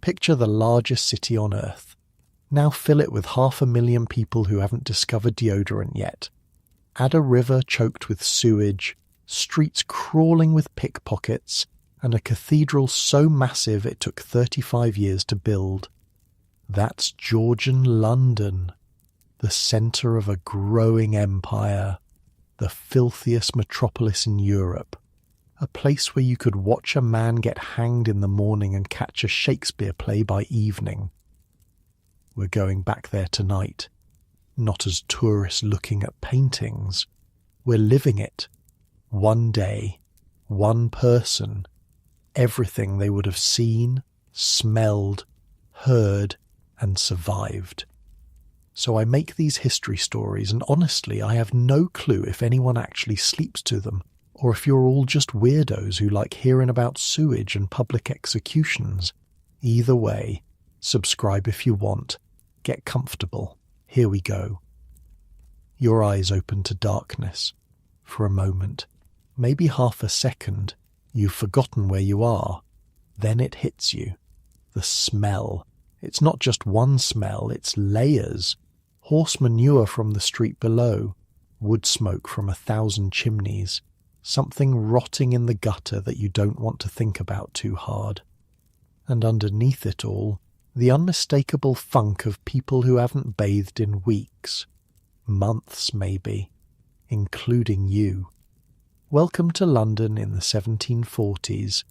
Picture the largest city on Earth. Now fill it with 500,000 people who haven't discovered deodorant yet. Add a river choked with sewage, streets crawling with pickpockets, and a cathedral so massive it took 35 years to build. That's Georgian London, the centre of a growing empire, the filthiest metropolis in Europe, a place where you could watch a man get hanged in the morning and catch a Shakespeare play by evening. We're going back there tonight, not as tourists looking at paintings. We're living it. One day, one person, everything they would have seen, smelled, heard, and survived. So I make these history stories, and honestly, I have no clue if anyone actually sleeps to them, or if you're all just weirdos who like hearing about sewage and public executions. Either way, subscribe if you want. Get comfortable. Here we go. Your eyes open to darkness. For a moment, maybe half a second, you've forgotten where you are. Then it hits you. The smell. It's not just one smell, it's layers. Horse manure from the street below, wood smoke from 1,000 chimneys, something rotting in the gutter that you don't want to think about too hard. And underneath it all, the unmistakable funk of people who haven't bathed in weeks, months maybe, including you. Welcome to London in the 1740s.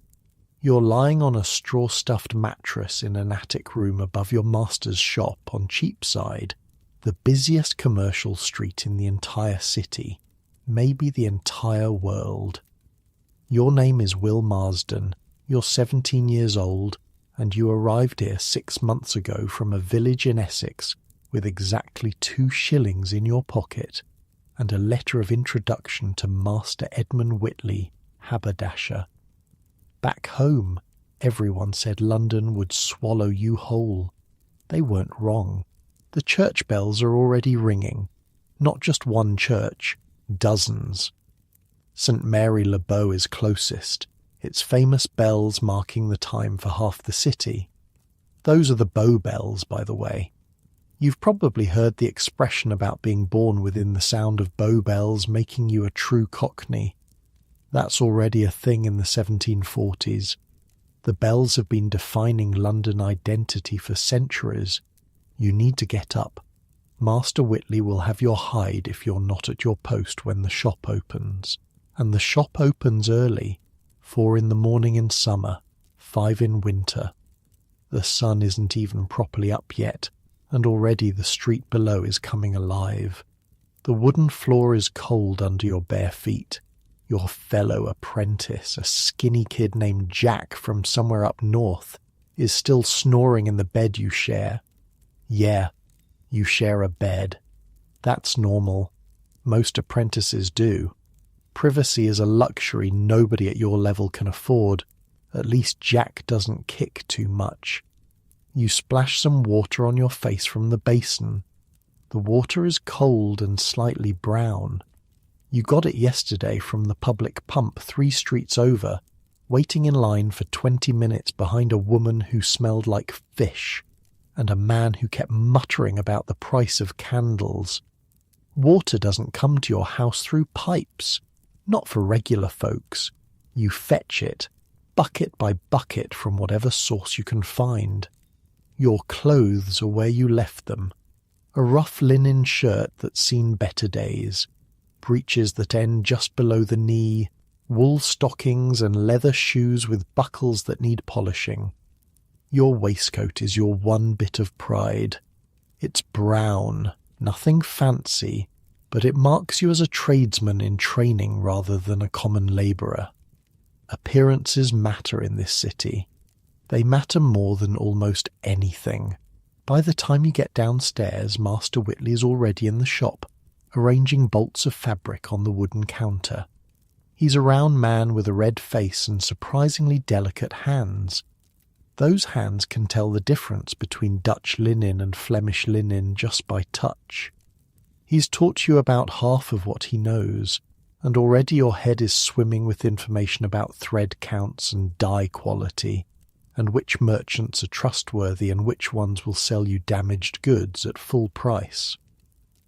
You're lying on a straw-stuffed mattress in an attic room above your master's shop on Cheapside, the busiest commercial street in the entire city, maybe the entire world. Your name is Will Marsden, you're 17 years old, and you arrived here 6 months ago from a village in Essex with exactly 2 shillings in your pocket and a letter of introduction to Master Edmund Whitley, haberdasher. Back home, everyone said London would swallow you whole. They weren't wrong. The church bells are already ringing. Not just one church, dozens. St. Mary le Bow is closest, its famous bells marking the time for half the city. Those are the Bow bells, by the way. You've probably heard the expression about being born within the sound of Bow bells making you a true Cockney. That's already a thing in the 1740s. The bells have been defining London identity for centuries. You need to get up. Master Whitley will have your hide if you're not at your post when the shop opens. And the shop opens early, 4 in the morning in summer, 5 in winter. The sun isn't even properly up yet, and already the street below is coming alive. The wooden floor is cold under your bare feet. Your fellow apprentice, a skinny kid named Jack from somewhere up north, is still snoring in the bed you share. Yeah, you share a bed. That's normal. Most apprentices do. Privacy is a luxury nobody at your level can afford. At least Jack doesn't kick too much. You splash some water on your face from the basin. The water is cold and slightly brown. You got it yesterday from the public pump 3 streets over, waiting in line for 20 minutes behind a woman who smelled like fish, and a man who kept muttering about the price of candles. Water doesn't come to your house through pipes, not for regular folks. You fetch it, bucket by bucket from whatever source you can find. Your clothes are where you left them. A rough linen shirt that's seen better days, breeches that end just below the knee, wool stockings and leather shoes with buckles that need polishing. Your waistcoat is your one bit of pride. It's brown, nothing fancy, but it marks you as a tradesman in training rather than a common labourer. Appearances matter in this city. They matter more than almost anything. By the time you get downstairs, Master Whitley is already in the shop, arranging bolts of fabric on the wooden counter. He's a round man with a red face and surprisingly delicate hands. Those hands can tell the difference between Dutch linen and Flemish linen just by touch. He's taught you about half of what he knows, and already your head is swimming with information about thread counts and dye quality, and which merchants are trustworthy and which ones will sell you damaged goods at full price.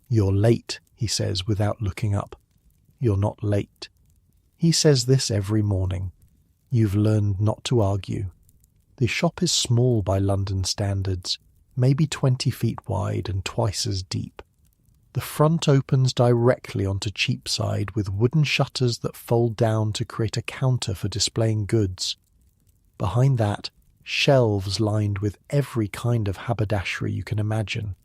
"You're late," he says without looking up. "You're not late." He says this every morning. You've learned not to argue. The shop is small by London standards, maybe 20 feet wide and twice as deep. The front opens directly onto Cheapside with wooden shutters that fold down to create a counter for displaying goods. Behind that, shelves lined with every kind of haberdashery you can imagine.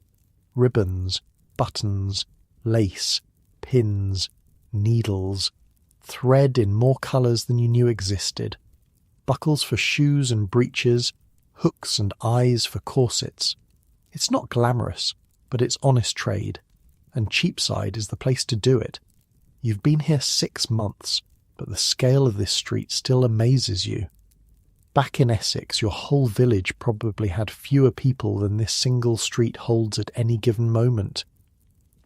Ribbons, buttons, lace, pins, needles, thread in more colours than you knew existed, buckles for shoes and breeches, hooks and eyes for corsets. It's not glamorous, but it's honest trade, and Cheapside is the place to do it. You've been here 6 months, but the scale of this street still amazes you. Back in Essex, your whole village probably had fewer people than this single street holds at any given moment.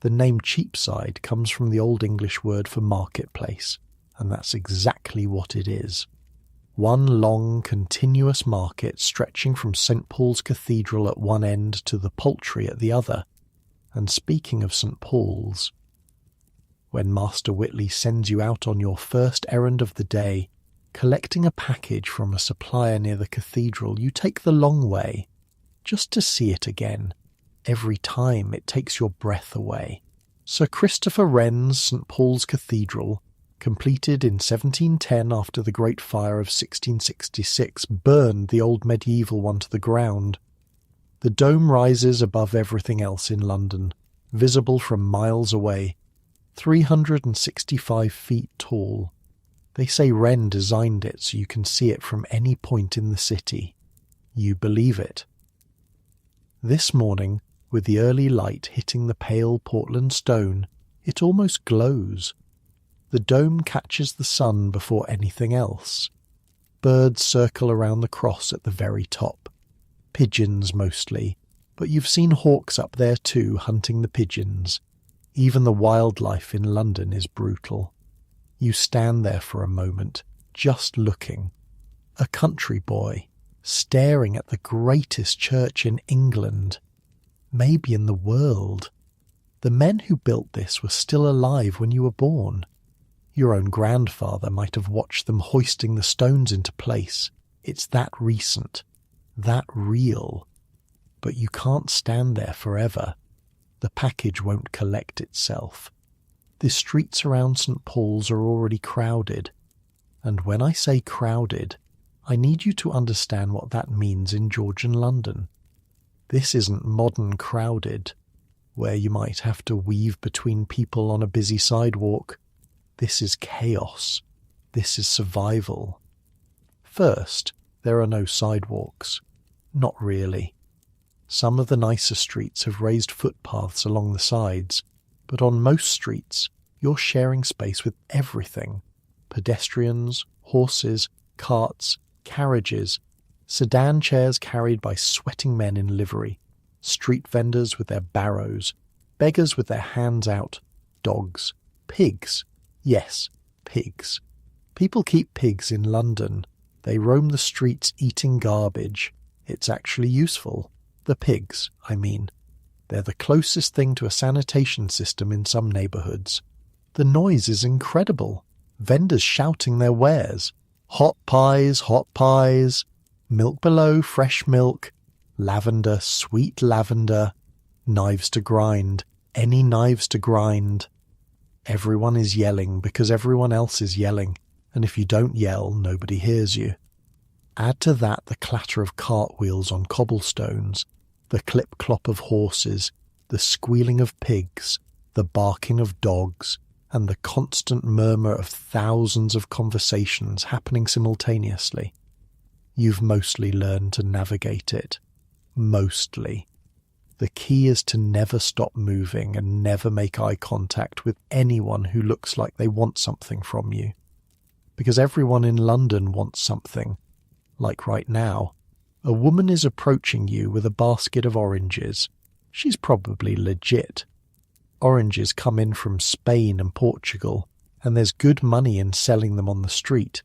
The name Cheapside comes from the Old English word for marketplace, and that's exactly what it is. One long, continuous market stretching from St. Paul's Cathedral at one end to the Poultry at the other. And speaking of St. Paul's, when Master Whitley sends you out on your first errand of the day, collecting a package from a supplier near the cathedral, you take the long way, just to see it again. Every time it takes your breath away. Sir Christopher Wren's St. Paul's Cathedral, completed in 1710 after the Great Fire of 1666, burned the old medieval one to the ground. The dome rises above everything else in London, visible from miles away, 365 feet tall. They say Wren designed it so you can see it from any point in the city. You believe it. This morning, with the early light hitting the pale Portland stone, it almost glows. The dome catches the sun before anything else. Birds circle around the cross at the very top. Pigeons mostly, but you've seen hawks up there too hunting the pigeons. Even the wildlife in London is brutal. You stand there for a moment, just looking. A country boy, staring at the greatest church in England, maybe in the world. The men who built this were still alive when you were born. Your own grandfather might have watched them hoisting the stones into place. It's that recent, that real. But you can't stand there forever. The package won't collect itself. The streets around St. Paul's are already crowded. And when I say crowded, I need you to understand what that means in Georgian London. This isn't modern crowded, where you might have to weave between people on a busy sidewalk. This is chaos. This is survival. First, there are no sidewalks. Not really. Some of the nicer streets have raised footpaths along the sides, but on most streets, you're sharing space with everything. Pedestrians, horses, carts, carriages, sedan chairs carried by sweating men in livery, street vendors with their barrows, beggars with their hands out, dogs, pigs. Yes, pigs. People keep pigs in London. They roam the streets eating garbage. It's actually useful. The pigs, I mean. They're the closest thing to a sanitation system in some neighbourhoods. The noise is incredible. Vendors shouting their wares. Hot pies, milk below, fresh milk, lavender, sweet lavender, knives to grind, any knives to grind. Everyone is yelling because everyone else is yelling, and if you don't yell, nobody hears you. Add to that the clatter of cartwheels on cobblestones, the clip-clop of horses, the squealing of pigs, the barking of dogs, and the constant murmur of thousands of conversations happening simultaneously. You've mostly learned to navigate it. Mostly. The key is to never stop moving and never make eye contact with anyone who looks like they want something from you. Because everyone in London wants something. Like right now, a woman is approaching you with a basket of oranges. She's probably legit. Oranges come in from Spain and Portugal, and there's good money in selling them on the street.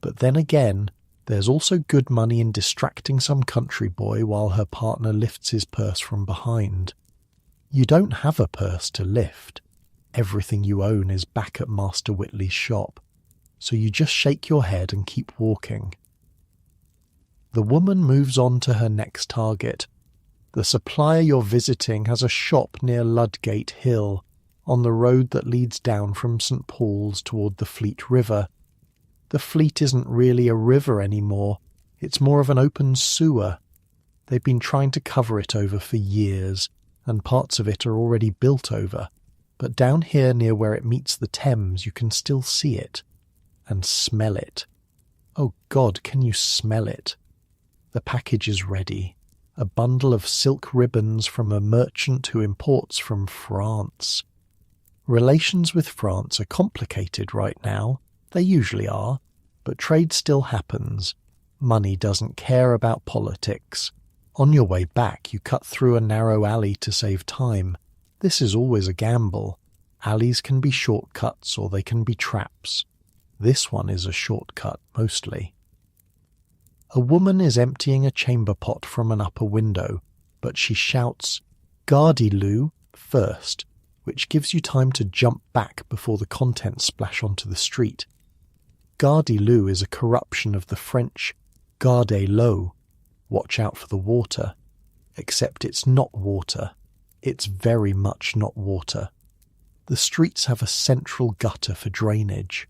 But then again, There's also good money in distracting some country boy while her partner lifts his purse from behind. You don't have a purse to lift. Everything you own is back at Master Whitley's shop, so you just shake your head and keep walking. The woman moves on to her next target. The supplier you're visiting has a shop near Ludgate Hill, on the road that leads down from St. Paul's toward the Fleet River. The Fleet isn't really a river anymore, it's more of an open sewer. They've been trying to cover it over for years, and parts of it are already built over, but down here near where it meets the Thames you can still see it, and smell it. Oh God, can you smell it? The package is ready. A bundle of silk ribbons from a merchant who imports from France. Relations with France are complicated right now. They usually are, but trade still happens. Money doesn't care about politics. On your way back, you cut through a narrow alley to save time. This is always a gamble. Alleys can be shortcuts or they can be traps. This one is a shortcut, mostly. A woman is emptying a chamber pot from an upper window, but she shouts, "Gardyloo," first, which gives you time to jump back before the contents splash onto the street. Gardyloo is a corruption of the French "Gardez l'eau," watch out for the water, except it's not water. It's very much not water. The streets have a central gutter for drainage.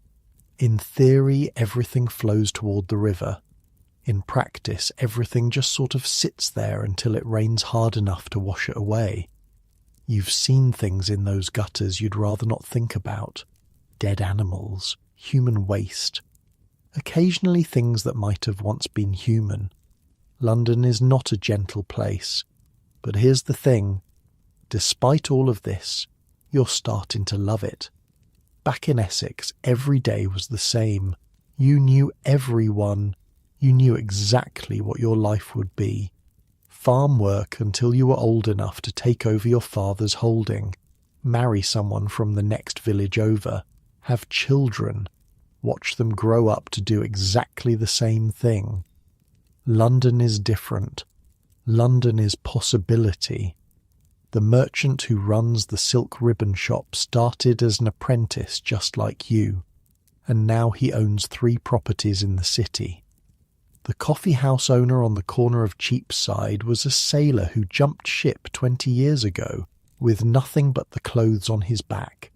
In theory, everything flows toward the river. In practice, everything just sort of sits there until it rains hard enough to wash it away. You've seen things in those gutters you'd rather not think about. Dead animals, human waste. Occasionally things that might have once been human. London is not a gentle place. But here's the thing. Despite all of this, you're starting to love it. Back in Essex, every day was the same. You knew everyone. You knew exactly what your life would be. Farm work until you were old enough to take over your father's holding, marry someone from the next village over, have children, watch them grow up to do exactly the same thing. London is different. London is possibility. The merchant who runs the silk ribbon shop started as an apprentice just like you, and now he owns 3 properties in the city. The coffee house owner on the corner of Cheapside was a sailor who jumped ship 20 years ago with nothing but the clothes on his back.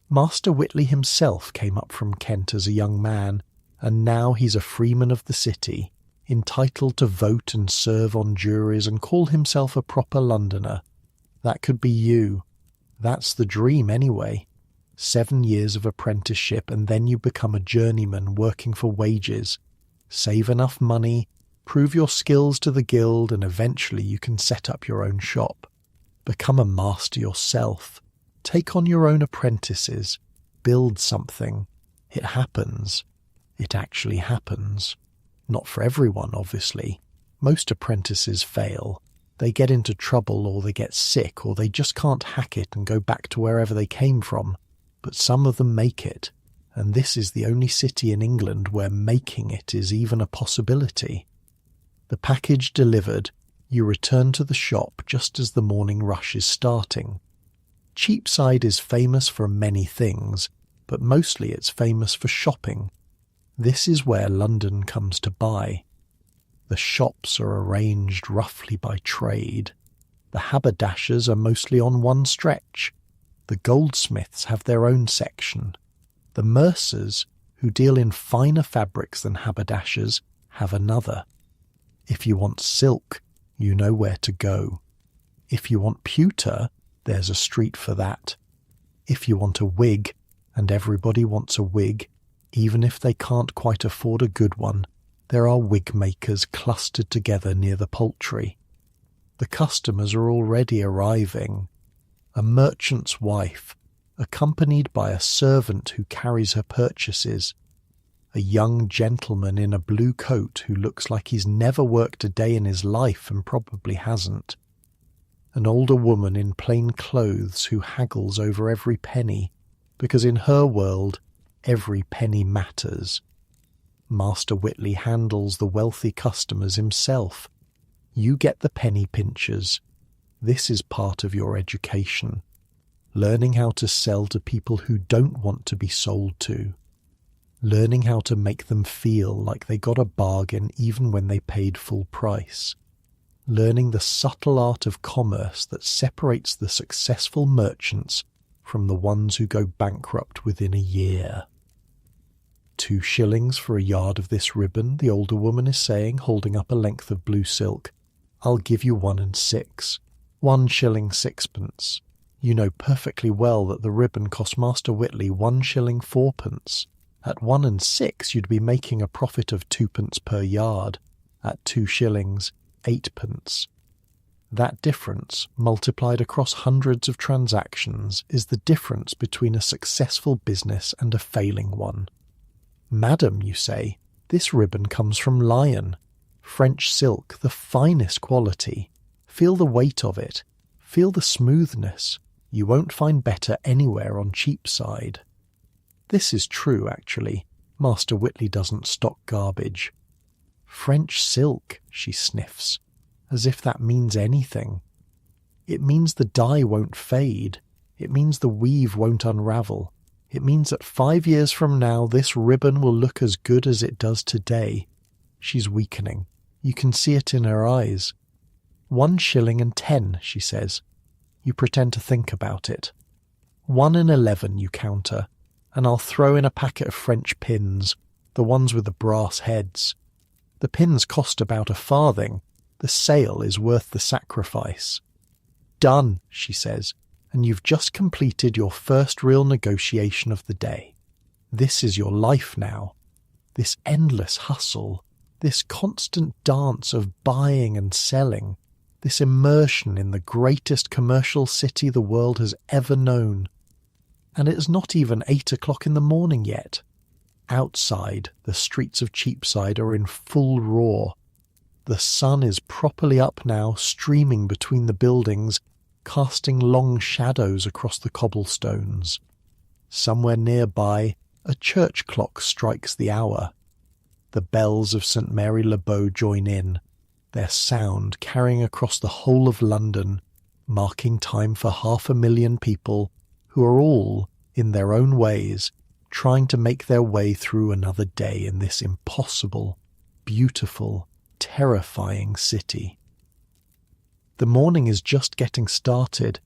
Master Whitley himself came up from Kent as a young man, and now he's a freeman of the city, entitled to vote and serve on juries and call himself a proper Londoner. That could be you. That's the dream anyway. 7 years of apprenticeship and then you become a journeyman working for wages. Save enough money, prove your skills to the guild, and eventually you can set up your own shop. Become a master yourself. Take on your own apprentices. Build something. It happens. It actually happens. Not for everyone, obviously. Most apprentices fail. They get into trouble, or they get sick, or they just can't hack it and go back to wherever they came from. But some of them make it. And this is the only city in England where making it is even a possibility. The package delivered, you return to the shop just as the morning rush is starting. Cheapside is famous for many things, but mostly it's famous for shopping. This is where London comes to buy. The shops are arranged roughly by trade. The haberdashers are mostly on one stretch. The goldsmiths have their own section. The mercers, who deal in finer fabrics than haberdashers, have another. If you want silk, you know where to go. If you want pewter, there's a street for that. If you want a wig, and everybody wants a wig, even if they can't quite afford a good one, there are wig makers clustered together near the Poultry. The customers are already arriving. A merchant's wife, accompanied by a servant who carries her purchases, a young gentleman in a blue coat who looks like he's never worked a day in his life and probably hasn't, an older woman in plain clothes who haggles over every penny, because in her world every penny matters. Master Whitley handles the wealthy customers himself. You get the penny pinchers. This is part of your education. Learning how to sell to people who don't want to be sold to. Learning how to make them feel like they got a bargain even when they paid full price. Learning the subtle art of commerce that separates the successful merchants from the ones who go bankrupt within a year. 2 shillings for a yard of this ribbon, the older woman is saying, holding up a length of blue silk. I'll give you 1 6. 1 shilling 6pence. You know perfectly well that the ribbon cost Master Whitley 1 shilling 4pence. At 1 6 you'd be making a profit of 2pence per yard. At 2 shillings, 8pence. That difference, multiplied across hundreds of transactions, is the difference between a successful business and a failing one. Madam, you say, this ribbon comes from Lyon. French silk, the finest quality. Feel the weight of it. Feel the smoothness. You won't find better anywhere on Cheapside. This is true, actually. Master Whitley doesn't stock garbage. French silk, she sniffs, as if that means anything. It means the dye won't fade. It means the weave won't unravel. It means that 5 years from now this ribbon will look as good as it does today. She's weakening. You can see it in her eyes. 1 shilling and 10, she says. You pretend to think about it. 1 and 11, you counter, and I'll throw in a packet of French pins, the ones with the brass heads. The pins cost about a farthing. The sale is worth the sacrifice. Done, she says, and you've just completed your first real negotiation of the day. This is your life now. This endless hustle, this constant dance of buying and selling, this immersion in the greatest commercial city the world has ever known. And it's not even 8 o'clock in the morning yet. Outside, the streets of Cheapside are in full roar. The sun is properly up now, streaming between the buildings, casting long shadows across the cobblestones. Somewhere nearby, a church clock strikes the hour. The bells of St. Mary le Bow join in, their sound carrying across the whole of London, marking time for 500,000 people who are all, in their own ways, trying to make their way through another day in this impossible, beautiful, terrifying city. The morning is just getting started.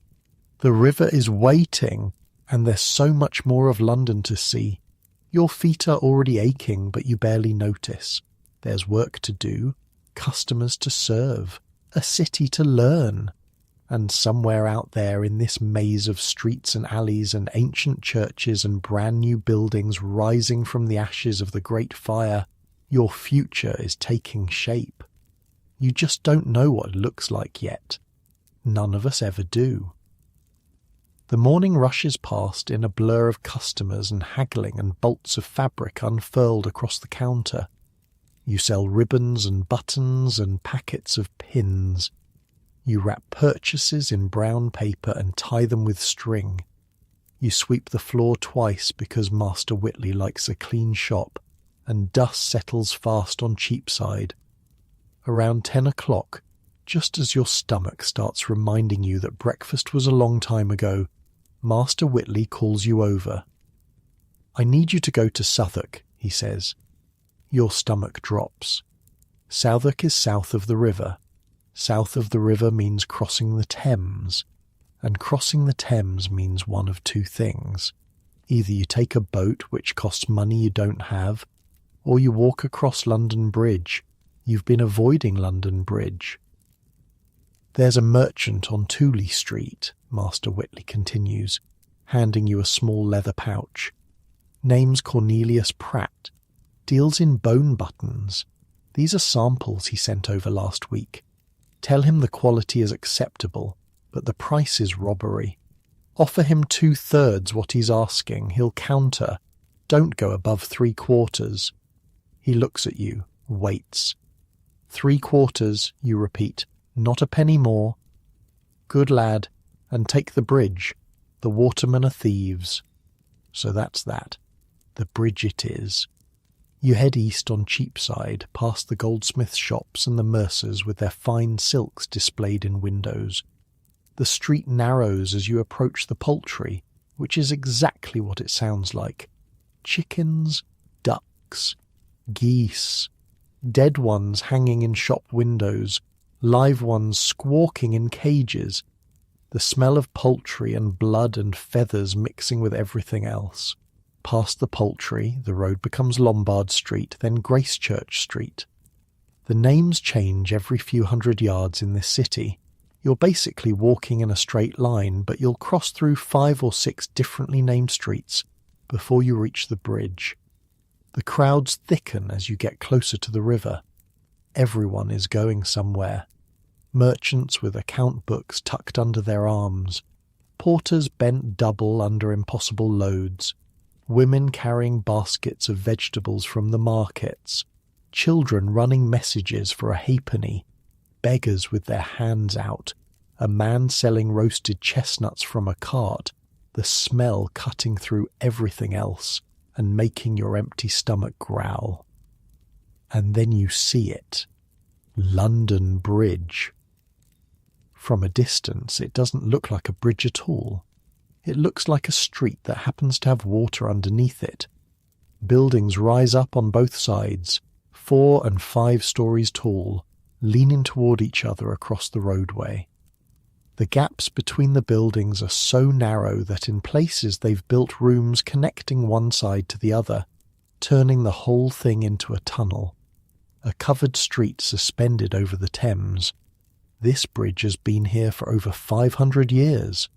The river is waiting, and there's so much more of London to see. Your feet are already aching, but you barely notice. There's work to do, customers to serve, a city to learn. And somewhere out there in this maze of streets and alleys and ancient churches and brand new buildings rising from the ashes of the Great Fire, your future is taking shape. You just don't know what it looks like yet. None of us ever do. The morning rushes past in a blur of customers and haggling and bolts of fabric unfurled across the counter. You sell ribbons and buttons and packets of pins. You wrap purchases in brown paper and tie them with string. You sweep the floor twice because Master Whitley likes a clean shop, and dust settles fast on Cheapside. Around 10 o'clock, just as your stomach starts reminding you that breakfast was a long time ago, Master Whitley calls you over. I need you to go to Southwark, he says. Your stomach drops. Southwark is south of the river. South of the river means crossing the Thames, and crossing the Thames means one of 2 things. Either you take a boat, which costs money you don't have, or you walk across London Bridge. You've been avoiding London Bridge. There's a merchant on Tooley Street, Master Whitley continues, handing you a small leather pouch. Name's Cornelius Pratt. Deals in bone buttons. These are samples he sent over last week. Tell him the quality is acceptable, but the price is robbery. Offer him 2/3 what he's asking. He'll counter. Don't go above 3/4. He looks at you, waits. 3/4, you repeat, not a penny more. Good lad, and take the bridge. The watermen are thieves. So that's that. The bridge it is. You head east on Cheapside, past the goldsmith shops and the mercers with their fine silks displayed in windows. The street narrows as you approach the poultry, which is exactly what it sounds like. Chickens, ducks, geese, dead ones hanging in shop windows, live ones squawking in cages, the smell of poultry and blood and feathers mixing with everything else. Past the poultry, the road becomes Lombard Street, then Gracechurch Street. The names change every few hundred yards in this city. You're basically walking in a straight line, but you'll cross through 5 or 6 differently named streets before you reach the bridge. The crowds thicken as you get closer to the river. Everyone is going somewhere. Merchants with account books tucked under their arms, porters bent double under impossible loads, women carrying baskets of vegetables from the markets, children running messages for a halfpenny, beggars with their hands out, a man selling roasted chestnuts from a cart, the smell cutting through everything else and making your empty stomach growl. And then you see it. London Bridge. From a distance, it doesn't look like a bridge at all. It looks like a street that happens to have water underneath it. Buildings rise up on both sides, 4 and 5 stories tall, leaning toward each other across the roadway. The gaps between the buildings are so narrow that in places they've built rooms connecting one side to the other, turning the whole thing into a tunnel. A covered street suspended over the Thames. This bridge has been here for over 500 years.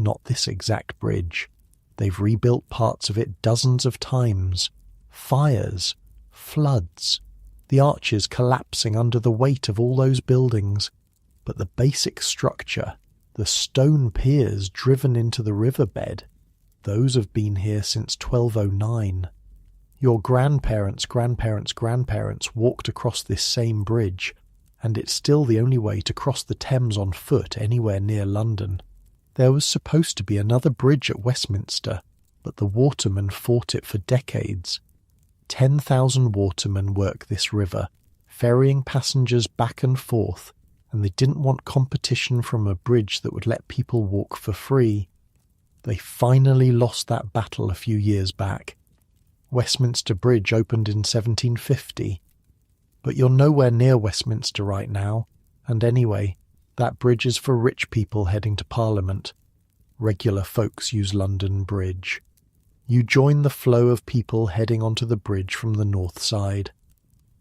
Not this exact bridge. They've rebuilt parts of it dozens of times. Fires, floods, the arches collapsing under the weight of all those buildings. But the basic structure, the stone piers driven into the riverbed, those have been here since 1209. Your grandparents' walked across this same bridge, and it's still the only way to cross the Thames on foot anywhere near London. There was supposed to be another bridge at Westminster, but the watermen fought it for decades. 10,000 watermen work this river, ferrying passengers back and forth, and they didn't want competition from a bridge that would let people walk for free. They finally lost that battle a few years back. Westminster Bridge opened in 1750. But you're nowhere near Westminster right now, and anyway, that bridge is for rich people heading to Parliament. Regular folks use London Bridge. You join the flow of people heading onto the bridge from the north side.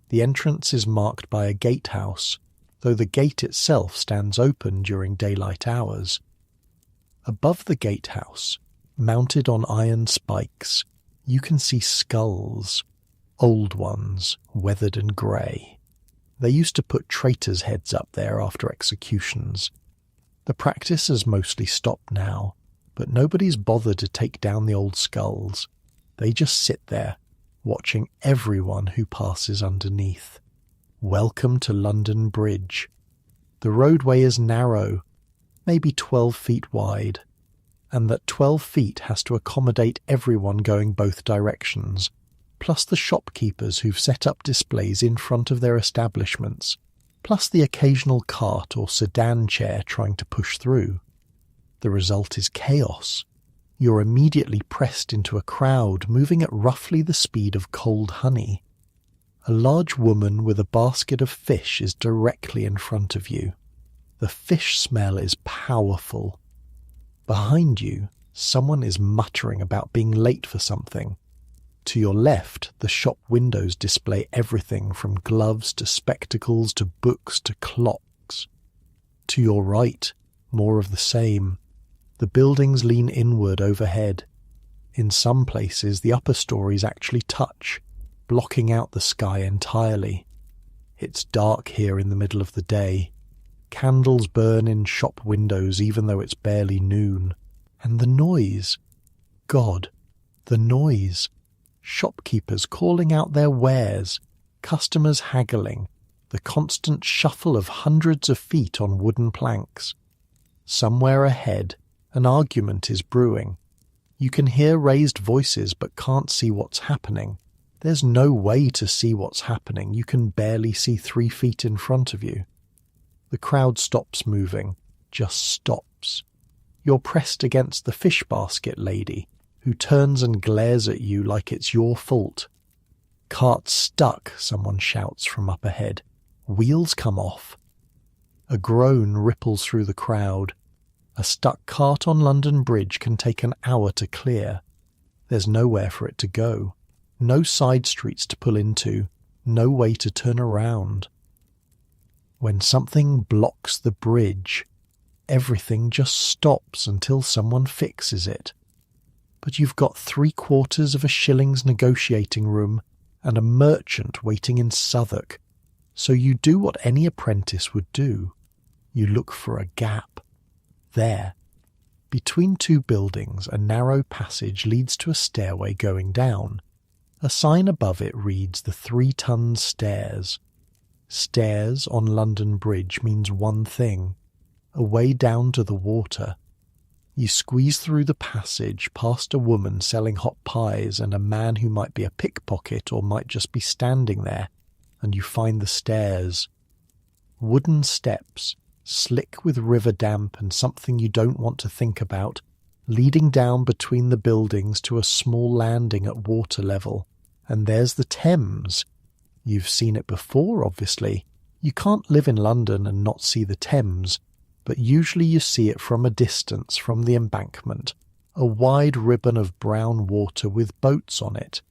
The entrance is marked by a gatehouse, though the gate itself stands open during daylight hours. Above the gatehouse, mounted on iron spikes, you can see skulls. Old ones, weathered and grey. They used to put traitors' heads up there after executions. The practice has mostly stopped now, but nobody's bothered to take down the old skulls. They just sit there, watching everyone who passes underneath. Welcome to London Bridge. The roadway is narrow, maybe 12 feet wide, and that 12 feet has to accommodate everyone going both directions, plus the shopkeepers who've set up displays in front of their establishments, plus the occasional cart or sedan chair trying to push through. The result is chaos. You're immediately pressed into a crowd moving at roughly the speed of cold honey. A large woman with a basket of fish is directly in front of you. The fish smell is powerful. Behind you, someone is muttering about being late for something. To your left, the shop windows display everything from gloves to spectacles to books to clocks. To your right, more of the same. The buildings lean inward overhead. In some places, the upper stories actually touch, blocking out the sky entirely. It's dark here in the middle of the day. Candles burn in shop windows even though it's barely noon. And the noise. God, the noise. Shopkeepers calling out their wares, customers haggling, the constant shuffle of hundreds of feet on wooden planks. Somewhere ahead, an argument is brewing. You can hear raised voices but can't see what's happening. There's no way to see what's happening. You can barely see 3 feet in front of you. The crowd stops moving, just stops. You're pressed against the fish basket lady, who turns and glares at you like it's your fault. "Cart's stuck," someone shouts from up ahead. "Wheels come off." A groan ripples through the crowd. A stuck cart on London Bridge can take an hour to clear. There's nowhere for it to go. No side streets to pull into. No way to turn around. When something blocks the bridge, everything just stops until someone fixes it. But you've got 3/4 of a shilling's negotiating room and a merchant waiting in Southwark, so you do what any apprentice would do. You look for a gap. There, between 2 buildings, a narrow passage leads to a stairway going down. A sign above it reads the 3-ton stairs. Stairs on London Bridge means one thing: a way down to the water. You squeeze through the passage past a woman selling hot pies and a man who might be a pickpocket or might just be standing there, and you find the stairs. Wooden steps, slick with river damp and something you don't want to think about, leading down between the buildings to a small landing at water level. And there's the Thames. You've seen it before, obviously. You can't live in London and not see the Thames, but usually you see it from a distance from the embankment, a wide ribbon of brown water with boats on it.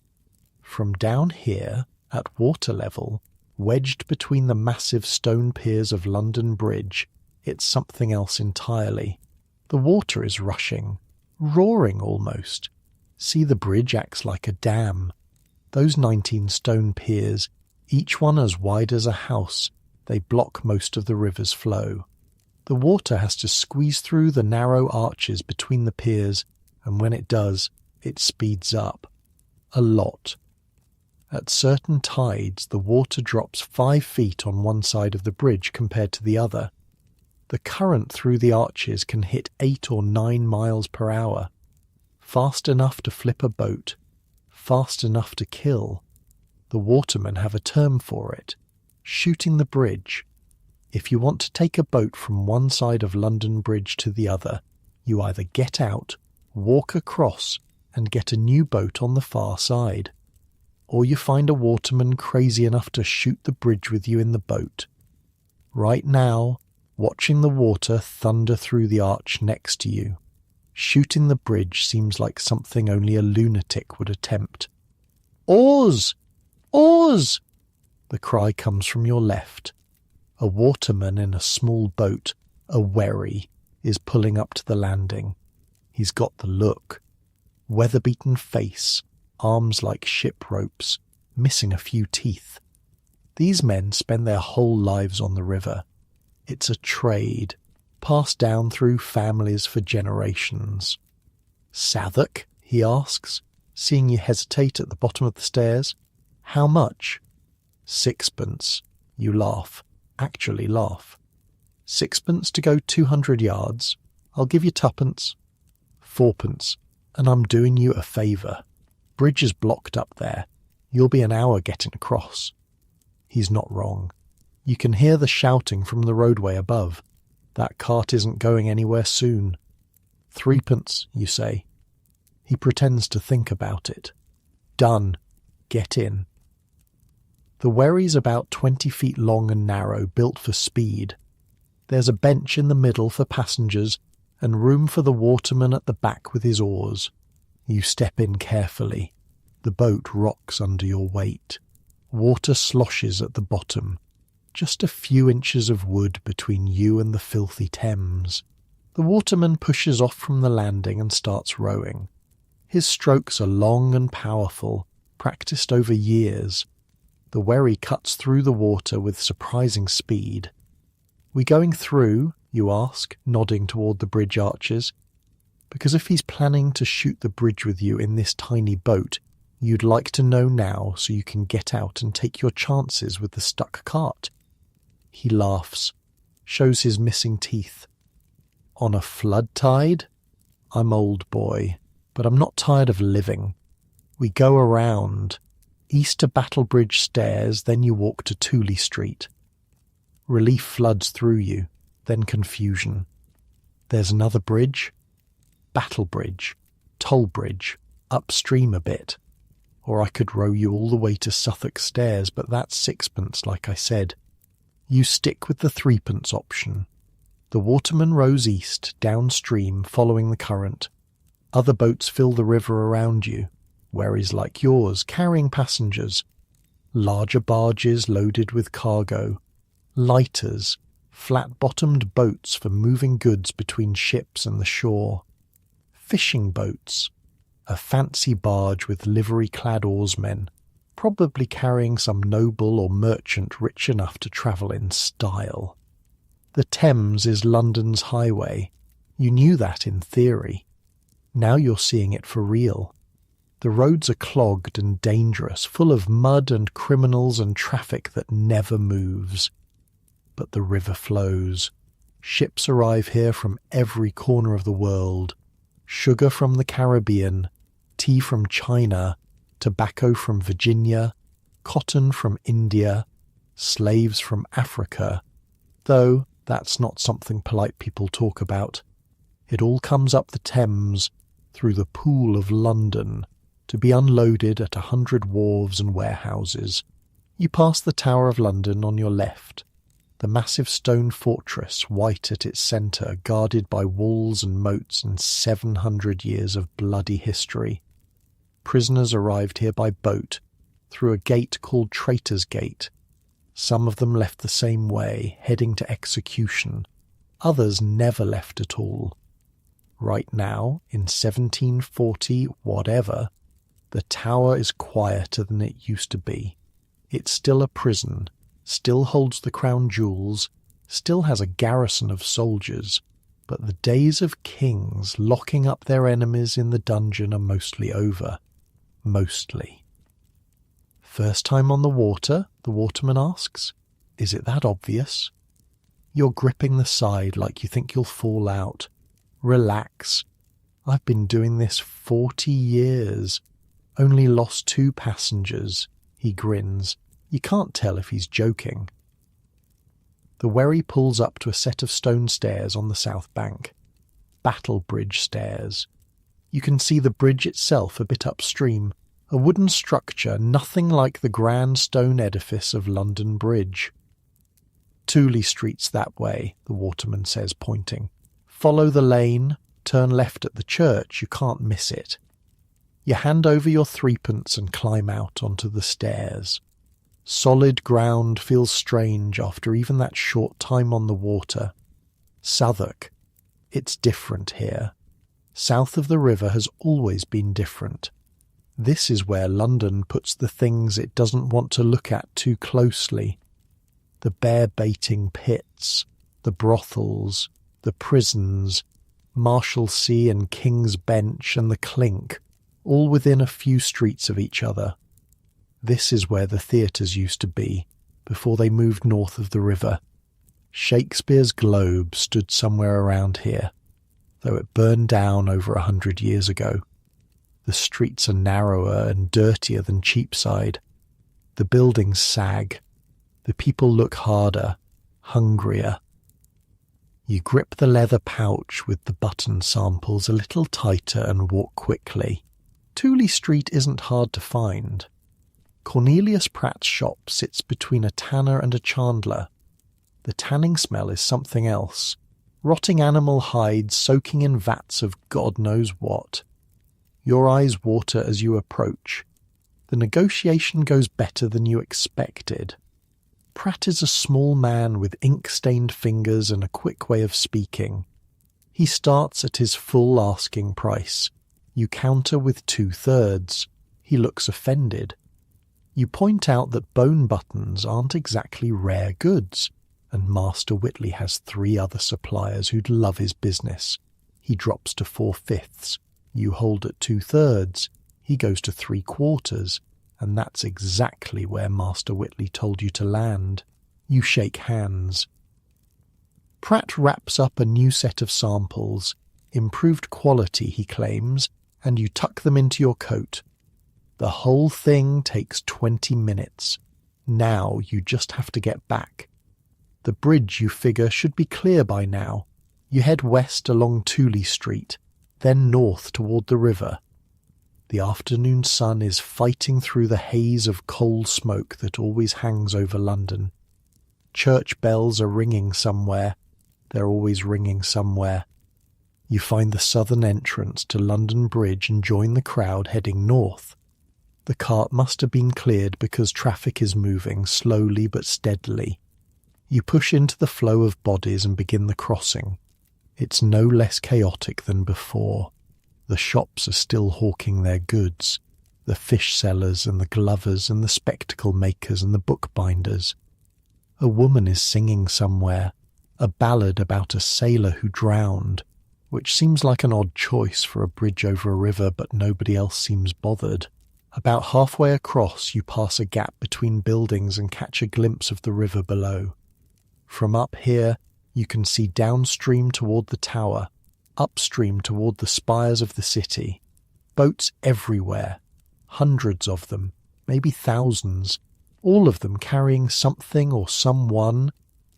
From down here, at water level, wedged between the massive stone piers of London Bridge, it's something else entirely. The water is rushing, roaring almost. See, the bridge acts like a dam. Those 19 stone piers, each one as wide as a house, they block most of the river's flow. The water has to squeeze through the narrow arches between the piers, and when it does, it speeds up. A lot. At certain tides, the water drops 5 feet on one side of the bridge compared to the other. The current through the arches can hit 8 or 9 miles per hour. Fast enough to flip a boat. Fast enough to kill. The watermen have a term for it. Shooting the bridge. If you want to take a boat from one side of London Bridge to the other, you either get out, walk across, and get a new boat on the far side. Or you find a waterman crazy enough to shoot the bridge with you in the boat. Right now, watching the water thunder through the arch next to you, shooting the bridge seems like something only a lunatic would attempt. "Oars! Oars!" The cry comes from your left. A waterman in a small boat, a wherry, is pulling up to the landing. He's got the look. Weather-beaten face, arms like ship ropes, missing a few teeth. These men spend their whole lives on the river. It's a trade, passed down through families for generations. "Southwark?" he asks, seeing you hesitate at the bottom of the stairs. "How much?" "6pence." You laugh. Actually laugh. "6pence to go 200 yards. I'll give you 2pence. 4pence. And I'm doing you a favour. Bridge is blocked up there. You'll be an hour getting across." He's not wrong. You can hear the shouting from the roadway above. That cart isn't going anywhere soon. 3pence, you say. He pretends to think about it. "Done. Get in." The wherry's about 20 feet long and narrow, built for speed. There's a bench in the middle for passengers and room for the waterman at the back with his oars. You step in carefully. The boat rocks under your weight. Water sloshes at the bottom. Just a few inches of wood between you and the filthy Thames. The waterman pushes off from the landing and starts rowing. His strokes are long and powerful, practiced over years. The wherry cuts through the water with surprising speed. "We going through?" you ask, nodding toward the bridge arches. Because if he's planning to shoot the bridge with you in this tiny boat, you'd like to know now so you can get out and take your chances with the stuck cart. He laughs, shows his missing teeth. "On a flood tide? I'm old, boy, but I'm not tired of living. We go around. East to Battlebridge Stairs, then you walk to Tooley Street. Relief floods through you, then confusion. There's another bridge. Battlebridge, Tollbridge, upstream a bit. Or I could row you all the way to Suffolk Stairs, but that's sixpence, like I said. You stick with the threepence option. The waterman rows east, downstream, following the current. Other boats fill the river around you, wherries like yours, carrying passengers. Larger barges loaded with cargo. Lighters, flat-bottomed boats for moving goods between ships and the shore. Fishing boats, a fancy barge with livery-clad oarsmen, probably carrying some noble or merchant rich enough to travel in style. The Thames is London's highway. You knew that in theory. Now you're seeing it for real. The roads are clogged and dangerous, full of mud and criminals and traffic that never moves. But the river flows. Ships arrive here from every corner of the world. Sugar from the Caribbean, tea from China, tobacco from Virginia, cotton from India, slaves from Africa, though that's not something polite people talk about. It all comes up the Thames, through the Pool of London, to be unloaded at 100 wharves and warehouses. You pass the Tower of London on your left, the massive stone fortress, white at its centre, guarded by walls and moats and 700 years of bloody history. Prisoners arrived here by boat, through a gate called Traitor's Gate. Some of them left the same way, heading to execution. Others never left at all. Right now, in 1740 whatever, the tower is quieter than it used to be. It's still a prison, still holds the crown jewels, still has a garrison of soldiers, but the days of kings locking up their enemies in the dungeon are mostly over. Mostly. First time on the water? The waterman asks. Is it that obvious? You're gripping the side like you think you'll fall out. Relax. I've been doing this 40 years. Only lost 2 passengers. He grins. You can't tell if he's joking. The wherry pulls up to a set of stone stairs on the south bank. Battlebridge Stairs. You can see the bridge itself a bit upstream, a wooden structure nothing like the grand stone edifice of London Bridge. Tooley Street's that way, the waterman says, pointing. Follow the lane, turn left at the church, you can't miss it. You hand over your threepence and climb out onto the stairs. Solid ground feels strange after even that short time on the water. Southwark. It's different here. South of the river has always been different. This is where London puts the things it doesn't want to look at too closely. The bear-baiting pits, the brothels, the prisons, Marshalsea and King's Bench and the Clink, all within a few streets of each other. This is where the theatres used to be, before they moved north of the river. Shakespeare's Globe stood somewhere around here, though it burned down over 100 years ago. The streets are narrower and dirtier than Cheapside. The buildings sag. The people look harder, hungrier. You grip the leather pouch with the button samples a little tighter and walk quickly. Tooley Street isn't hard to find. Cornelius Pratt's shop sits between a tanner and a chandler. The tanning smell is something else. Rotting animal hides soaking in vats of God knows what. Your eyes water as you approach. The negotiation goes better than you expected. Pratt is a small man with ink-stained fingers and a quick way of speaking. He starts at his full asking price. You counter with 2/3. He looks offended. You point out that bone buttons aren't exactly rare goods, and Master Whitley has 3 other suppliers who'd love his business. He drops to 4/5. You hold at 2/3. He goes to 3/4, and that's exactly where Master Whitley told you to land. You shake hands. Pratt wraps up a new set of samples, improved quality, he claims, and you tuck them into your coat. The whole thing takes 20 minutes. Now you just have to get back. The bridge, you figure, should be clear by now. You head west along Tooley Street, then north toward the river. The afternoon sun is fighting through the haze of coal smoke that always hangs over London. Church bells are ringing somewhere. They're always ringing somewhere. You find the southern entrance to London Bridge and join the crowd heading north. The cart must have been cleared because traffic is moving slowly but steadily. You push into the flow of bodies and begin the crossing. It's no less chaotic than before. The shops are still hawking their goods, the fish sellers and the glovers and the spectacle makers and the bookbinders. A woman is singing somewhere, a ballad about a sailor who drowned, which seems like an odd choice for a bridge over a river, but nobody else seems bothered. About halfway across, you pass a gap between buildings and catch a glimpse of the river below. From up here, you can see downstream toward the tower, upstream toward the spires of the city. Boats everywhere, hundreds of them, maybe thousands, all of them carrying something or someone,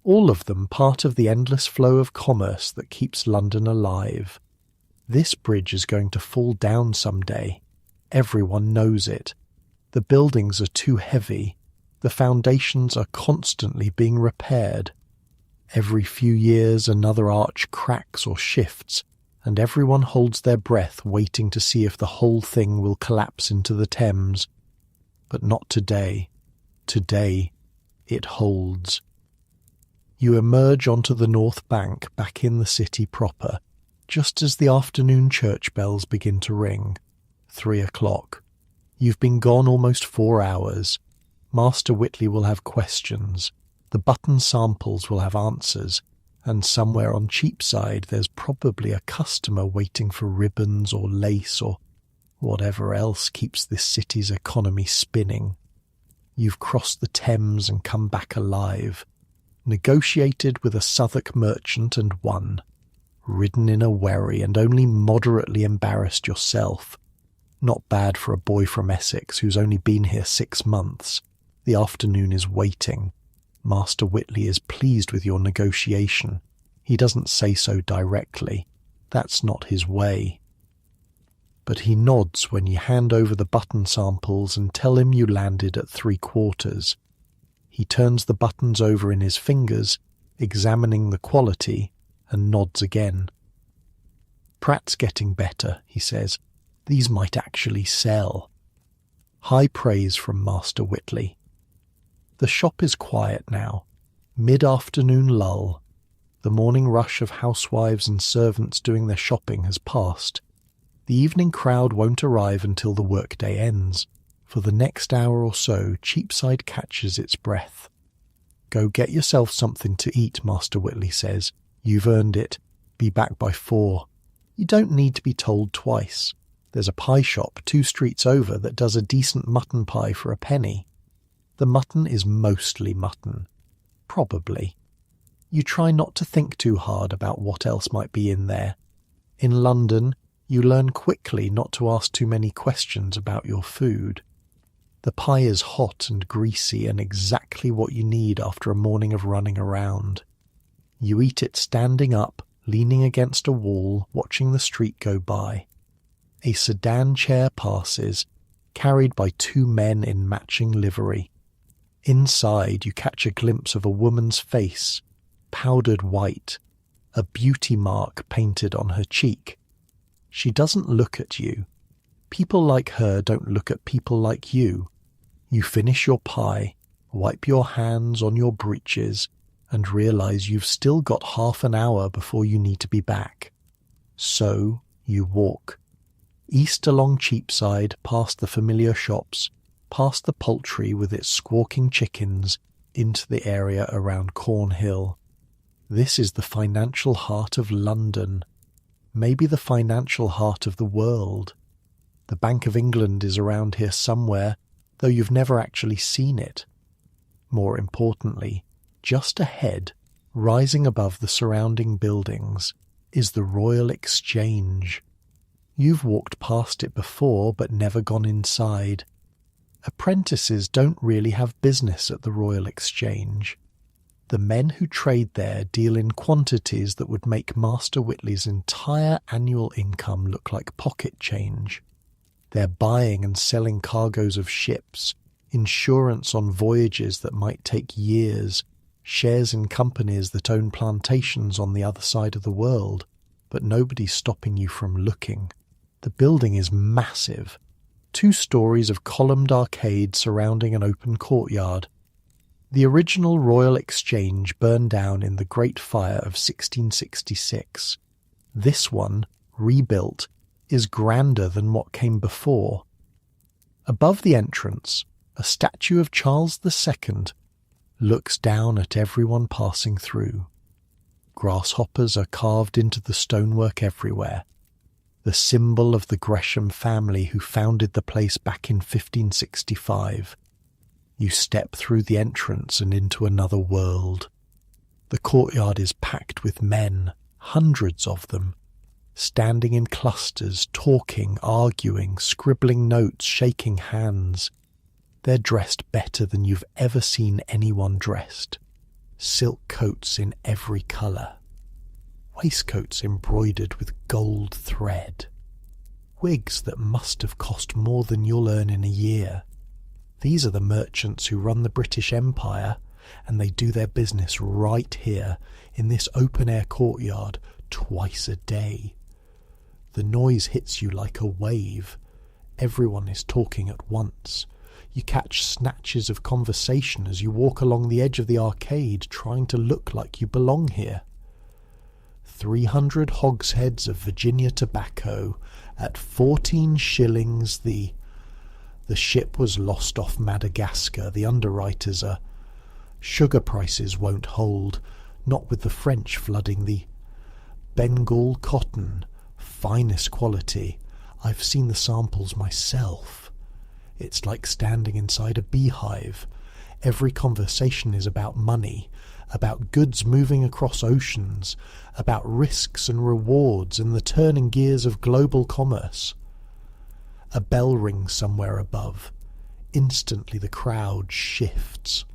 all of them part of the endless flow of commerce that keeps London alive. This bridge is going to fall down someday. Everyone knows it. The buildings are too heavy. The foundations are constantly being repaired. Every few years another arch cracks or shifts, and everyone holds their breath waiting to see if the whole thing will collapse into the Thames. But not today. Today, it holds. You emerge onto the north bank back in the city proper, just as the afternoon church bells begin to ring. 3 o'clock. You've been gone almost 4 hours. Master Whitley will have questions. The button samples will have answers. And somewhere on Cheapside there's probably a customer waiting for ribbons or lace or whatever else keeps this city's economy spinning. You've crossed the Thames and come back alive. Negotiated with a Southwark merchant and won. Ridden in a wherry and only moderately embarrassed yourself. Not bad for a boy from Essex who's only been here 6 months. The afternoon is waiting. Master Whitley is pleased with your negotiation. He doesn't say so directly. That's not his way. But he nods when you hand over the button samples and tell him you landed at 3/4. He turns the buttons over in his fingers, examining the quality, and nods again. Pratt's getting better, he says. These might actually sell. High praise from Master Whitley. The shop is quiet now. Mid-afternoon lull. The morning rush of housewives and servants doing their shopping has passed. The evening crowd won't arrive until the workday ends. For the next hour or so, Cheapside catches its breath. Go get yourself something to eat, Master Whitley says. You've earned it. Be back by 4. You don't need to be told twice. There's a pie shop 2 streets over that does a decent mutton pie for a penny. The mutton is mostly mutton. Probably. You try not to think too hard about what else might be in there. In London, you learn quickly not to ask too many questions about your food. The pie is hot and greasy and exactly what you need after a morning of running around. You eat it standing up, leaning against a wall, watching the street go by. A sedan chair passes, carried by 2 men in matching livery. Inside you catch a glimpse of a woman's face, powdered white, a beauty mark painted on her cheek. She doesn't look at you. People like her don't look at people like you. You finish your pie, wipe your hands on your breeches, and realize you've still got half an hour before you need to be back. So you walk. East along Cheapside, past the familiar shops, past the poultry with its squawking chickens, into the area around Cornhill. This is the financial heart of London. Maybe the financial heart of the world. The Bank of England is around here somewhere, though you've never actually seen it. More importantly, just ahead, rising above the surrounding buildings, is the Royal Exchange. You've walked past it before but never gone inside. Apprentices don't really have business at the Royal Exchange. The men who trade there deal in quantities that would make Master Whitley's entire annual income look like pocket change. They're buying and selling cargoes of ships, insurance on voyages that might take years, shares in companies that own plantations on the other side of the world, but nobody's stopping you from looking. The building is massive. 2 stories of columned arcade surrounding an open courtyard. The original Royal Exchange burned down in the Great Fire of 1666. This one, rebuilt, is grander than what came before. Above the entrance, a statue of Charles II looks down at everyone passing through. Grasshoppers are carved into the stonework everywhere, the symbol of the Gresham family who founded the place back in 1565. You step through the entrance and into another world. The courtyard is packed with men, hundreds of them, standing in clusters, talking, arguing, scribbling notes, shaking hands. They're dressed better than you've ever seen anyone dressed. Silk coats in every colour. Waistcoats embroidered with gold thread. Wigs that must have cost more than you'll earn in a year. These are the merchants who run the British Empire, and they do their business right here, in this open-air courtyard, twice a day. The noise hits you like a wave. Everyone is talking at once. You catch snatches of conversation as you walk along the edge of the arcade, trying to look like you belong here. 300 hogsheads of Virginia tobacco at 14 shillings the... The ship was lost off Madagascar. The underwriters are... Sugar prices won't hold, not with the French flooding the... Bengal cotton, finest quality. I've seen the samples myself. It's like standing inside a beehive. Every conversation is about money, about goods moving across oceans, about risks and rewards and the turning gears of global commerce. A bell rings somewhere above. Instantly the crowd shifts.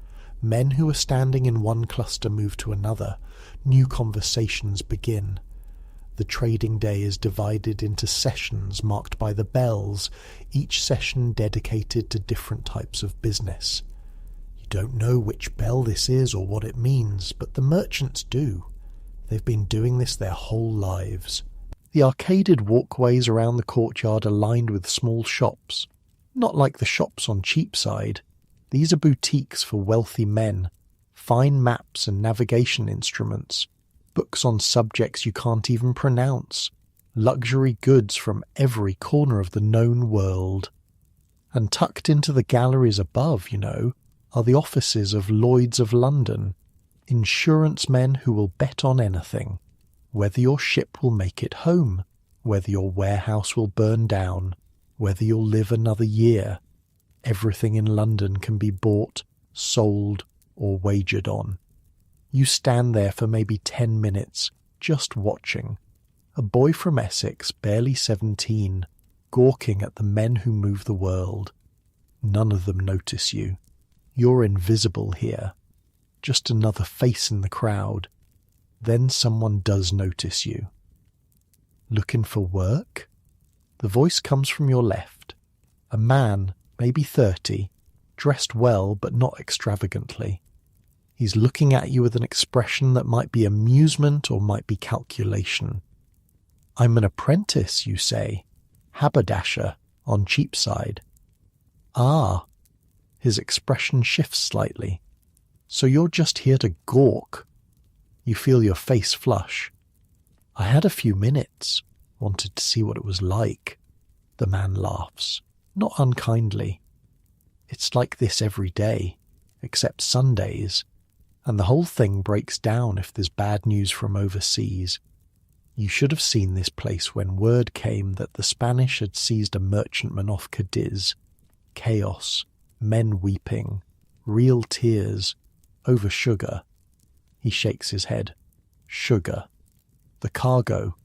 Men who are standing in one cluster move to another. New conversations begin. The trading day is divided into sessions marked by the bells, each session dedicated to different types of business. You don't know which bell this is or what it means, but the merchants do. They've been doing this their whole lives. The arcaded walkways around the courtyard are lined with small shops. Not like the shops on Cheapside. These are boutiques for wealthy men. Fine maps and navigation instruments. Books on subjects you can't even pronounce. Luxury goods from every corner of the known world. And tucked into the galleries above, are the offices of Lloyd's of London. Insurance men who will bet on anything. Whether your ship will make it home, whether your warehouse will burn down, whether you'll live another year. Everything in London can be bought, sold, or wagered on. You stand there for maybe 10 minutes, just watching. A boy from Essex, barely 17, gawking at the men who move the world. None of them notice you. You're invisible here. Just another face in the crowd. Then someone does notice you. Looking for work? The voice comes from your left. A man, maybe 30, dressed well but not extravagantly. He's looking at you with an expression that might be amusement or might be calculation. I'm an apprentice, you say. Haberdasher, on Cheapside. Ah. His expression shifts slightly. So you're just here to gawk. You feel your face flush. I had a few minutes. Wanted to see what it was like. The man laughs, not unkindly. It's like this every day, except Sundays, and the whole thing breaks down if there's bad news from overseas. You should have seen this place when word came that the Spanish had seized a merchantman off Cadiz. Chaos, men weeping, real tears, over sugar. He shakes his head. Sugar. The cargo,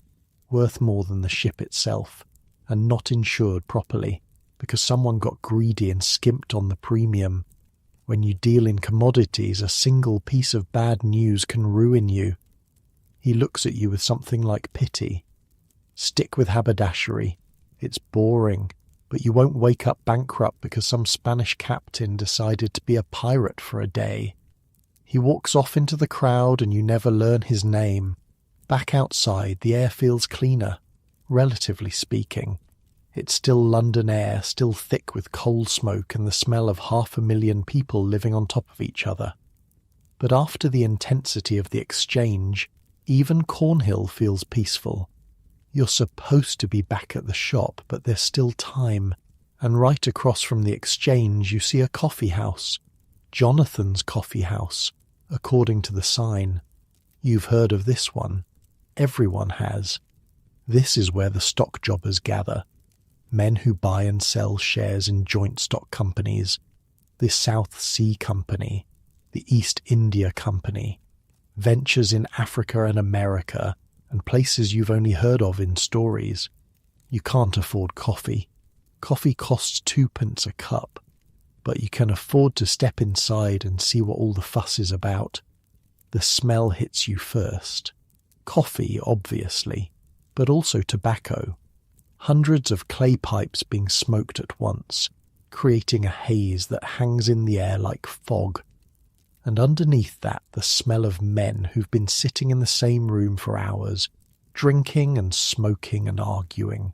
worth more than the ship itself. and not insured properly because someone got greedy and skimped on the premium. When you deal in commodities, a single piece of bad news can ruin you. He looks at you with something like pity. Stick with haberdashery. It's boring, but you won't wake up bankrupt because some Spanish captain decided to be a pirate for a day. He walks off into the crowd and you never learn his name. Back outside, the air feels cleaner, relatively speaking. It's still London air, still thick with coal smoke and the smell of 500,000 people living on top of each other. But after the intensity of the exchange, even Cornhill feels peaceful. You're supposed to be back at the shop, but there's still time, and right across from the exchange you see a coffee house. Jonathan's Coffee House, according to the sign. You've heard of this one. Everyone has. This is where the stock jobbers gather. Men who buy and sell shares in joint stock companies, the South Sea Company, the East India Company, ventures in Africa and America, and places you've only heard of in stories. You can't afford coffee. Coffee costs 2p a cup, but you can afford to step inside and see what all the fuss is about. The smell hits you first. Coffee, obviously, but also tobacco. Hundreds of clay pipes being smoked at once, creating a haze that hangs in the air like fog. And underneath that, the smell of men who've been sitting in the same room for hours, drinking and smoking and arguing.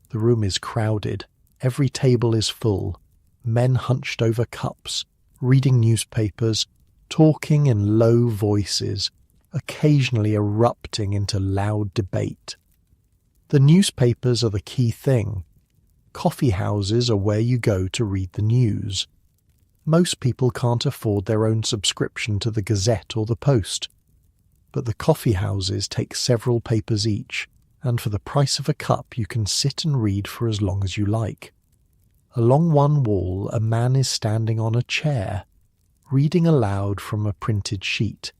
The room is crowded. Every table is full. Men hunched over cups, reading newspapers, talking in low voices, occasionally erupting into loud debate. The newspapers are the key thing. Coffee houses are where you go to read the news. Most people can't afford their own subscription to the Gazette or the Post, but the coffee houses take several papers each, and for the price of a cup you can sit and read for as long as you like. Along one wall a man is standing on a chair, reading aloud from a printed sheet.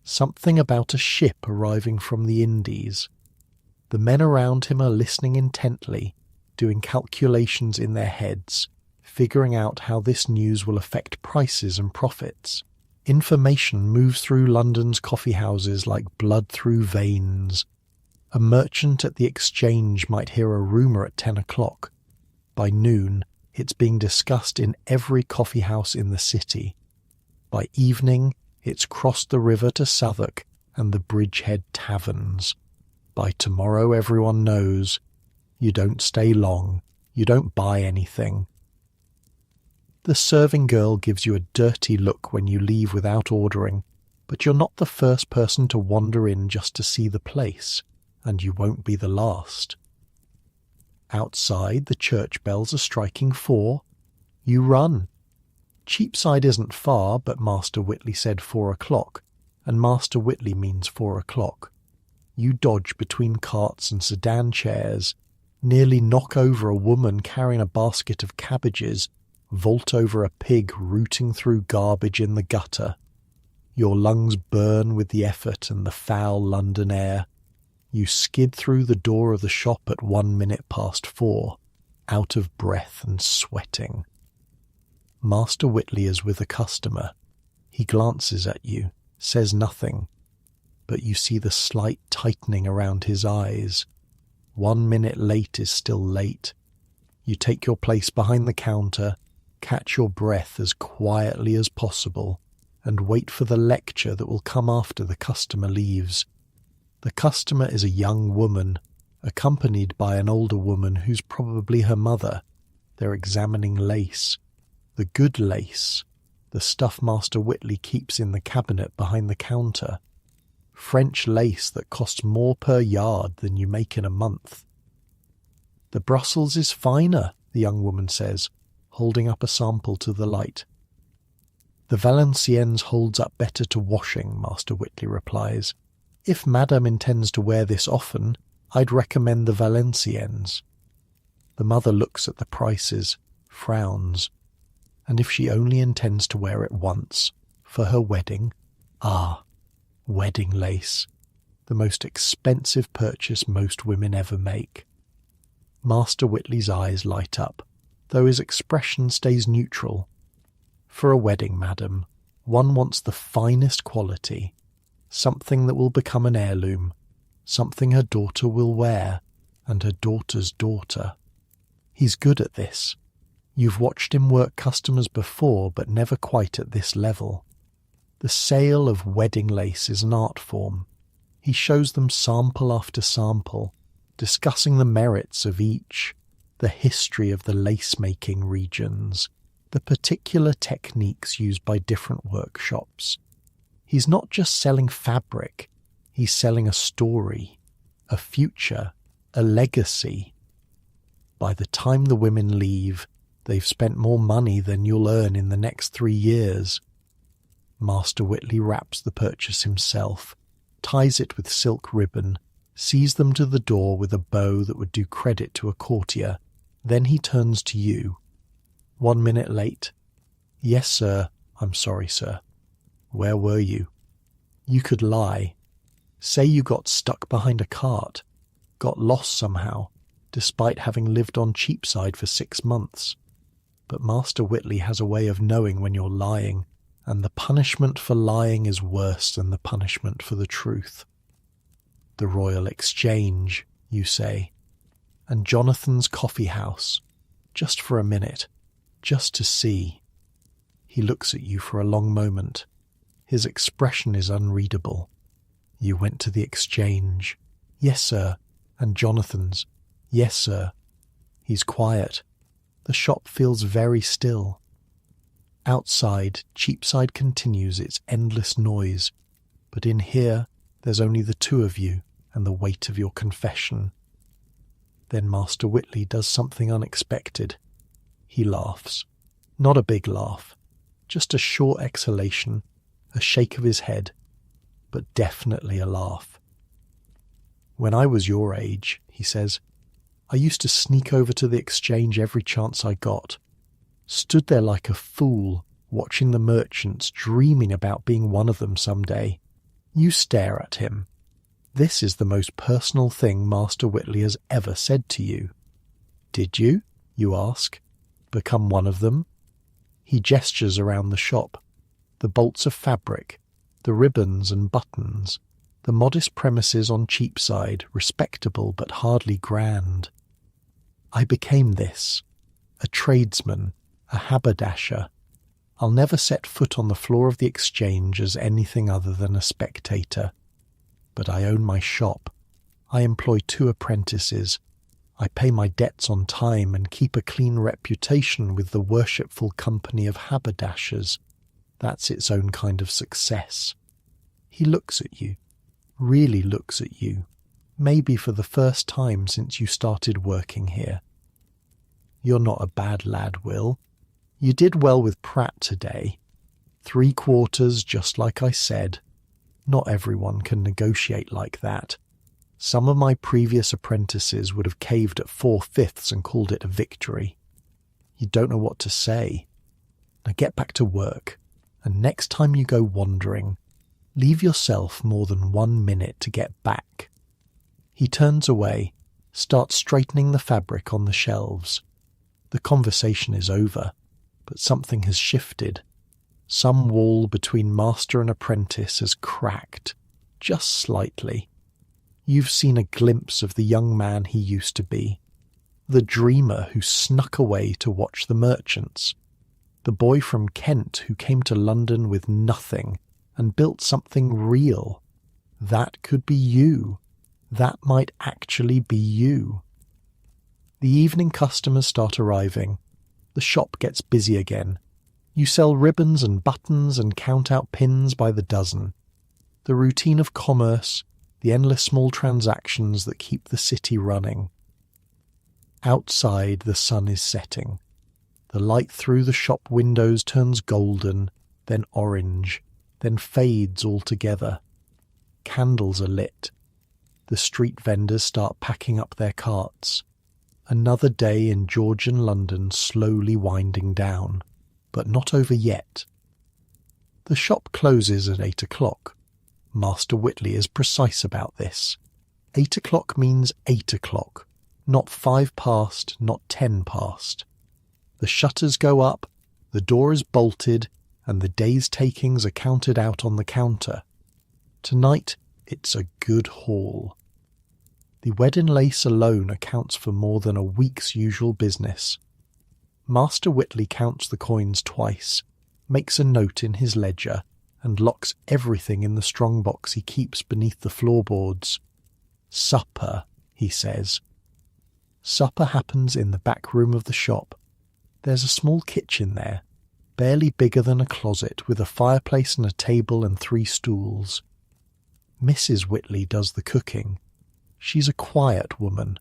Something about a ship arriving from the Indies. The men around him are listening intently, doing calculations in their heads, figuring out how this news will affect prices and profits. Information moves through London's coffee houses like blood through veins. A merchant at the exchange might hear a rumour at 10 o'clock. By noon, it's being discussed in every coffee house in the city. By evening, it's crossed the river to Southwark and the Bridgehead taverns. By tomorrow everyone knows. You don't stay long. You don't buy anything. The serving girl gives you a dirty look when you leave without ordering, but you're not the first person to wander in just to see the place, and you won't be the last. Outside, the church bells are striking 4. You run. Cheapside isn't far, but Master Whitley said 4 o'clock, and Master Whitley means 4 o'clock. You dodge between carts and sedan chairs, nearly knock over a woman carrying a basket of cabbages, vault over a pig rooting through garbage in the gutter. Your lungs burn with the effort and the foul London air. You skid through the door of the shop at 4:01, out of breath and sweating. Master Whitley is with a customer. He glances at you, says nothing, but you see the slight tightening around his eyes. 1 minute late is still late. You take your place behind the counter, catch your breath as quietly as possible, and wait for the lecture that will come after the customer leaves. The customer is a young woman, accompanied by an older woman who's probably her mother. They're examining lace. The good lace, the stuff Master Whitley keeps in the cabinet behind the counter. French lace that costs more per yard than you make in a month. The Brussels is finer, the young woman says, holding up a sample to the light. The Valenciennes holds up better to washing, Master Whitley replies. If Madame intends to wear this often, I'd recommend the Valenciennes. The mother looks at the prices, frowns, and if she only intends to wear it once, for her wedding, wedding lace, the most expensive purchase most women ever make. Master Whitley's eyes light up, though his expression stays neutral. For a wedding, madam, one wants the finest quality, something that will become an heirloom, something her daughter will wear, and her daughter's daughter. He's good at this. You've watched him work customers before, but never quite at this level. The sale of wedding lace is an art form. He shows them sample after sample, discussing the merits of each, the history of the lace-making regions, the particular techniques used by different workshops. He's not just selling fabric, he's selling a story, a future, a legacy. By the time the women leave, they've spent more money than you'll earn in the next 3 years. Master Whitley wraps the purchase himself, ties it with silk ribbon, sees them to the door with a bow that would do credit to a courtier. Then he turns to you. 1 minute late. Yes, sir. I'm sorry, sir. Where were you? You could lie. Say you got stuck behind a cart, got lost somehow, despite having lived on Cheapside for 6 months. But Master Whitley has a way of knowing when you're lying, and the punishment for lying is worse than the punishment for the truth. The Royal Exchange, you say, and Jonathan's coffee house, just for a minute, just to see. He looks at you for a long moment. His expression is unreadable. You went to the Exchange. Yes, sir. And Jonathan's. Yes, sir. He's quiet. The shop feels very still. Outside, Cheapside continues its endless noise, but in here, there's only the two of you and the weight of your confession. Then Master Whitley does something unexpected. He laughs. Not a big laugh, just a short exhalation, a shake of his head, but definitely a laugh. When I was your age, he says, I used to sneak over to the Exchange every chance I got. Stood there like a fool, watching the merchants, dreaming about being one of them someday. You stare at him. This is the most personal thing Master Whitley has ever said to you. Did you, you ask, become one of them? He gestures around the shop. The bolts of fabric, the ribbons and buttons, the modest premises on Cheapside, respectable but hardly grand. I became this, a tradesman, a haberdasher. I'll never set foot on the floor of the Exchange as anything other than a spectator. But I own my shop. I employ 2 apprentices. I pay my debts on time and keep a clean reputation with the worshipful company of haberdashers. That's its own kind of success. He looks at you, really looks at you, maybe for the first time since you started working here. You're not a bad lad, Will. You did well with Pratt today. 3 quarters, just like I said. Not everyone can negotiate like that. Some of my previous apprentices would have caved at 4/5 and called it a victory. You don't know what to say. Now get back to work, and next time you go wandering, leave yourself more than 1 minute to get back. He turns away, starts straightening the fabric on the shelves. The conversation is over, but something has shifted. Some wall between master and apprentice has cracked, just slightly. You've seen a glimpse of the young man he used to be, the dreamer who snuck away to watch the merchants, the boy from Kent who came to London with nothing and built something real. That could be you. That might actually be you. The evening customers start arriving. The shop gets busy again. You sell ribbons and buttons and count out pins by the dozen. The routine of commerce, the endless small transactions that keep the city running. Outside, the sun is setting. The light through the shop windows turns golden, then orange, then fades altogether. Candles are lit. The street vendors start packing up their carts. Another day in Georgian London slowly winding down, but not over yet. The shop closes at 8 o'clock. Master Whitley is precise about this. 8 o'clock means 8 o'clock, Not 5 past, not 10 past. The shutters go up, the door is bolted, and the day's takings are counted out on the counter. Tonight, it's a good haul. The wedding lace alone accounts for more than a week's usual business. Master Whitley counts the coins twice, makes a note in his ledger, and locks everything in the strongbox he keeps beneath the floorboards. Supper, he says. Supper happens in the back room of the shop. There's a small kitchen there, barely bigger than a closet, with a fireplace and a table and 3 stools. Mrs. Whitley does the cooking. She's a quiet woman,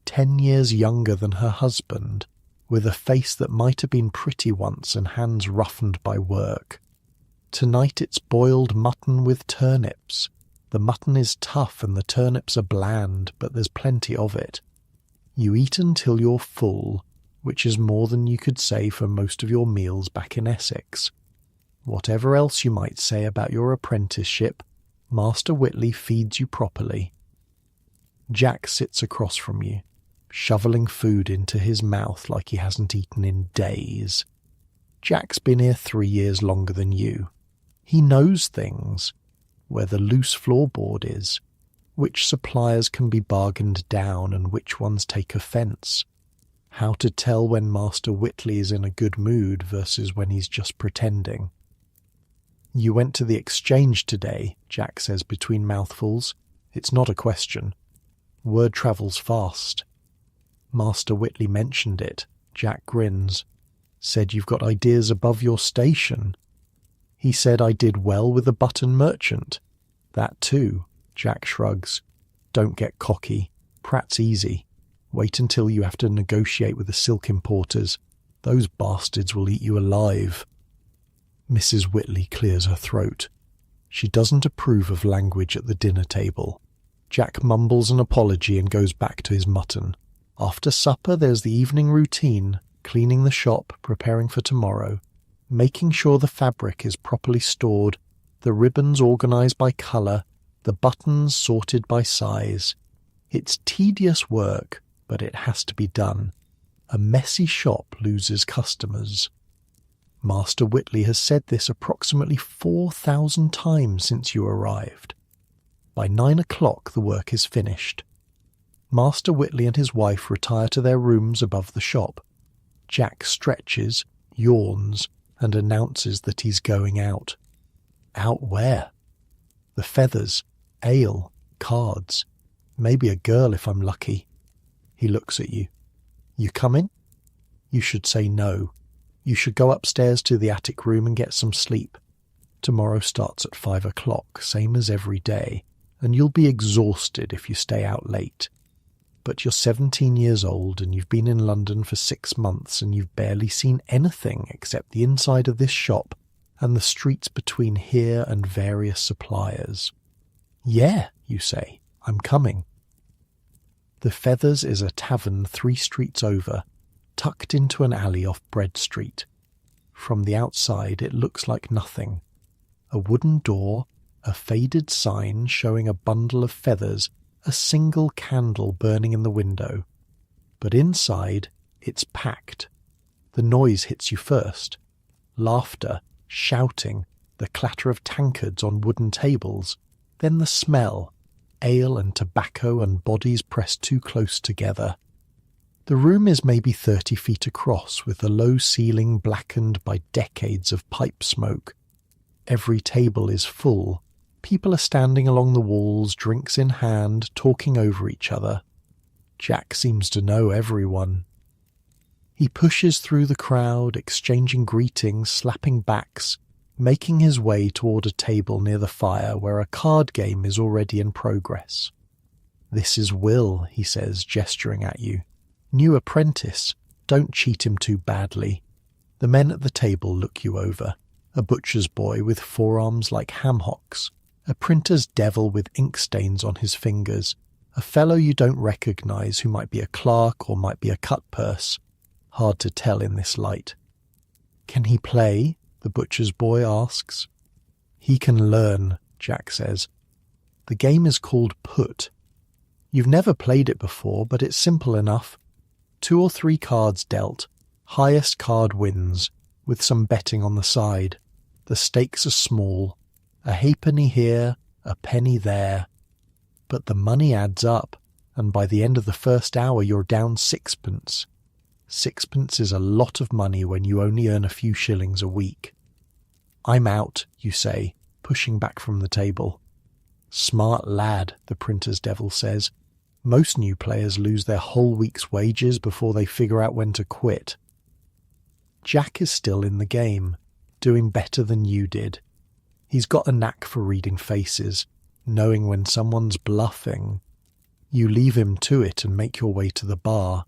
10 years younger than her husband, with a face that might have been pretty once and hands roughened by work. Tonight it's boiled mutton with turnips. The mutton is tough and the turnips are bland, but there's plenty of it. You eat until you're full, which is more than you could say for most of your meals back in Essex. Whatever else you might say about your apprenticeship, Master Whitley feeds you properly. Jack sits across from you, shoveling food into his mouth like he hasn't eaten in days. Jack's been here 3 years longer than you. He knows things, where the loose floorboard is, which suppliers can be bargained down and which ones take offence, how to tell when Master Whitley is in a good mood versus when he's just pretending. You went to the exchange today, Jack says between mouthfuls. It's not a question. Word travels fast. Master Whitley mentioned it. Jack grins. Said you've got ideas above your station. He said I did well with the button merchant. That too, Jack shrugs. Don't get cocky. Pratt's easy. Wait until you have to negotiate with the silk importers. Those bastards will eat you alive. Mrs. Whitley clears her throat. She doesn't approve of language at the dinner table. Jack mumbles an apology and goes back to his mutton. After supper there's the evening routine, cleaning the shop, preparing for tomorrow, making sure the fabric is properly stored, the ribbons organised by colour, the buttons sorted by size. It's tedious work, but it has to be done. A messy shop loses customers. Master Whitley has said this approximately 4,000 times since you arrived. By 9 o'clock the work is finished. Master Whitley and his wife retire to their rooms above the shop. Jack stretches, yawns, and announces that he's going out. Out where? The Feathers, ale, cards, maybe a girl if I'm lucky. He looks at you. You coming? You should say no. You should go upstairs to the attic room and get some sleep. Tomorrow starts at 5 o'clock, same as every day, and you'll be exhausted if you stay out late. But you're 17 years old and you've been in London for 6 months and you've barely seen anything except the inside of this shop and the streets between here and various suppliers. Yeah, you say, I'm coming. The Feathers is a tavern 3 streets over, tucked into an alley off Bread Street. From the outside it looks like nothing. A wooden door, a faded sign showing a bundle of feathers, a single candle burning in the window. But inside, it's packed. The noise hits you first. Laughter, shouting, the clatter of tankards on wooden tables, then the smell, ale and tobacco and bodies pressed too close together. The room is maybe 30 feet across, with the low ceiling blackened by decades of pipe smoke. Every table is full. People are standing along the walls, drinks in hand, talking over each other. Jack seems to know everyone. He pushes through the crowd, exchanging greetings, slapping backs, making his way toward a table near the fire where a card game is already in progress. "This is Will," he says, gesturing at you. "New apprentice. Don't cheat him too badly." The men at the table look you over. A butcher's boy with forearms like ham hocks. A printer's devil with ink stains on his fingers. A fellow you don't recognise who might be a clerk or might be a cut-purse. Hard to tell in this light. "Can he play?" the butcher's boy asks. "He can learn," Jack says. "The game is called Put. You've never played it before, but it's simple enough. 2 or 3 cards dealt. Highest card wins, with some betting on the side. The stakes are small. A halfpenny here, a penny there. But the money adds up, and by the end of the first hour you're down 6pence. 6pence is a lot of money when you only earn a few shillings a week. I'm out, you say, pushing back from the table. Smart lad, the printer's devil says. Most new players lose their whole week's wages before they figure out when to quit. Jack is still in the game, doing better than you did. He's got a knack for reading faces, knowing when someone's bluffing. You leave him to it and make your way to the bar.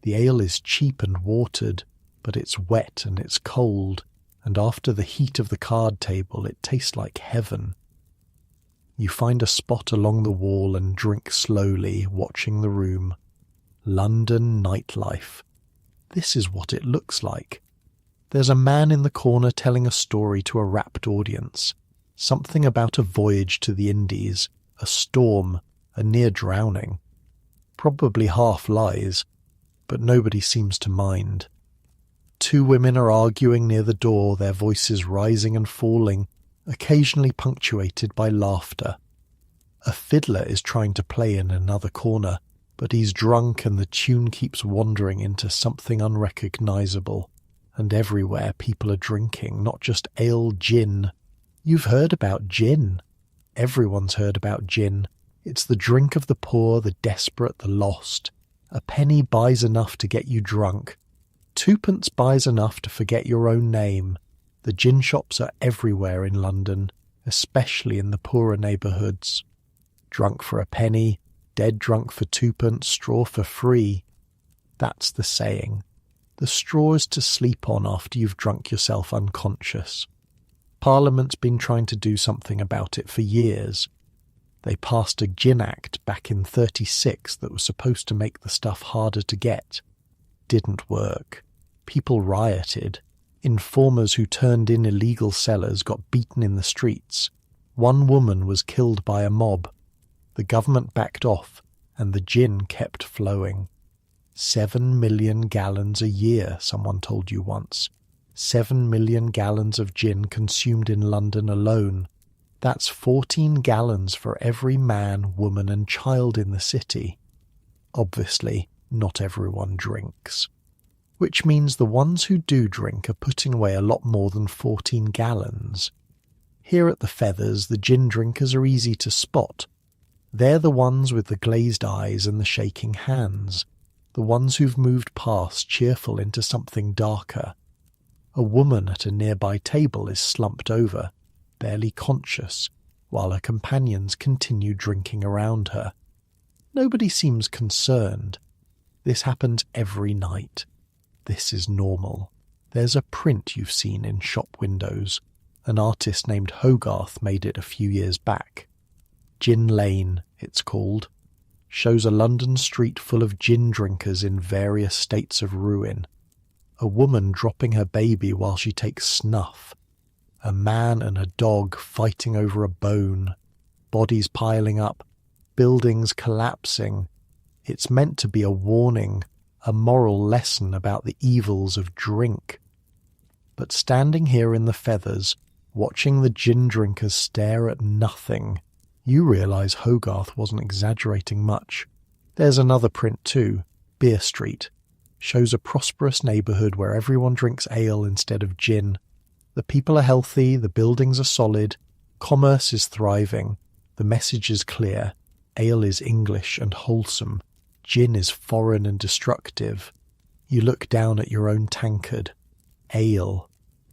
The ale is cheap and watered, but it's wet and it's cold, and after the heat of the card table it tastes like heaven. You find a spot along the wall and drink slowly, watching the room. London nightlife. This is what it looks like. There's a man in the corner telling a story to a rapt audience. Something about a voyage to the Indies, a storm, a near drowning. Probably half lies, but nobody seems to mind. 2 women are arguing near the door, their voices rising and falling, occasionally punctuated by laughter. A fiddler is trying to play in another corner, but he's drunk and the tune keeps wandering into something unrecognisable. And everywhere people are drinking, not just ale, gin. You've heard about gin. Everyone's heard about gin. It's the drink of the poor, the desperate, the lost. A penny buys enough to get you drunk. 2pence buys enough to forget your own name. The gin shops are everywhere in London, especially in the poorer neighbourhoods. Drunk for a penny, dead drunk for 2pence, straw for free. That's the saying. The straw is to sleep on after you've drunk yourself unconscious. Parliament's been trying to do something about it for years. They passed a gin act back in 1936 that was supposed to make the stuff harder to get. Didn't work. People rioted. Informers who turned in illegal sellers got beaten in the streets. 1 woman was killed by a mob. The government backed off, and the gin kept flowing. 7 million gallons a year, someone told you once. 7 million gallons of gin consumed in London alone. That's 14 gallons for every man, woman and child in the city. Obviously, not everyone drinks. Which means the ones who do drink are putting away a lot more than 14 gallons. Here at the Feathers, the gin drinkers are easy to spot. They're the ones with the glazed eyes and the shaking hands. The ones who've moved past cheerful into something darker. A woman at a nearby table is slumped over, barely conscious, while her companions continue drinking around her. Nobody seems concerned. This happens every night. This is normal. There's a print you've seen in shop windows. An artist named Hogarth made it a few years back. Gin Lane, it's called. Shows a London street full of gin drinkers in various states of ruin. A woman dropping her baby while she takes snuff. A man and a dog fighting over a bone. Bodies piling up. Buildings collapsing. It's meant to be a warning, a moral lesson about the evils of drink. But standing here in the Feathers, watching the gin drinkers stare at nothing, you realise Hogarth wasn't exaggerating much. There's another print too, Beer Street. Shows a prosperous neighbourhood where everyone drinks ale instead of gin. The people are healthy, the buildings are solid, commerce is thriving, the message is clear, ale is English and wholesome, gin is foreign and destructive. You look down at your own tankard. Ale.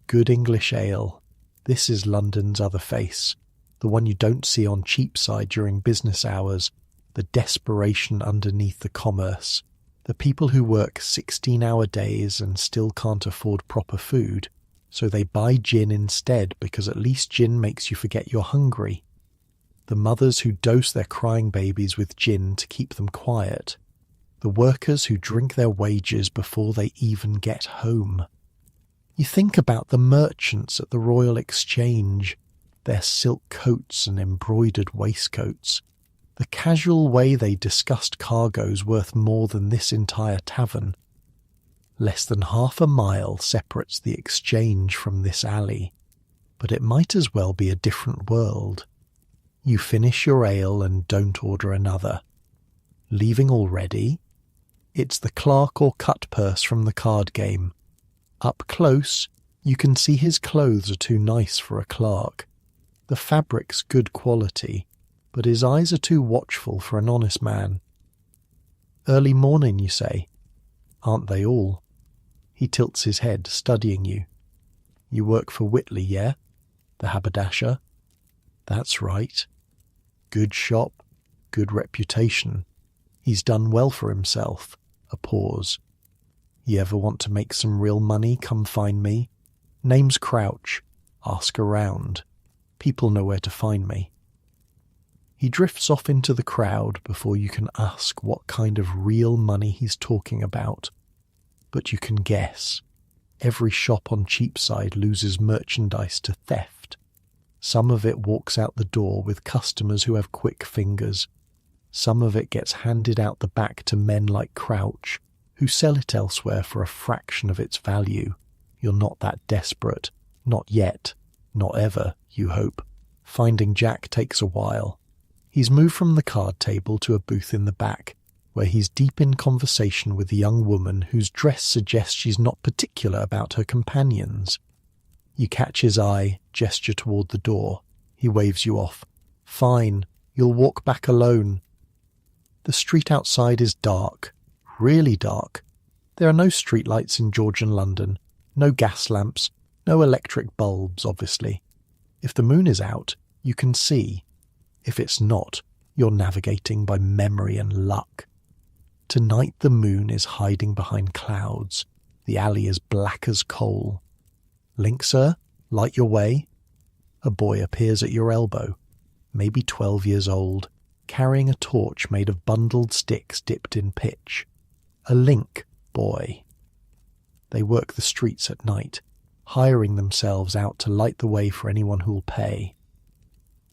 Good English ale. This is London's other face. The one you don't see on Cheapside during business hours. The desperation underneath the commerce. The people who work 16-hour days and still can't afford proper food. So they buy gin instead because at least gin makes you forget you're hungry. The mothers who dose their crying babies with gin to keep them quiet. The workers who drink their wages before they even get home. You think about the merchants at the Royal Exchange, their silk coats and embroidered waistcoats, The casual way they discussed cargoes worth more than this entire tavern. Less than half a mile separates the exchange from this alley, but it might as well be a different world. You finish your ale and don't order another. Leaving already? It's the clerk or cut purse from the card game. Up close, you can see his clothes are too nice for a clerk. The fabric's good quality, but his eyes are too watchful for an honest man. Early morning, you say? Aren't they all? He tilts his head, studying you. You work for Whitley, yeah? The haberdasher? That's right. Good shop, good reputation. He's done well for himself. A pause. You ever want to make some real money, come find me. Name's Crouch. Ask around. People know where to find me. He drifts off into the crowd before you can ask what kind of real money he's talking about. But you can guess. Every shop on Cheapside loses merchandise to theft. Some of it walks out the door with customers who have quick fingers. Some of it gets handed out the back to men like Crouch, who sell it elsewhere for a fraction of its value. You're not that desperate. Not yet. Not ever, you hope. Finding Jack takes a while. He's moved from the card table to a booth in the back, where he's deep in conversation with a young woman whose dress suggests she's not particular about her companions. You catch his eye, gesture toward the door. He waves you off. Fine, you'll walk back alone. The street outside is dark, really dark. There are no streetlights in Georgian London, no gas lamps, no electric bulbs, obviously. If the moon is out, you can see. If it's not, you're navigating by memory and luck. Tonight the moon is hiding behind clouds. The alley is black as coal. Link, sir? Light your way? A boy appears at your elbow, maybe 12 years old, carrying a torch made of bundled sticks dipped in pitch. A Link boy. They work the streets at night, hiring themselves out to light the way for anyone who'll pay.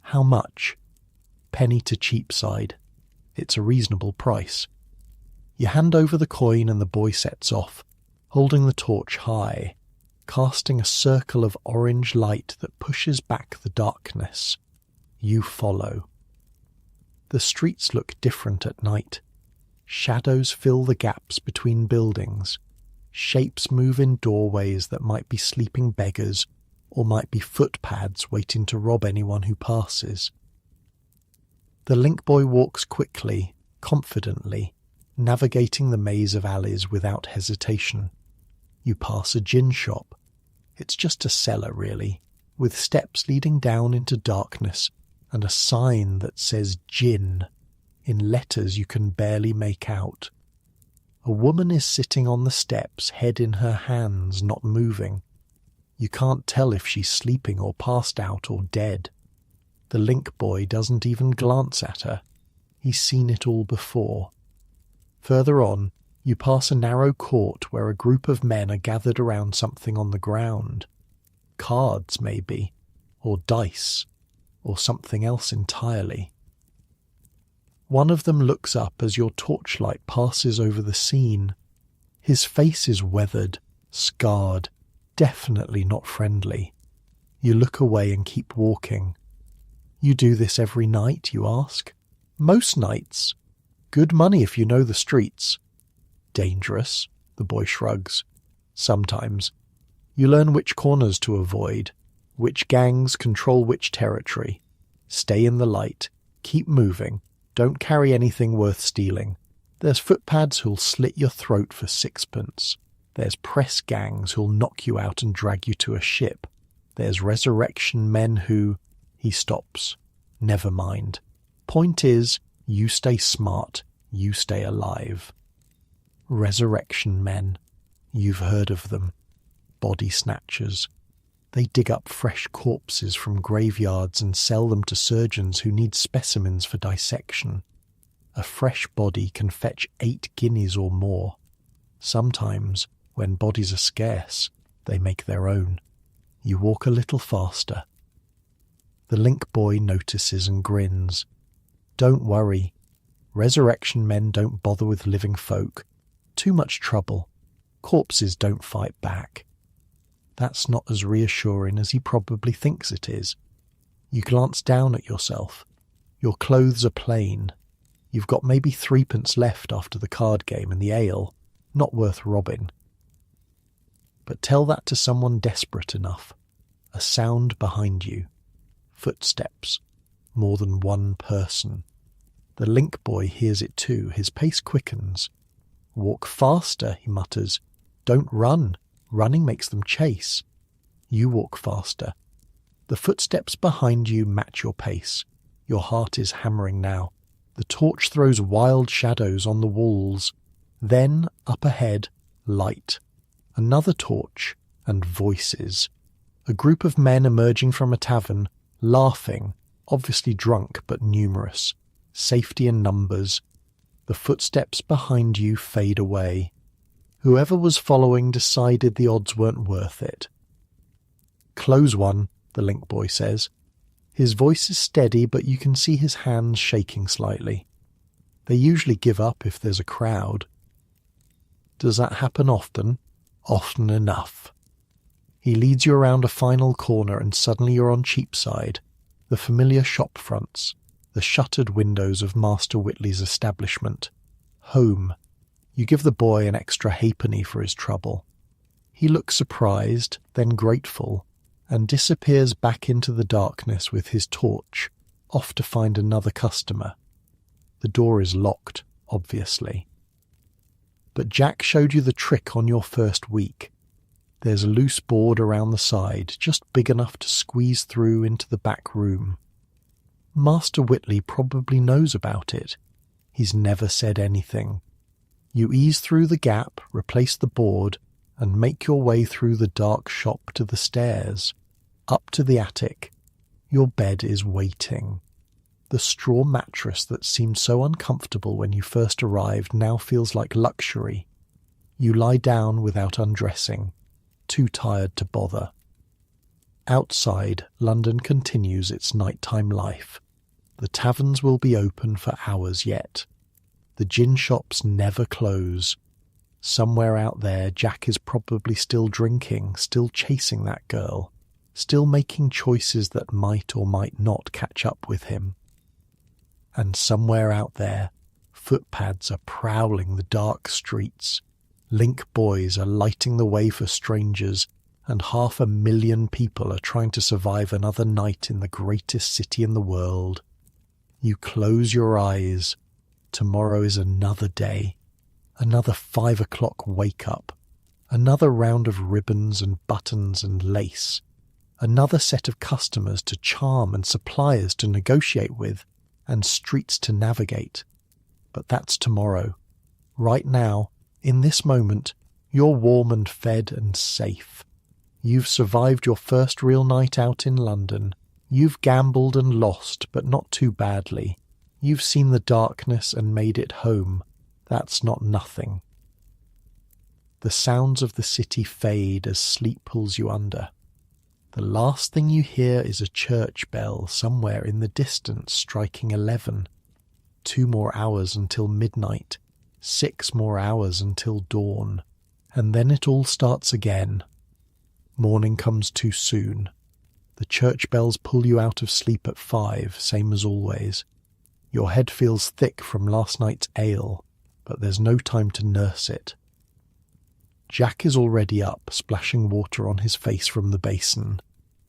How much? Penny to Cheapside. It's a reasonable price. You hand over the coin and the boy sets off, holding the torch high, casting a circle of orange light that pushes back the darkness. You follow. The streets look different at night. Shadows fill the gaps between buildings. Shapes move in doorways that might be sleeping beggars or might be footpads waiting to rob anyone who passes. The Link boy walks quickly, confidently, navigating the maze of alleys without hesitation. You pass a gin shop. It's just a cellar, really, with steps leading down into darkness and a sign that says gin, in letters you can barely make out. A woman is sitting on the steps, head in her hands, not moving. You can't tell if she's sleeping or passed out or dead. The Link boy doesn't even glance at her. He's seen it all before. Further on, you pass a narrow court where a group of men are gathered around something on the ground. Cards, maybe, or dice, or something else entirely. One of them looks up as your torchlight passes over the scene. His face is weathered, scarred, definitely not friendly. You look away and keep walking. You do this every night, you ask? Most nights. Good money if you know the streets. Dangerous, the boy shrugs. Sometimes. You learn which corners to avoid, which gangs control which territory. Stay in the light, keep moving, don't carry anything worth stealing. There's footpads who'll slit your throat for sixpence. There's press gangs who'll knock you out and drag you to a ship. There's resurrection men who... He stops. Never mind. Point is, you stay smart, you stay alive. Resurrection men. You've heard of them. Body snatchers. They dig up fresh corpses from graveyards and sell them to surgeons who need specimens for dissection. A fresh body can fetch 8 guineas or more. Sometimes, when bodies are scarce, they make their own. You walk a little faster. The Link boy notices and grins. Don't worry. Resurrection men don't bother with living folk. Too much trouble. Corpses don't fight back. That's not as reassuring as he probably thinks it is. You glance down at yourself. Your clothes are plain. You've got maybe 3p left after the card game and the ale. Not worth robbing. But tell that to someone desperate enough. A sound behind you. Footsteps. More than one person. The link boy hears it too. His pace quickens. Walk faster, he mutters. Don't run. Running makes them chase. You walk faster. The footsteps behind you match your pace. Your heart is hammering now. The torch throws wild shadows on the walls. Then, up ahead, light. Another torch, and voices. A group of men emerging from a tavern, laughing, obviously drunk but numerous. Safety in numbers. The footsteps behind you fade away. Whoever was following decided the odds weren't worth it. Close one, the link boy says. His voice is steady, but you can see his hands shaking slightly. They usually give up if there's a crowd. Does that happen often? Often enough. He leads you around a final corner and suddenly you're on Cheapside, the familiar shop fronts, the shuttered windows of Master Whitley's establishment. Home. You give the boy an extra halfpenny for his trouble. He looks surprised, then grateful, and disappears back into the darkness with his torch, off to find another customer. The door is locked, obviously. But Jack showed you the trick on your first week. There's a loose board around the side, just big enough to squeeze through into the back room. Master Whitley probably knows about it. He's never said anything. You ease through the gap, replace the board, and make your way through the dark shop to the stairs, up to the attic. Your bed is waiting. The straw mattress that seemed so uncomfortable when you first arrived now feels like luxury. You lie down without undressing, too tired to bother. Outside, London continues its nighttime life. The taverns will be open for hours yet. The gin shops never close. Somewhere out there, Jack is probably still drinking, still chasing that girl, still making choices that might or might not catch up with him. And somewhere out there, footpads are prowling the dark streets. Link boys are lighting the way for strangers, and 500,000 people are trying to survive another night in the greatest city in the world. You close your eyes. Tomorrow is another day. Another 5 o'clock wake-up. Another round of ribbons and buttons and lace. Another set of customers to charm and suppliers to negotiate with, and streets to navigate. But that's tomorrow. Right now, in this moment, you're warm and fed and safe. You've survived your first real night out in London. You've gambled and lost, but not too badly. You've seen the darkness and made it home. That's not nothing. The sounds of the city fade as sleep pulls you under. The last thing you hear is a church bell somewhere in the distance striking 11. 2 more hours until midnight. 6 more hours until dawn. And then it all starts again. Morning comes too soon. The church bells pull you out of sleep at 5, same as always. Your head feels thick from last night's ale, but there's no time to nurse it. Jack is already up, splashing water on his face from the basin,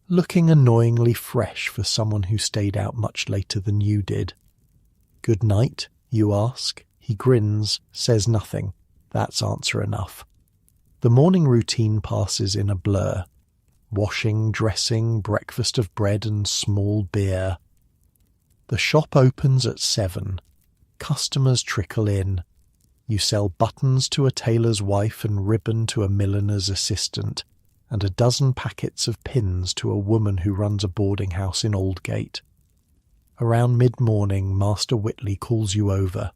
looking annoyingly fresh for someone who stayed out much later than you did. "Good night?" you ask. He grins, says nothing. That's answer enough. The morning routine passes in a blur. Washing, dressing, breakfast of bread and small beer. The shop opens at 7. Customers trickle in. You sell buttons to a tailor's wife and ribbon to a milliner's assistant, and a dozen packets of pins to a woman who runs a boarding house in Aldgate. Around mid-morning, Master Whitley calls you over.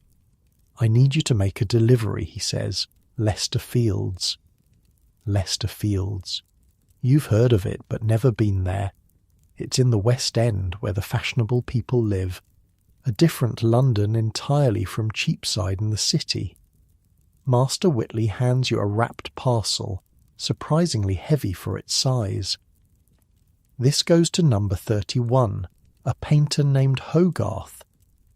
"I need you to make a delivery," he says. "Leicester Fields." Leicester Fields. You've heard of it, but never been there. It's in the West End, where the fashionable people live. A different London entirely from Cheapside in the city. Master Whitley hands you a wrapped parcel, surprisingly heavy for its size. This goes to number 31, a painter named Hogarth.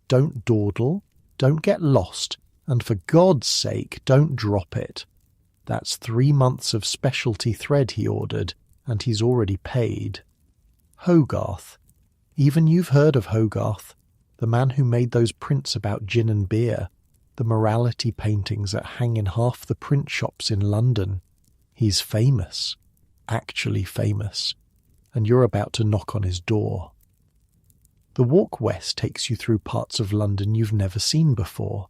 Don't dawdle, don't get lost, and for God's sake, don't drop it. That's 3 months of specialty thread he ordered, and he's already paid. Hogarth. Even you've heard of Hogarth, the man who made those prints about gin and beer, the morality paintings that hang in half the print shops in London. He's famous, actually famous, and you're about to knock on his door. The walk west takes you through parts of London you've never seen before,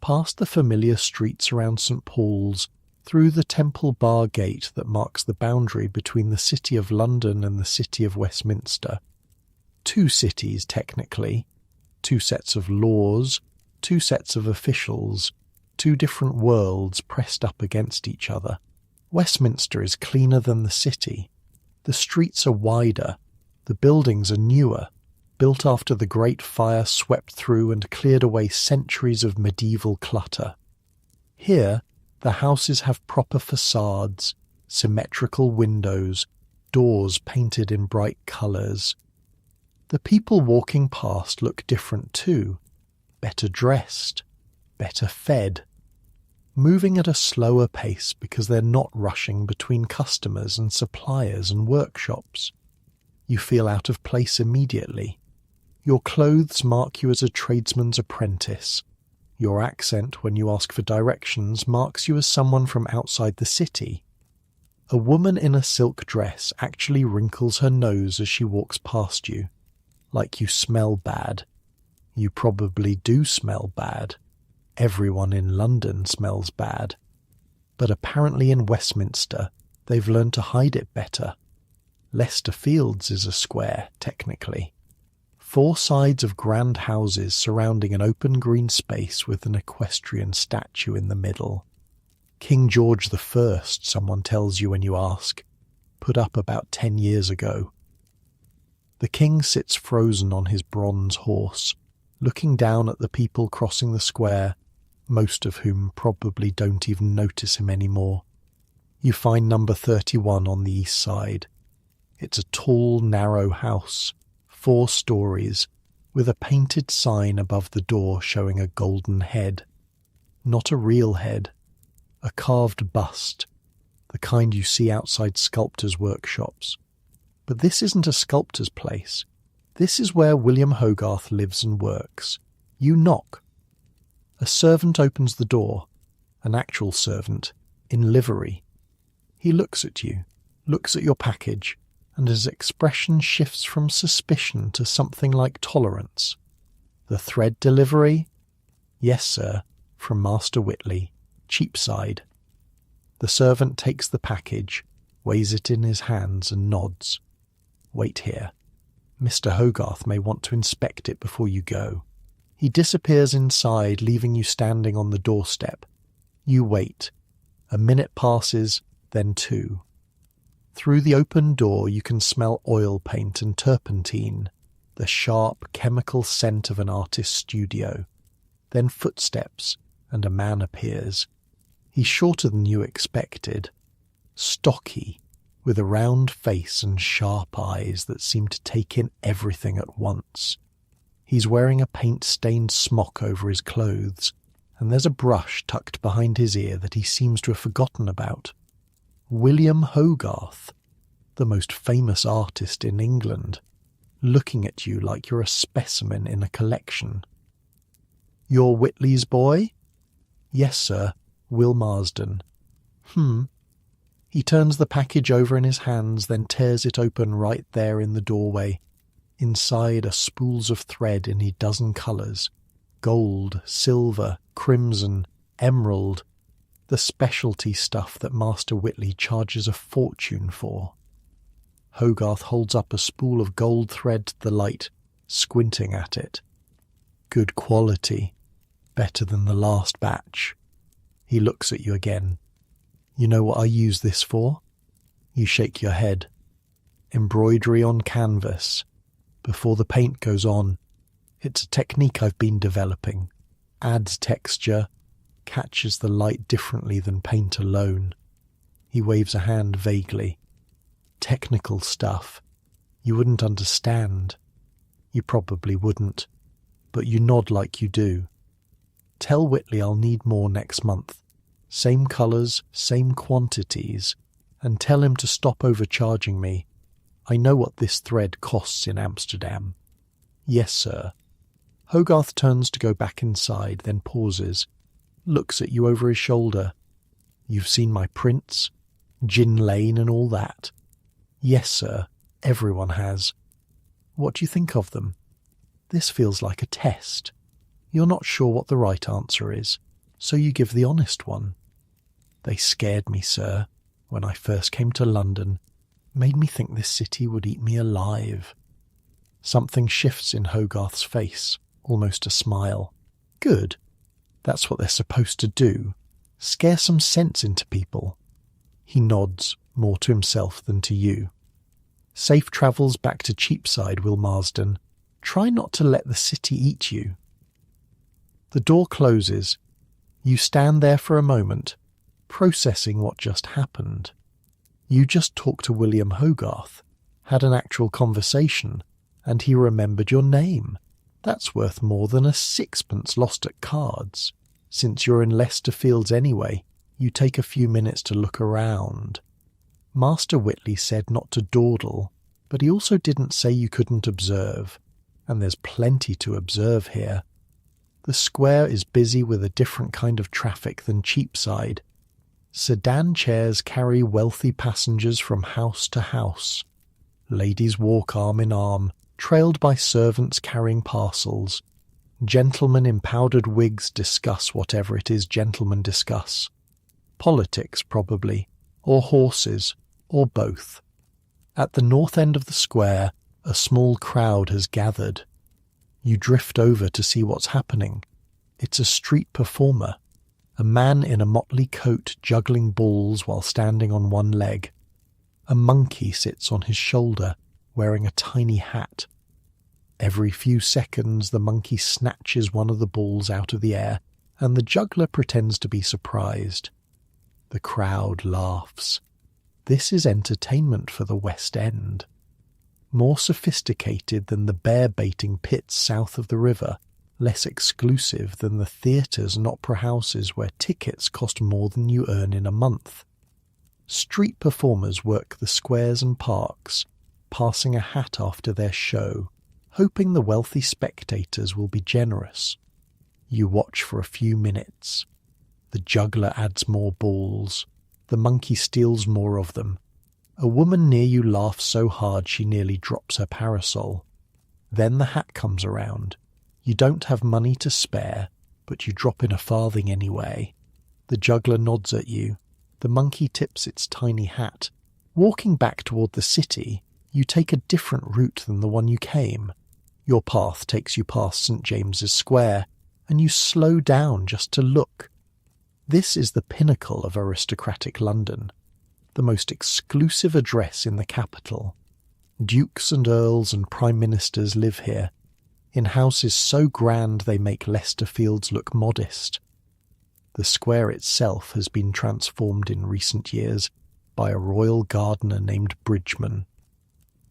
past the familiar streets around St. Paul's, through the Temple Bar Gate that marks the boundary between the City of London and the City of Westminster. 2 cities, technically, 2 sets of laws, 2 sets of officials, 2 different worlds pressed up against each other. Westminster is cleaner than the city. The streets are wider, the buildings are newer, built after the Great Fire swept through and cleared away centuries of medieval clutter. Here, the houses have proper facades, symmetrical windows, doors painted in bright colours. The people walking past look different too, better dressed, better fed, moving at a slower pace because they're not rushing between customers and suppliers and workshops. You feel out of place immediately. Your clothes mark you as a tradesman's apprentice. Your accent when you ask for directions marks you as someone from outside the city. A woman in a silk dress actually wrinkles her nose as she walks past you, like you smell bad. You probably do smell bad. Everyone in London smells bad. But apparently in Westminster, they've learned to hide it better. Leicester Fields is a square, technically. 4 sides of grand houses surrounding an open green space with an equestrian statue in the middle. King George I, someone tells you when you ask, put up about 10 years ago. The king sits frozen on his bronze horse, looking down at the people crossing the square, most of whom probably don't even notice him anymore. You find number 31 on the east side. It's a tall, narrow house, 4 stories, with a painted sign above the door showing a golden head. Not a real head, a carved bust, the kind you see outside sculptors' workshops. But this isn't a sculptor's place. This is where William Hogarth lives and works. You knock. A servant opens the door, an actual servant, in livery. He looks at you, looks at your package, and his expression shifts from suspicion to something like tolerance. The thread delivery? Yes, sir, from Master Whitley, Cheapside. The servant takes the package, weighs it in his hands and nods. Wait here. Mr. Hogarth may want to inspect it before you go. He disappears inside, leaving you standing on the doorstep. You wait. A minute passes, then 2. Through the open door you can smell oil paint and turpentine, the sharp chemical scent of an artist's studio. Then footsteps, and a man appears. He's shorter than you expected, stocky, with a round face and sharp eyes that seem to take in everything at once. He's wearing a paint-stained smock over his clothes, and there's a brush tucked behind his ear that he seems to have forgotten about. William Hogarth, the most famous artist in England, looking at you like you're a specimen in a collection. You're Whitley's boy? Yes, sir, Will Marsden. He turns the package over in his hands, then tears it open right there in the doorway. Inside are spools of thread in a dozen colours. Gold, silver, crimson, emerald. The specialty stuff that Master Whitley charges a fortune for. Hogarth holds up a spool of gold thread to the light, squinting at it. Good quality. Better than the last batch. He looks at you again. You know what I use this for? You shake your head. Embroidery on canvas. Before the paint goes on, It's a technique I've been developing. Adds texture, catches the light differently than paint alone. He waves a hand vaguely. Technical stuff. You wouldn't understand. You probably wouldn't. But you nod like you do. Tell Whitley I'll need more next month. Same colours, same quantities. And tell him to stop overcharging me. I know what this thread costs in Amsterdam. Yes, sir. Hogarth turns to go back inside, then pauses. Looks at you over his shoulder. You've seen my prints? Gin Lane and all that? Yes, sir. Everyone has. What do you think of them? This feels like a test. You're not sure what the right answer is, so you give the honest one. They scared me, sir, when I first came to London. Made me think this city would eat me alive. Something shifts in Hogarth's face, almost a smile. Good. That's what they're supposed to do. Scare some sense into people. He nods, more to himself than to you. Safe travels back to Cheapside, Will Marsden. Try not to let the city eat you. The door closes. You stand there for a moment, processing what just happened. You just talked to William Hogarth, had an actual conversation, and he remembered your name. That's worth more than a sixpence lost at cards. Since you're in Leicester Fields anyway, you take a few minutes to look around. Master Whitley said not to dawdle, but he also didn't say you couldn't observe, and there's plenty to observe here. The square is busy with a different kind of traffic than Cheapside. Sedan chairs carry wealthy passengers from house to house. Ladies walk arm in arm, trailed by servants carrying parcels. Gentlemen in powdered wigs discuss whatever it is gentlemen discuss. Politics, probably, or horses, or both. At the north end of the square, a small crowd has gathered. You drift over to see what's happening. It's a street performer. A man in a motley coat juggling balls while standing on one leg. A monkey sits on his shoulder, wearing a tiny hat. Every few seconds the monkey snatches one of the balls out of the air, and the juggler pretends to be surprised. The crowd laughs. This is entertainment for the West End. More sophisticated than the bear-baiting pits south of the river, less exclusive than the theatres and opera houses where tickets cost more than you earn in a month. Street performers work the squares and parks, passing a hat after their show, hoping the wealthy spectators will be generous. You watch for a few minutes. The juggler adds more balls. The monkey steals more of them. A woman near you laughs so hard she nearly drops her parasol. Then the hat comes around. You don't have money to spare, but you drop in a farthing anyway. The juggler nods at you. The monkey tips its tiny hat. Walking back toward the city, you take a different route than the one you came. Your path takes you past St. James's Square, and you slow down just to look. This is the pinnacle of aristocratic London, the most exclusive address in the capital. Dukes and earls and prime ministers live here, in houses so grand they make Leicester Fields look modest. The square itself has been transformed in recent years by a royal gardener named Bridgman.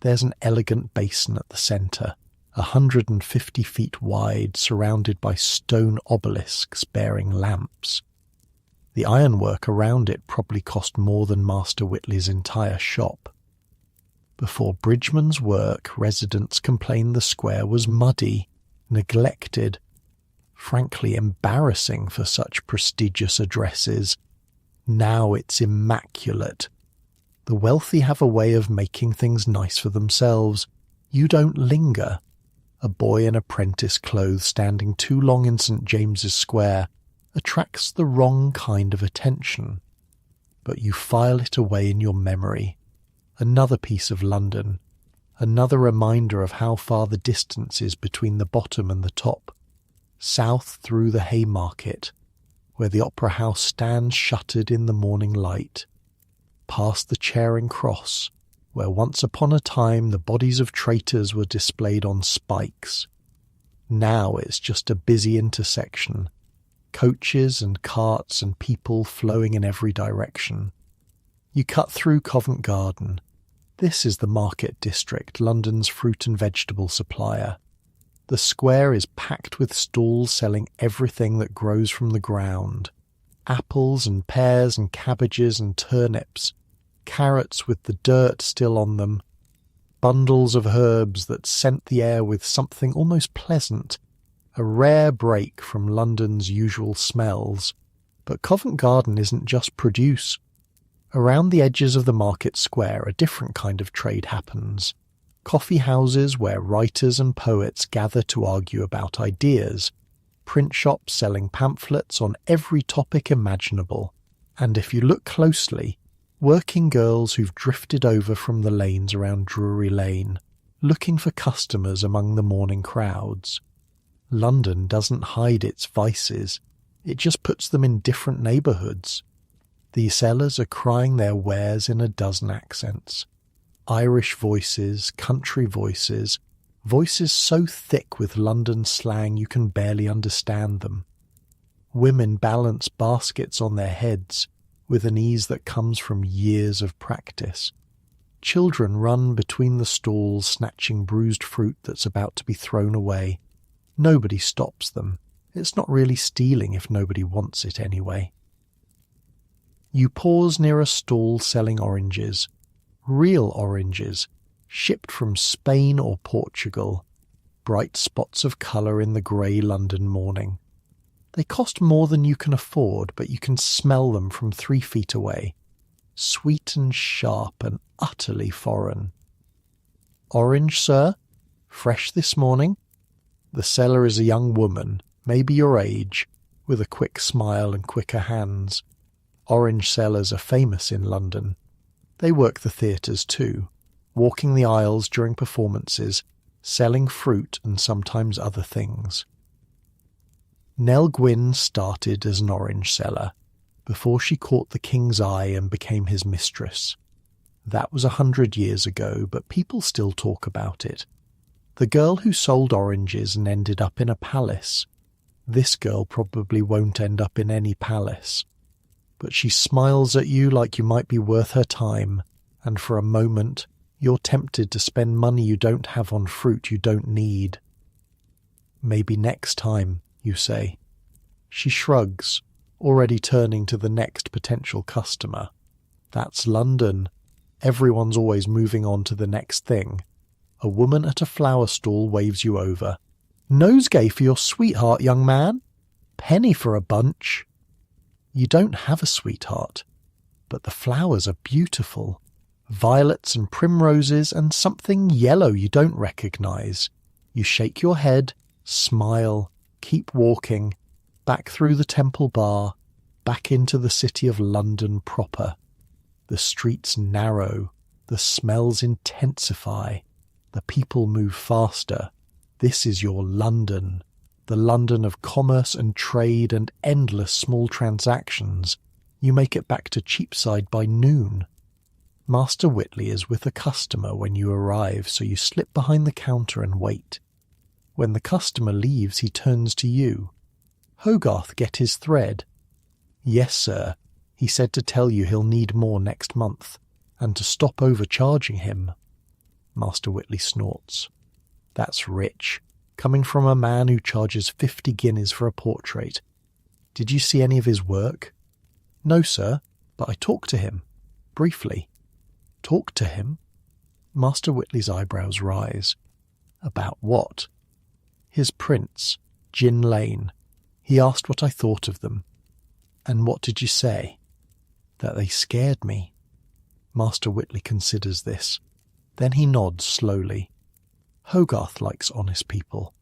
There's an elegant basin at the centre, 150 feet wide, surrounded by stone obelisks bearing lamps. The ironwork around it probably cost more than Master Whitley's entire shop. Before Bridgman's work, residents complained the square was muddy, neglected, frankly embarrassing for such prestigious addresses. Now it's immaculate. The wealthy have a way of making things nice for themselves. You don't linger. A boy in apprentice clothes standing too long in St. James's Square attracts the wrong kind of attention. But you file it away in your memory. Another piece of London, another reminder of how far the distance is between the bottom and the top. South through the Haymarket, where the Opera House stands shuttered in the morning light. Past the Charing Cross, where once upon a time the bodies of traitors were displayed on spikes. Now it's just a busy intersection. Coaches and carts and people flowing in every direction. You cut through Covent Garden. This is the Market District, London's fruit and vegetable supplier. The square is packed with stalls selling everything that grows from the ground. Apples and pears and cabbages and turnips, carrots with the dirt still on them, bundles of herbs that scent the air with something almost pleasant, a rare break from London's usual smells. But Covent Garden isn't just produce. Around the edges of the market square a different kind of trade happens. Coffee houses where writers and poets gather to argue about ideas, print shops selling pamphlets on every topic imaginable, and if you look closely, working girls who've drifted over from the lanes around Drury Lane, looking for customers among the morning crowds. London doesn't hide its vices, it just puts them in different neighbourhoods. These sellers are crying their wares in a dozen accents. Irish voices, country voices, voices so thick with London slang you can barely understand them. Women balance baskets on their heads with an ease that comes from years of practice. Children run between the stalls snatching bruised fruit that's about to be thrown away. Nobody stops them. It's not really stealing if nobody wants it anyway. You pause near a stall selling oranges. Real oranges, shipped from Spain or Portugal. Bright spots of colour in the grey London morning. They cost more than you can afford, but you can smell them from 3 feet away. Sweet and sharp and utterly foreign. Orange, sir? Fresh this morning? The seller is a young woman, maybe your age, with a quick smile and quicker hands. Orange sellers are famous in London. They work the theatres too, walking the aisles during performances, selling fruit and sometimes other things. Nell Gwynn started as an orange seller, before she caught the king's eye and became his mistress. That was 100 years ago, but people still talk about it. The girl who sold oranges and ended up in a palace. This girl probably won't end up in any palace. But she smiles at you like you might be worth her time, and for a moment you're tempted to spend money you don't have on fruit you don't need. Maybe next time, you say. She shrugs, already turning to the next potential customer. That's London. Everyone's always moving on to the next thing. A woman at a flower stall waves you over. Nosegay for your sweetheart, young man. Penny for a bunch. You don't have a sweetheart, but the flowers are beautiful. Violets and primroses and something yellow you don't recognise. You shake your head, smile, keep walking, back through the Temple Bar, back into the city of London proper. The streets narrow, the smells intensify, the people move faster. This is your London. The London of commerce and trade and endless small transactions. You make it back to Cheapside by noon. Master Whitley is with a customer when you arrive, so you slip behind the counter and wait. When the customer leaves, he turns to you. Hogarth get his thread? Yes, sir. He said to tell you he'll need more next month, and to stop overcharging him. Master Whitley snorts. That's rich. Coming from a man who charges 50 guineas for a portrait. Did you see any of his work? No, sir, but I talked to him. Briefly. Talked to him? Master Whitley's eyebrows rise. About what? His prints, Gin Lane. He asked what I thought of them. And what did you say? That they scared me. Master Whitley considers this. Then he nods slowly. Hogarth likes honest people.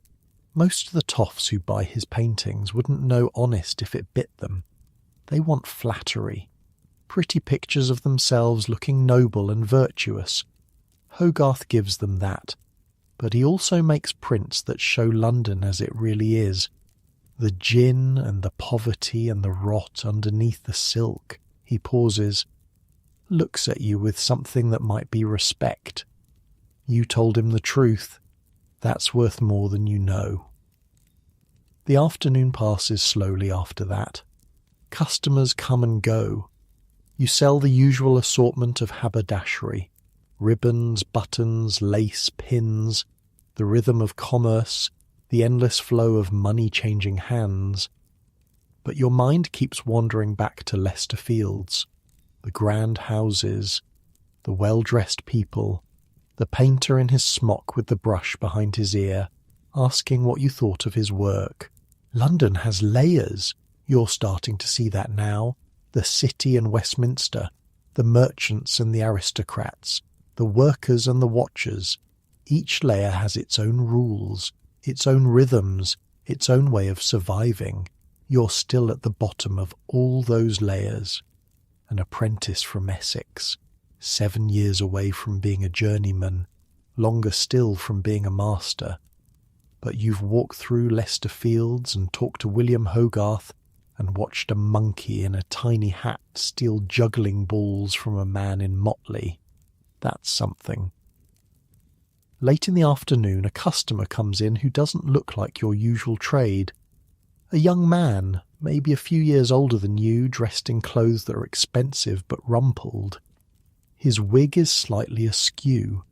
Most of the toffs who buy his paintings wouldn't know honest if it bit them. They want flattery. Pretty pictures of themselves looking noble and virtuous. Hogarth gives them that. But he also makes prints that show London as it really is. The gin and the poverty and the rot underneath the silk. He pauses. Looks at you with something that might be respect. You told him the truth. That's worth more than you know. The afternoon passes slowly after that. Customers come and go. You sell the usual assortment of haberdashery: ribbons, buttons, lace, pins, the rhythm of commerce, the endless flow of money changing hands. But your mind keeps wandering back to Leicester Fields, the grand houses, the well-dressed people, the painter in his smock with the brush behind his ear, asking what you thought of his work. London has layers. You're starting to see that now. The City and Westminster, the merchants and the aristocrats, the workers and the watchers. Each layer has its own rules, its own rhythms, its own way of surviving. You're still at the bottom of all those layers. An apprentice from Essex, 7 years away from being a journeyman, longer still from being a master. But you've walked through Leicester Fields and talked to William Hogarth and watched a monkey in a tiny hat steal juggling balls from a man in motley. That's something. Late in the afternoon, a customer comes in who doesn't look like your usual trade. A young man, maybe a few years older than you, dressed in clothes that are expensive but rumpled. His wig is slightly askew.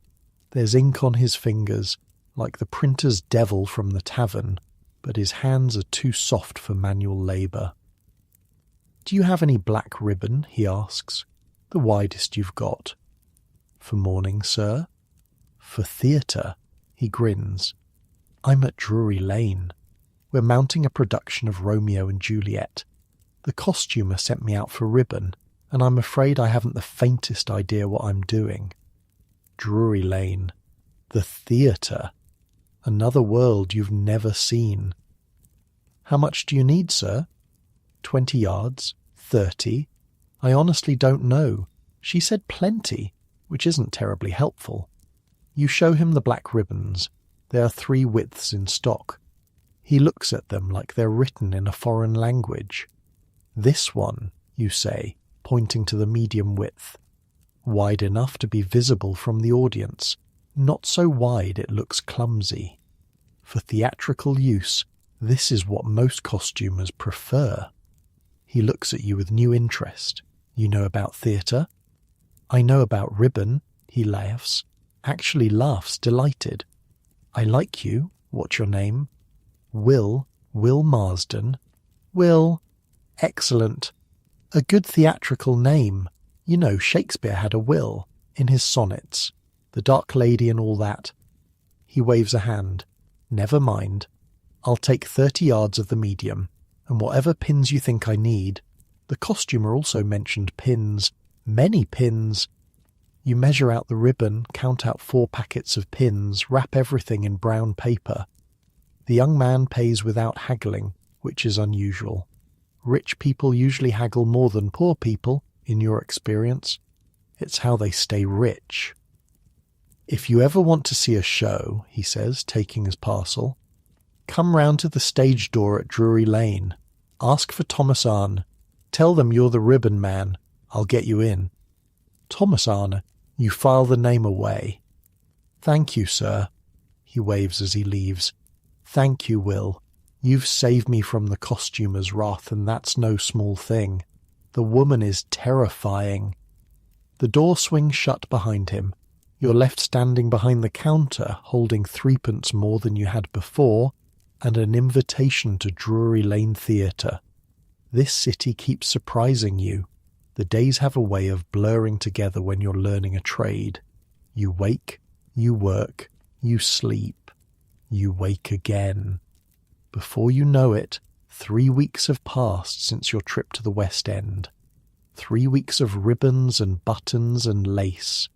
There's ink on his fingers, like the printer's devil from the tavern, but his hands are too soft for manual labour. "Do you have any black ribbon?" he asks. "The widest you've got." "For mourning, sir?" "For theatre." He grins. "I'm at Drury Lane. We're mounting a production of Romeo and Juliet. The costumer sent me out for ribbon, and I'm afraid I haven't the faintest idea what I'm doing." Drury Lane. The theatre. Another world you've never seen. "How much do you need, sir?" 20 yards? 30? I honestly don't know. She said plenty, which isn't terribly helpful. You show him the black ribbons. There are 3 widths in stock. He looks at them like they're written in a foreign language. "This one," you say, pointing to the medium width. Wide enough to be visible from the audience, not so wide it looks clumsy. For theatrical use, this is what most costumers prefer. He looks at you with new interest. "You know about theatre?" "I know about ribbon," he laughs. Actually laughs, delighted. "I like you. What's your name?" Will Marsden." "Will. Excellent. A good theatrical name. You know, Shakespeare had a will, in his sonnets. The Dark Lady and all that." He waves a hand. "Never mind. I'll take 30 yards of the medium, and whatever pins you think I need." The costumer also mentioned pins. Many pins. You measure out the ribbon, count out 4 packets of pins, wrap everything in brown paper. The young man pays without haggling, which is unusual. Rich people usually haggle more than poor people, in your experience. It's how they stay rich. "If you ever want to see a show," he says, taking his parcel, "come round to the stage door at Drury Lane. Ask for Thomas Arne. Tell them you're the ribbon man. I'll get you in." "Thomas Arne." You file the name away. "Thank you, sir." He waves as he leaves. "Thank you, Will. You've saved me from the costumer's wrath, and that's no small thing. The woman is terrifying." The door swings shut behind him. You're left standing behind the counter, holding 3 more than you had before, and an invitation to Drury Lane Theatre. This city keeps surprising you. The days have a way of blurring together when you're learning a trade. You wake, you work, you sleep, you wake again. Before you know it, 3 weeks have passed since your trip to the West End. 3 weeks of ribbons and buttons and lace.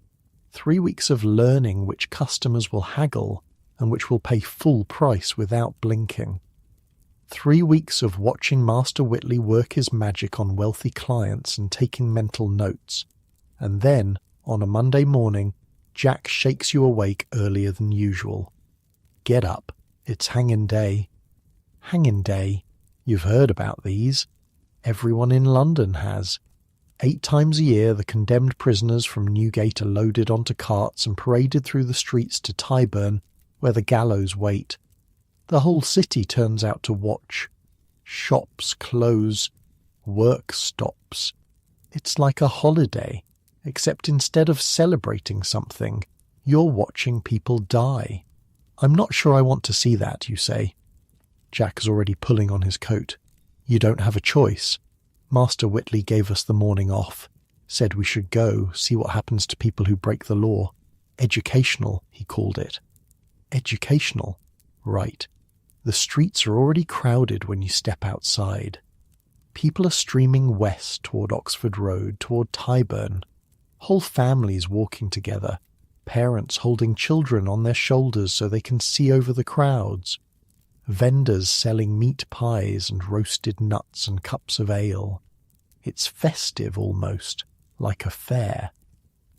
3 weeks of learning which customers will haggle and which will pay full price without blinking. 3 weeks of watching Master Whitley work his magic on wealthy clients and taking mental notes. And then, on a Monday morning, Jack shakes you awake earlier than usual. "Get up. It's hanging day." Hanging day. You've heard about these. Everyone in London has. 8 times a year the condemned prisoners from Newgate are loaded onto carts and paraded through the streets to Tyburn, where the gallows wait. The whole city turns out to watch. Shops close. Work stops. It's like a holiday, except instead of celebrating something, you're watching people die. I'm not sure I want to see that, you say. Jack is already pulling on his coat. You don't have a choice. Master Whitley gave us the morning off. Said we should go, see what happens to people who break the law. Educational, he called it. Educational? Right. The streets are already crowded when you step outside. People are streaming west toward Oxford Road, toward Tyburn. Whole families walking together. Parents holding children on their shoulders so they can see over the crowds. Vendors selling meat pies and roasted nuts and cups of ale. It's festive almost, like a fair.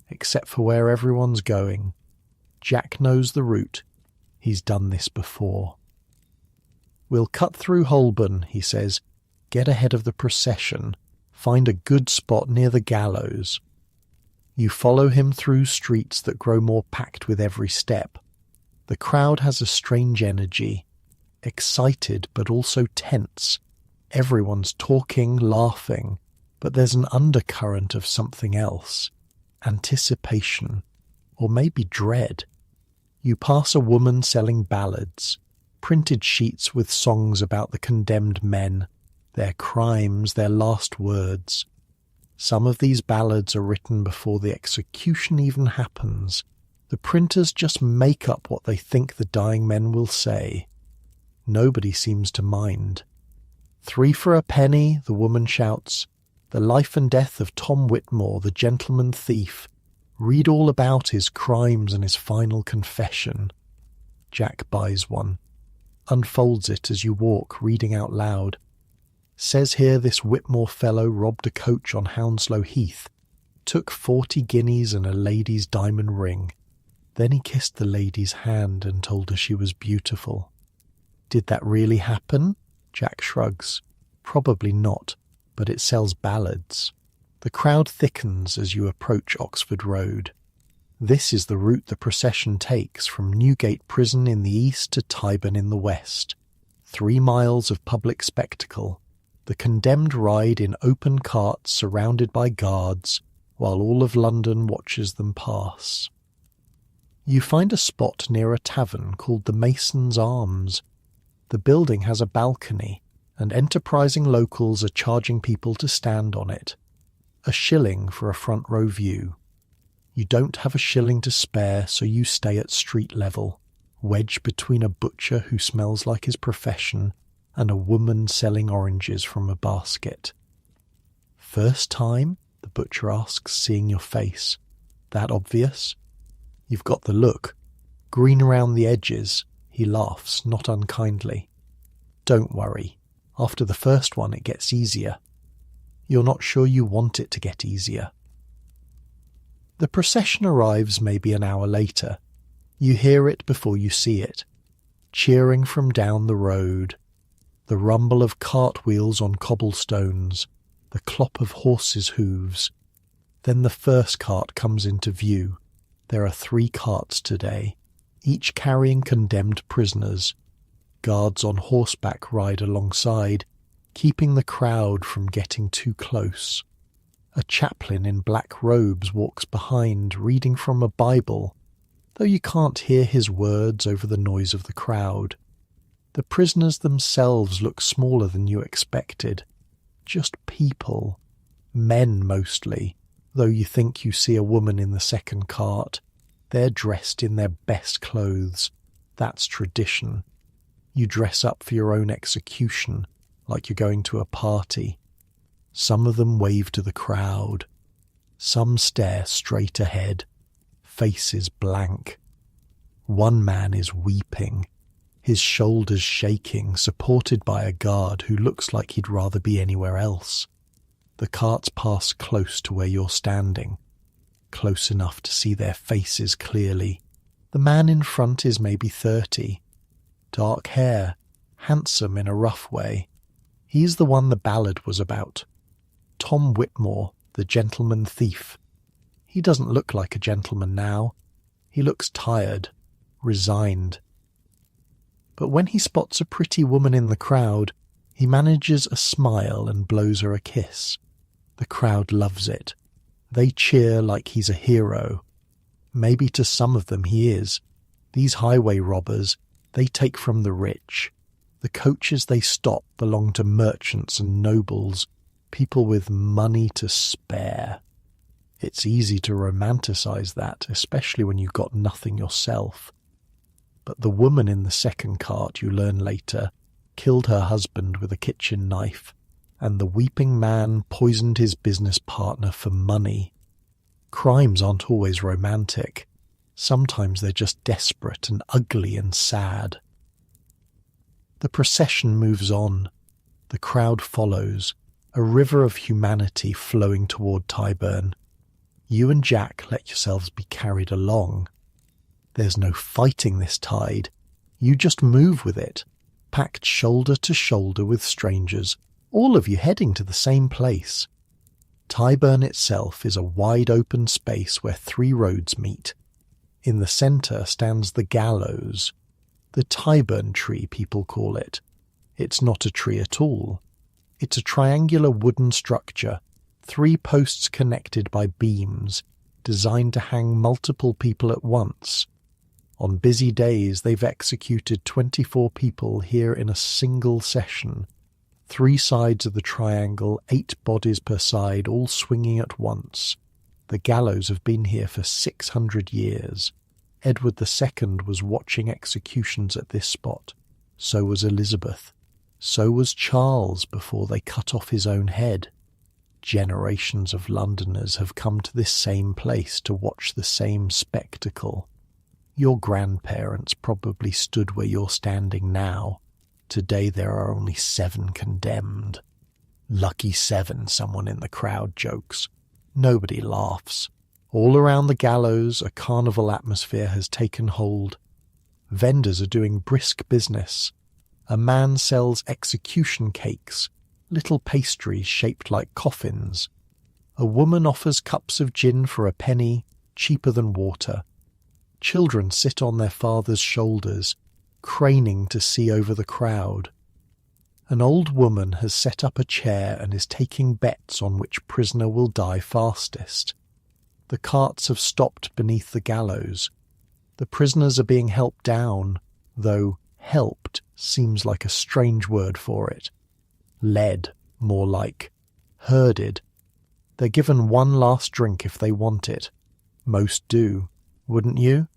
Except for where everyone's going. Jack knows the route. He's done this before. We'll cut through Holborn, he says, get ahead of the procession, find a good spot near the gallows. You follow him through streets that grow more packed with every step. The crowd has a strange energy, excited but also tense. Everyone's talking, laughing, but there's an undercurrent of something else. Anticipation, or maybe dread. You pass a woman selling ballads, printed sheets with songs about the condemned men, their crimes, their last words. Some of these ballads are written before the execution even happens. The printers just make up what they think the dying men will say. Nobody seems to mind. 3 for a penny, the woman shouts. The life and death of Tom Whitmore, the gentleman thief. Read all about his crimes and his final confession. Jack buys one. Unfolds it as you walk, reading out loud. Says here this Whitmore fellow robbed a coach on Hounslow Heath, took 40 guineas and a lady's diamond ring. Then he kissed the lady's hand and told her she was beautiful. Did that really happen? Jack shrugs. Probably not, but it sells ballads. The crowd thickens as you approach Oxford Road. This is the route the procession takes from Newgate Prison in the east to Tyburn in the west. 3 miles of public spectacle. The condemned ride in open carts surrounded by guards, while all of London watches them pass. You find a spot near a tavern called the Mason's Arms. The building has a balcony, and enterprising locals are charging people to stand on it. A shilling for a front row view. You don't have a shilling to spare, so you stay at street level, wedged between a butcher who smells like his profession and a woman selling oranges from a basket. First time? The butcher asks, seeing your face. That obvious? You've got the look. Green around the edges. He laughs, not unkindly. Don't worry. After the first one it gets easier. You're not sure you want it to get easier. The procession arrives maybe an hour later. You hear it before you see it. Cheering from down the road. The rumble of cartwheels on cobblestones. The clop of horses' hooves. Then the first cart comes into view. There are 3 carts today, each carrying condemned prisoners. Guards on horseback ride alongside, keeping the crowd from getting too close. A chaplain in black robes walks behind, reading from a Bible, though you can't hear his words over the noise of the crowd. The prisoners themselves look smaller than you expected. Just people. Men mostly, though you think you see a woman in the second cart. They're dressed in their best clothes. That's tradition. You dress up for your own execution, like you're going to a party. Some of them wave to the crowd. Some stare straight ahead, faces blank. One man is weeping, his shoulders shaking, supported by a guard who looks like he'd rather be anywhere else. The carts pass close to where you're standing, close enough to see their faces clearly. The man in front is maybe 30. Dark hair, handsome in a rough way. He's the one the ballad was about. Tom Whitmore, the gentleman thief. He doesn't look like a gentleman now. He looks tired, resigned. But when he spots a pretty woman in the crowd, he manages a smile and blows her a kiss. The crowd loves it. They cheer like he's a hero. Maybe to some of them he is. These highway robbers, they take from the rich. The coaches they stop belong to merchants and nobles, people with money to spare. It's easy to romanticize that, especially when you've got nothing yourself. But the woman in the second cart, you learn later, killed her husband with a kitchen knife, and the weeping man poisoned his business partner for money. Crimes aren't always romantic. Sometimes they're just desperate and ugly and sad. The procession moves on. The crowd follows, a river of humanity flowing toward Tyburn. You and Jack let yourselves be carried along. There's no fighting this tide. You just move with it, packed shoulder to shoulder with strangers, all of you heading to the same place. Tyburn itself is a wide-open space where 3 roads meet. In the centre stands the gallows. The Tyburn tree, people call it. It's not a tree at all. It's a triangular wooden structure, 3 posts connected by beams, designed to hang multiple people at once. On busy days, they've executed 24 people here in a single session. 3 sides of the triangle, 8 bodies per side, all swinging at once. The gallows have been here for 600 years. Edward II was watching executions at this spot. So was Elizabeth. So was Charles before they cut off his own head. Generations of Londoners have come to this same place to watch the same spectacle. Your grandparents probably stood where you're standing now. Today there are only 7 condemned. Lucky 7, someone in the crowd jokes. Nobody laughs. All around the gallows, a carnival atmosphere has taken hold. Vendors are doing brisk business. A man sells execution cakes, little pastries shaped like coffins. A woman offers cups of gin for a penny, cheaper than water. Children sit on their father's shoulders, craning to see over the crowd. An old woman has set up a chair and is taking bets on which prisoner will die fastest. The carts have stopped beneath the gallows. The prisoners are being helped down, though helped seems like a strange word for it. Led, more like. Herded. They're given one last drink if they want it. Most do, wouldn't you?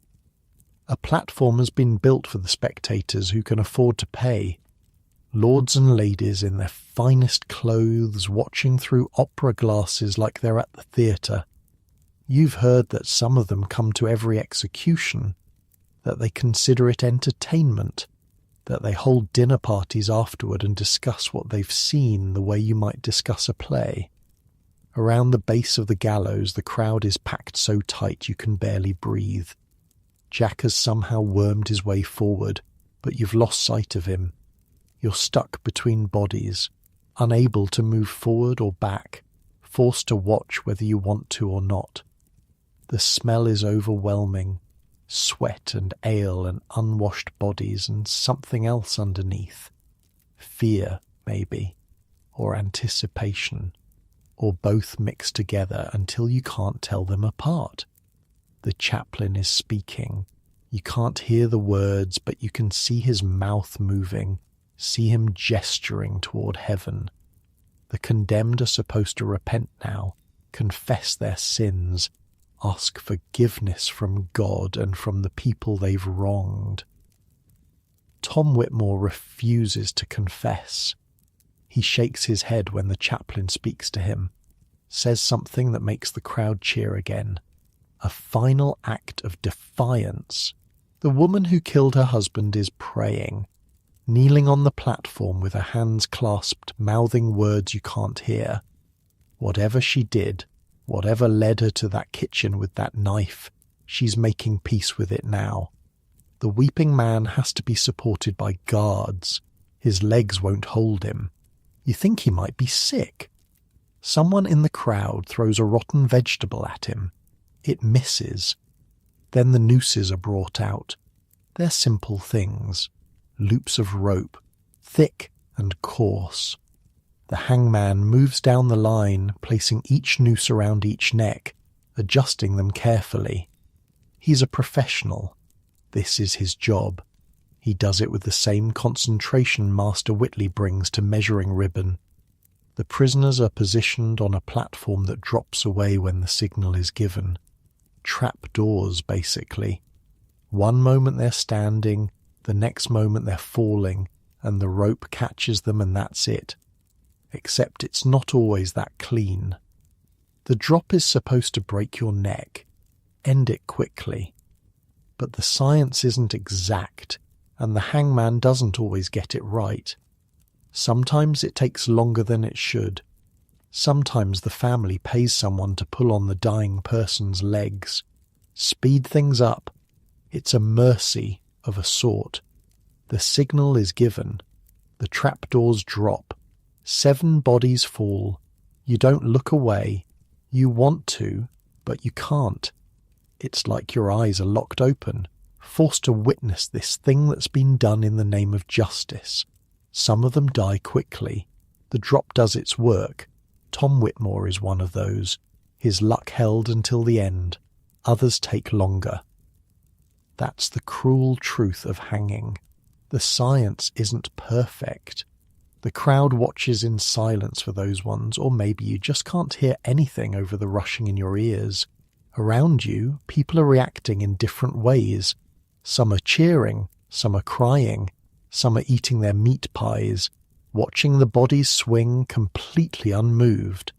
A platform has been built for the spectators who can afford to pay. Lords and ladies in their finest clothes watching through opera glasses like they're at the theatre. You've heard that some of them come to every execution, that they consider it entertainment, that they hold dinner parties afterward and discuss what they've seen the way you might discuss a play. Around the base of the gallows, the crowd is packed so tight you can barely breathe. Jack has somehow wormed his way forward, but you've lost sight of him. You're stuck between bodies, unable to move forward or back, forced to watch whether you want to or not. The smell is overwhelming. Sweat and ale and unwashed bodies and something else underneath. Fear, maybe, or anticipation, or both mixed together until you can't tell them apart. The chaplain is speaking. You can't hear the words, but you can see his mouth moving, see him gesturing toward heaven. The condemned are supposed to repent now, confess their sins, ask forgiveness from God and from the people they've wronged. Tom Whitmore refuses to confess. He shakes his head when the chaplain speaks to him, says something that makes the crowd cheer again. A final act of defiance. The woman who killed her husband is praying, kneeling on the platform with her hands clasped, mouthing words you can't hear. Whatever she did, whatever led her to that kitchen with that knife, she's making peace with it now. The weeping man has to be supported by guards. His legs won't hold him. You think he might be sick. Someone in the crowd throws a rotten vegetable at him. It misses. Then the nooses are brought out. They're simple things. loops of rope, thick and coarse. The hangman moves down the line, placing each noose around each neck, adjusting them carefully. He's a professional. This is his job. He does it with the same concentration Master Whitley brings to measuring ribbon. The prisoners are positioned on a platform that drops away when the signal is given. Trap doors, basically. One moment they're standing, the next moment they're falling, and the rope catches them and that's it. Except it's not always that clean. The drop is supposed to break your neck. End it quickly. But the science isn't exact, and the hangman doesn't always get it right. Sometimes it takes longer than it should. Sometimes the family pays someone to pull on the dying person's legs. Speed things up. It's a mercy of a sort. The signal is given. The trapdoors drop. 7 bodies fall. You don't look away. You want to, but you can't. It's like your eyes are locked open, forced to witness this thing that's been done in the name of justice. Some of them die quickly. The drop does its work. Tom Whitmore is one of those. His luck held until the end. Others take longer. That's the cruel truth of hanging. The science isn't perfect. The crowd watches in silence for those ones, or maybe you just can't hear anything over the rushing in your ears. Around you, people are reacting in different ways. Some are cheering, some are crying, some are eating their meat pies, watching the bodies swing completely unmoved.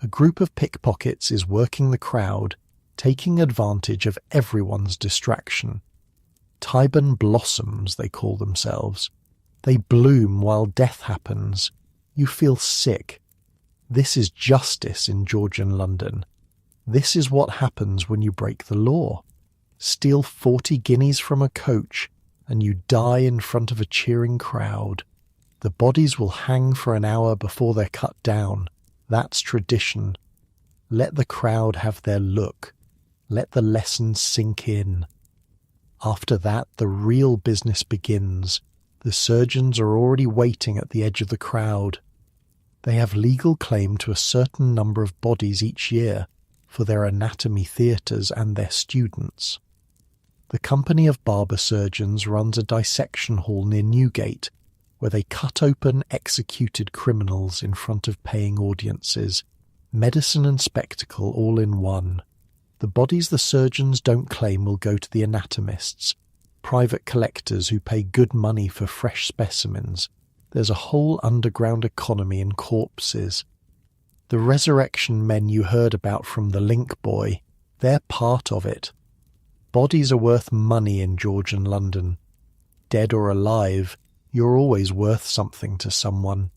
A group of pickpockets is working the crowd, taking advantage of everyone's distraction. Tyburn blossoms, they call themselves. They bloom while death happens. You feel sick. This is justice in Georgian London. This is what happens when you break the law. Steal 40 guineas from a coach, and you die in front of a cheering crowd. The bodies will hang for an hour before they're cut down. That's tradition. Let the crowd have their look. Let the lesson sink in. After that, the real business begins. The surgeons are already waiting at the edge of the crowd. They have legal claim to a certain number of bodies each year for their anatomy theatres and their students. The Company of Barber Surgeons runs a dissection hall near Newgate, where they cut open executed criminals in front of paying audiences. Medicine and spectacle all in one. The bodies the surgeons don't claim will go to the anatomists, private collectors who pay good money for fresh specimens. There's a whole underground economy in corpses. The resurrection men you heard about from the Link Boy, they're part of it. Bodies are worth money in Georgian London. Dead or alive, you're always worth something to someone.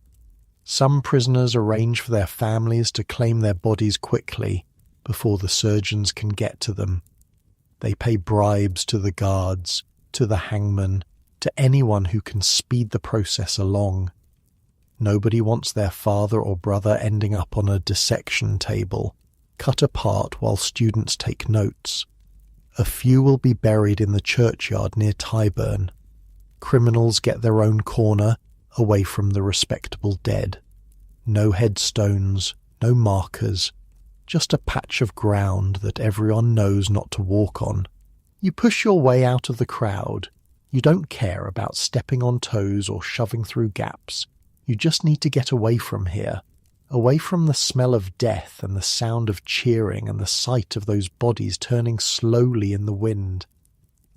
Some prisoners arrange for their families to claim their bodies quickly before the surgeons can get to them. They pay bribes to the guards, to the hangman, to anyone who can speed the process along. Nobody wants their father or brother ending up on a dissection table, cut apart while students take notes. A few will be buried in the churchyard near Tyburn. Criminals get their own corner, away from the respectable dead. No headstones, no markers, just a patch of ground that everyone knows not to walk on. You push your way out of the crowd. You don't care about stepping on toes or shoving through gaps. You just need to get away from here, away from the smell of death and the sound of cheering and the sight of those bodies turning slowly in the wind.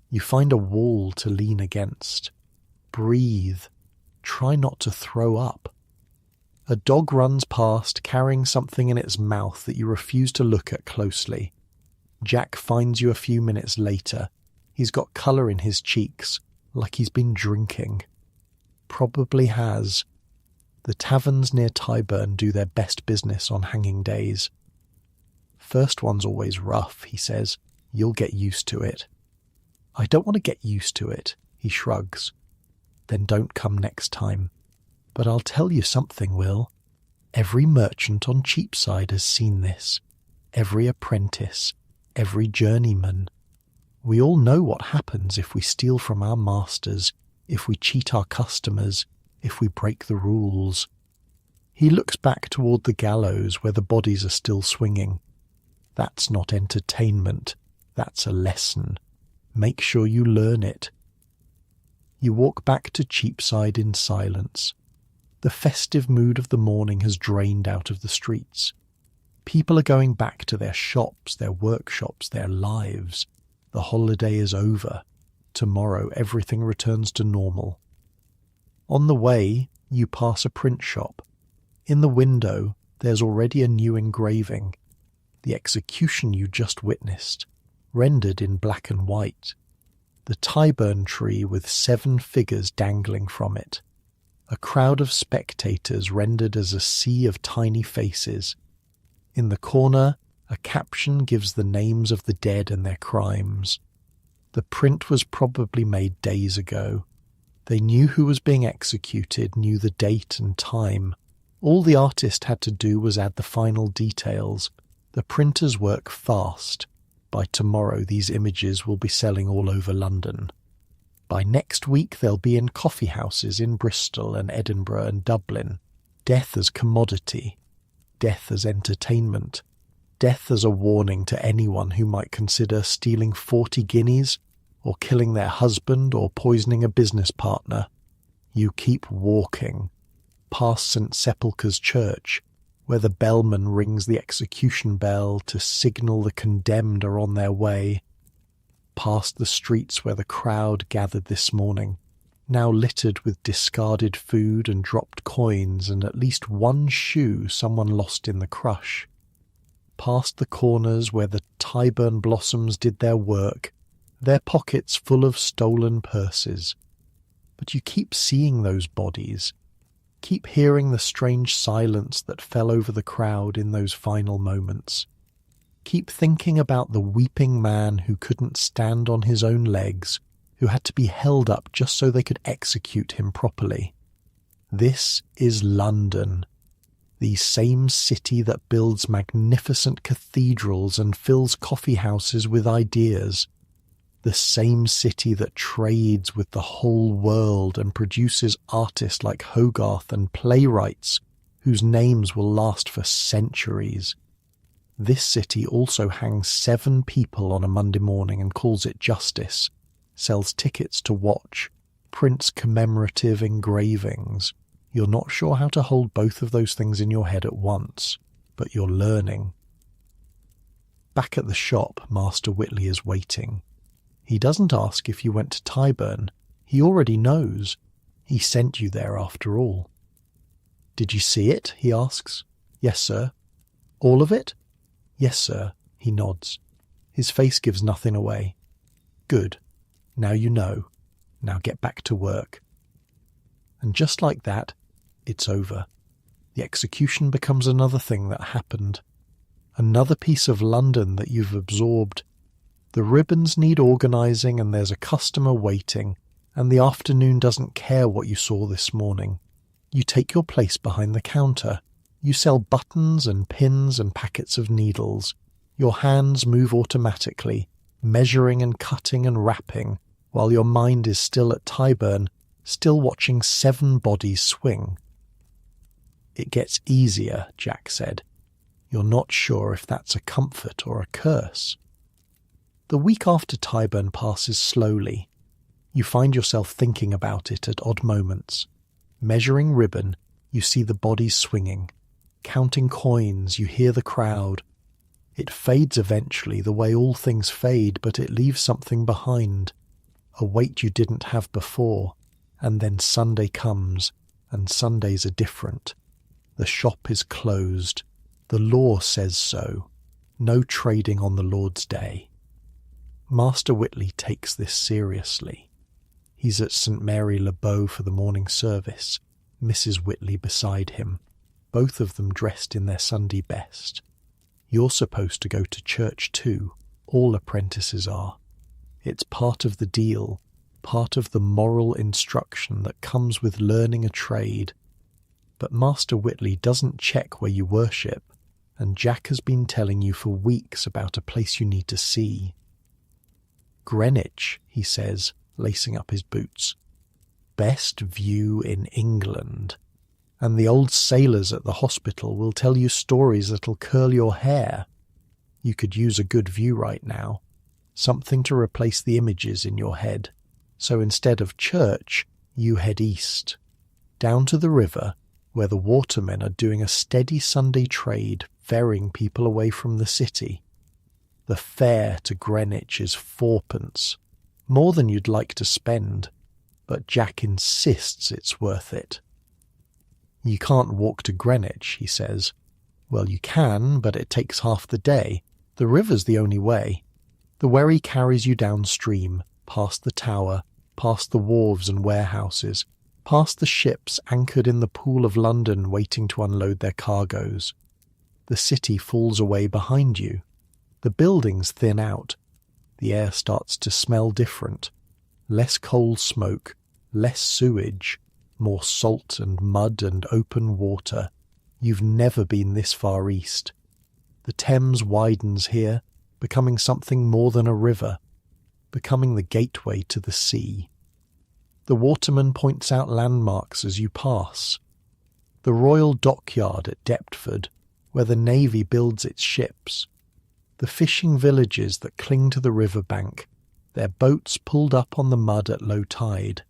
You find a wall to lean against. Breathe. Try not to throw up. A dog runs past carrying something in its mouth that you refuse to look at closely. Jack finds you a few minutes later. He's got colour in his cheeks, like he's been drinking. Probably has. The taverns near Tyburn do their best business on hanging days. First one's always rough, he says. You'll get used to it. I don't want to get used to it, he shrugs. Then don't come next time. But I'll tell you something, Will. Every merchant on Cheapside has seen this. Every apprentice, every journeyman. We all know what happens if we steal from our masters. if we cheat our customers, if we break the rules. He looks back toward the gallows where the bodies are still swinging. That's not entertainment, that's a lesson. Make sure you learn it. You walk back to Cheapside in silence. The festive mood of the morning has drained out of the streets. People are going back to their shops, their workshops, their lives. The holiday is over. Tomorrow everything returns to normal. On the way, you pass a print shop. In the window, there's already a new engraving. The execution you just witnessed, rendered in black and white. The Tyburn tree with 7 figures dangling from it. A crowd of spectators rendered as a sea of tiny faces. In the corner, a caption gives the names of the dead and their crimes. The print was probably made days ago. They knew who was being executed, knew the date and time. All the artist had to do was add the final details. The printers work fast. By tomorrow these images will be selling all over London. By next week they'll be in coffee houses in Bristol and Edinburgh and Dublin. Death as commodity. Death as entertainment. Death as a warning to anyone who might consider stealing 40 guineas or killing their husband or poisoning a business partner. You keep walking. Past St. Sepulchre's Church, where the bellman rings the execution bell to signal the condemned are on their way. Past the streets where the crowd gathered this morning, now littered with discarded food and dropped coins and at least one shoe someone lost in the crush. Past the corners where the Tyburn blossoms did their work, their pockets full of stolen purses. But you keep seeing those bodies, keep hearing the strange silence that fell over the crowd in those final moments. Keep thinking about the weeping man who couldn't stand on his own legs, who had to be held up just so they could execute him properly. This is London, the same city that builds magnificent cathedrals and fills coffee houses with ideas. The same city that trades with the whole world and produces artists like Hogarth and playwrights whose names will last for centuries. This city also hangs 7 people on a Monday morning and calls it justice, sells tickets to watch, prints commemorative engravings. You're not sure how to hold both of those things in your head at once, but you're learning. Back at the shop, Master Whitley is waiting. He doesn't ask if you went to Tyburn. He already knows. He sent you there after all. Did you see it? He asks. Yes, sir. All of it? Yes, sir. He nods. His face gives nothing away. Good. Now you know. Now get back to work. And just like that, it's over. The execution becomes another thing that happened. Another piece of London that you've absorbed. The ribbons need organising and there's a customer waiting, and the afternoon doesn't care what you saw this morning. You take your place behind the counter. You sell buttons and pins and packets of needles. Your hands move automatically, measuring and cutting and wrapping, while your mind is still at Tyburn, still watching 7 bodies swing. It gets easier, Jack said. You're not sure if that's a comfort or a curse. The week after Tyburn passes slowly. You find yourself thinking about it at odd moments. Measuring ribbon, you see the bodies swinging. Counting coins, you hear the crowd. It fades eventually, the way all things fade, but it leaves something behind. A weight you didn't have before. And then Sunday comes, and Sundays are different. The shop is closed. The law says so. No trading on the Lord's Day. Master Whitley takes this seriously. He's at St. Mary le Bow for the morning service, Mrs. Whitley beside him, both of them dressed in their Sunday best. You're supposed to go to church too, all apprentices are. It's part of the deal, part of the moral instruction that comes with learning a trade. But Master Whitley doesn't check where you worship, and Jack has been telling you for weeks about a place you need to see. Greenwich, he says, lacing up his boots. best view in England. And the old sailors at the hospital will tell you stories that'll curl your hair. You could use a good view right now, something to replace the images in your head. So instead of church, you head east, down to the river, where the watermen are doing a steady Sunday trade, ferrying people away from the city. The fare to Greenwich is 4p, more than you'd like to spend, but Jack insists it's worth it. You can't walk to Greenwich, he says. Well, you can, but it takes half the day. The river's the only way. The wherry carries you downstream, past the tower, past the wharves and warehouses, past the ships anchored in the Pool of London waiting to unload their cargoes. The city falls away behind you. The buildings thin out. The air starts to smell different. Less coal smoke, less sewage, more salt and mud and open water. You've never been this far east. The Thames widens here, becoming something more than a river, becoming the gateway to the sea. The waterman points out landmarks as you pass. The Royal Dockyard at Deptford, where the Navy builds its ships. The fishing villages that cling to the riverbank, their boats pulled up on the mud at low tide.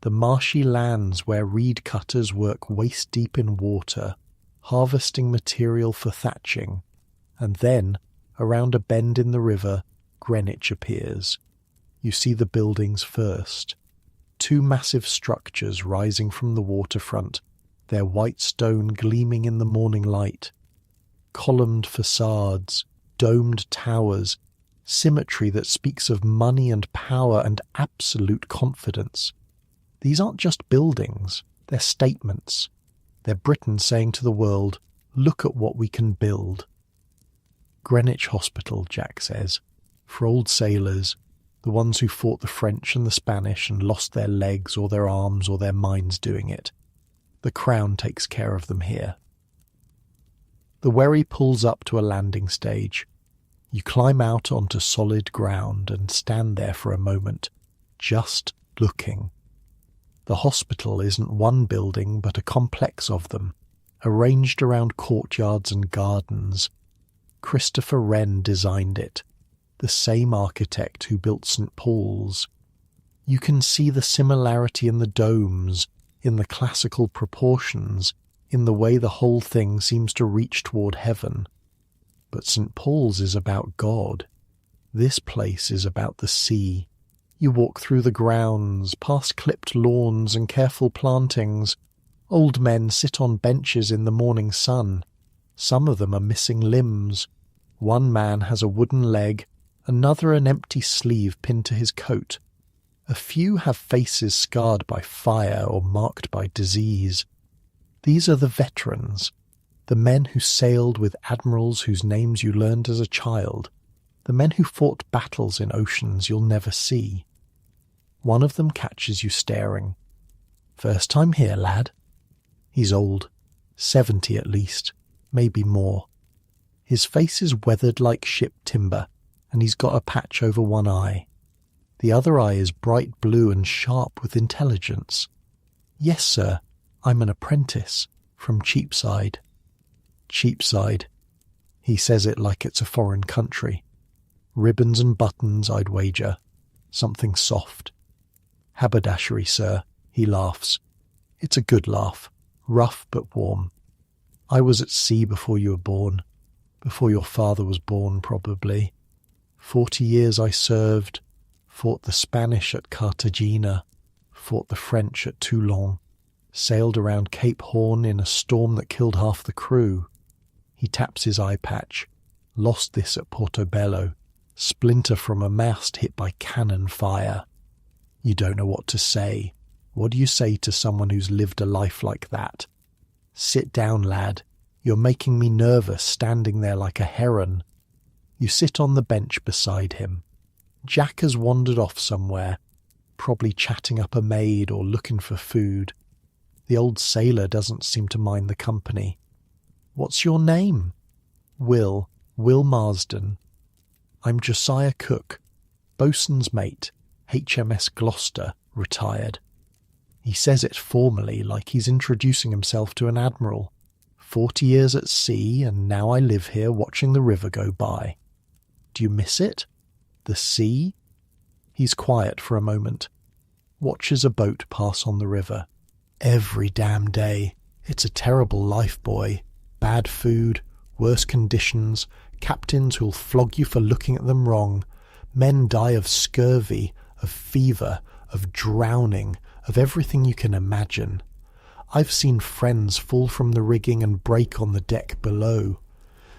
The marshy lands where reed cutters work waist-deep in water, harvesting material for thatching. And then, around a bend in the river, Greenwich appears. You see the buildings first. 2 massive structures rising from the waterfront, their white stone gleaming in the morning light. Columned facades, domed towers, symmetry that speaks of money and power and absolute confidence. These aren't just buildings, they're statements. They're Britain saying to the world, look at what we can build. Greenwich Hospital, Jack says, for old sailors, the ones who fought the French and the Spanish and lost their legs or their arms or their minds doing it. The Crown takes care of them here. The wherry pulls up to a landing stage. You climb out onto solid ground and stand there for a moment, just looking. The hospital isn't one building but a complex of them, arranged around courtyards and gardens. Christopher Wren designed it, the same architect who built St. Paul's. You can see the similarity in the domes, in the classical proportions, in the way the whole thing seems to reach toward heaven. But St. Paul's is about God. This place is about the sea. You walk through the grounds, past clipped lawns and careful plantings. Old men sit on benches in the morning sun. Some of them are missing limbs. One man has a wooden leg, another an empty sleeve pinned to his coat. A few have faces scarred by fire or marked by disease. These are the veterans, the men who sailed with admirals whose names you learned as a child, the men who fought battles in oceans you'll never see. One of them catches you staring. First time here, lad? He's old, 70 at least, maybe more. His face is weathered like ship timber, and he's got a patch over one eye. The other eye is bright blue and sharp with intelligence. Yes, sir, I'm an apprentice, from Cheapside. Cheapside. He says it like it's a foreign country. Ribbons and buttons, I'd wager. Something soft. Haberdashery, sir, he laughs. It's a good laugh, rough but warm. I was at sea before you were born, before your father was born, probably. 40 years I served, fought the Spanish at Cartagena, fought the French at Toulon, sailed around Cape Horn in a storm that killed half the crew. He taps his eye patch. Lost this at Portobello, splinter from a mast hit by cannon fire. You don't know what to say. What do you say to someone who's lived a life like that? Sit down, lad. You're making me nervous standing there like a heron. You sit on the bench beside him. Jack has wandered off somewhere, probably chatting up a maid or looking for food. The old sailor doesn't seem to mind the company. What's your name? Will Marsden. I'm Josiah Cook, boatswain's mate, HMS Gloucester, retired. He says it formally, like he's introducing himself to an admiral. 40 years at sea, and now I live here watching the river go by. Do you miss it? The sea? He's quiet for a moment. Watches a boat pass on the river. Every damn day. It's a terrible life, boy. Bad food, worse conditions, captains who'll flog you for looking at them wrong. Men die of scurvy, of fever, of drowning, of everything you can imagine. I've seen friends fall from the rigging and break on the deck below.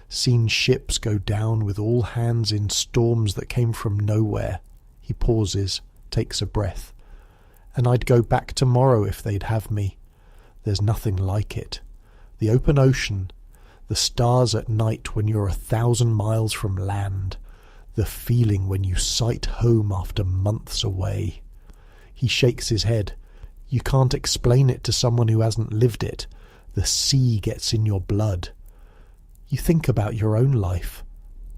Seen ships go down with all hands in storms that came from nowhere. He pauses, takes a breath. And I'd go back tomorrow if they'd have me. There's nothing like it. The open ocean, the stars at night when you're 1,000 miles from land, the feeling when you sight home after months away. He shakes his head. You can't explain it to someone who hasn't lived it. The sea gets in your blood. You think about your own life.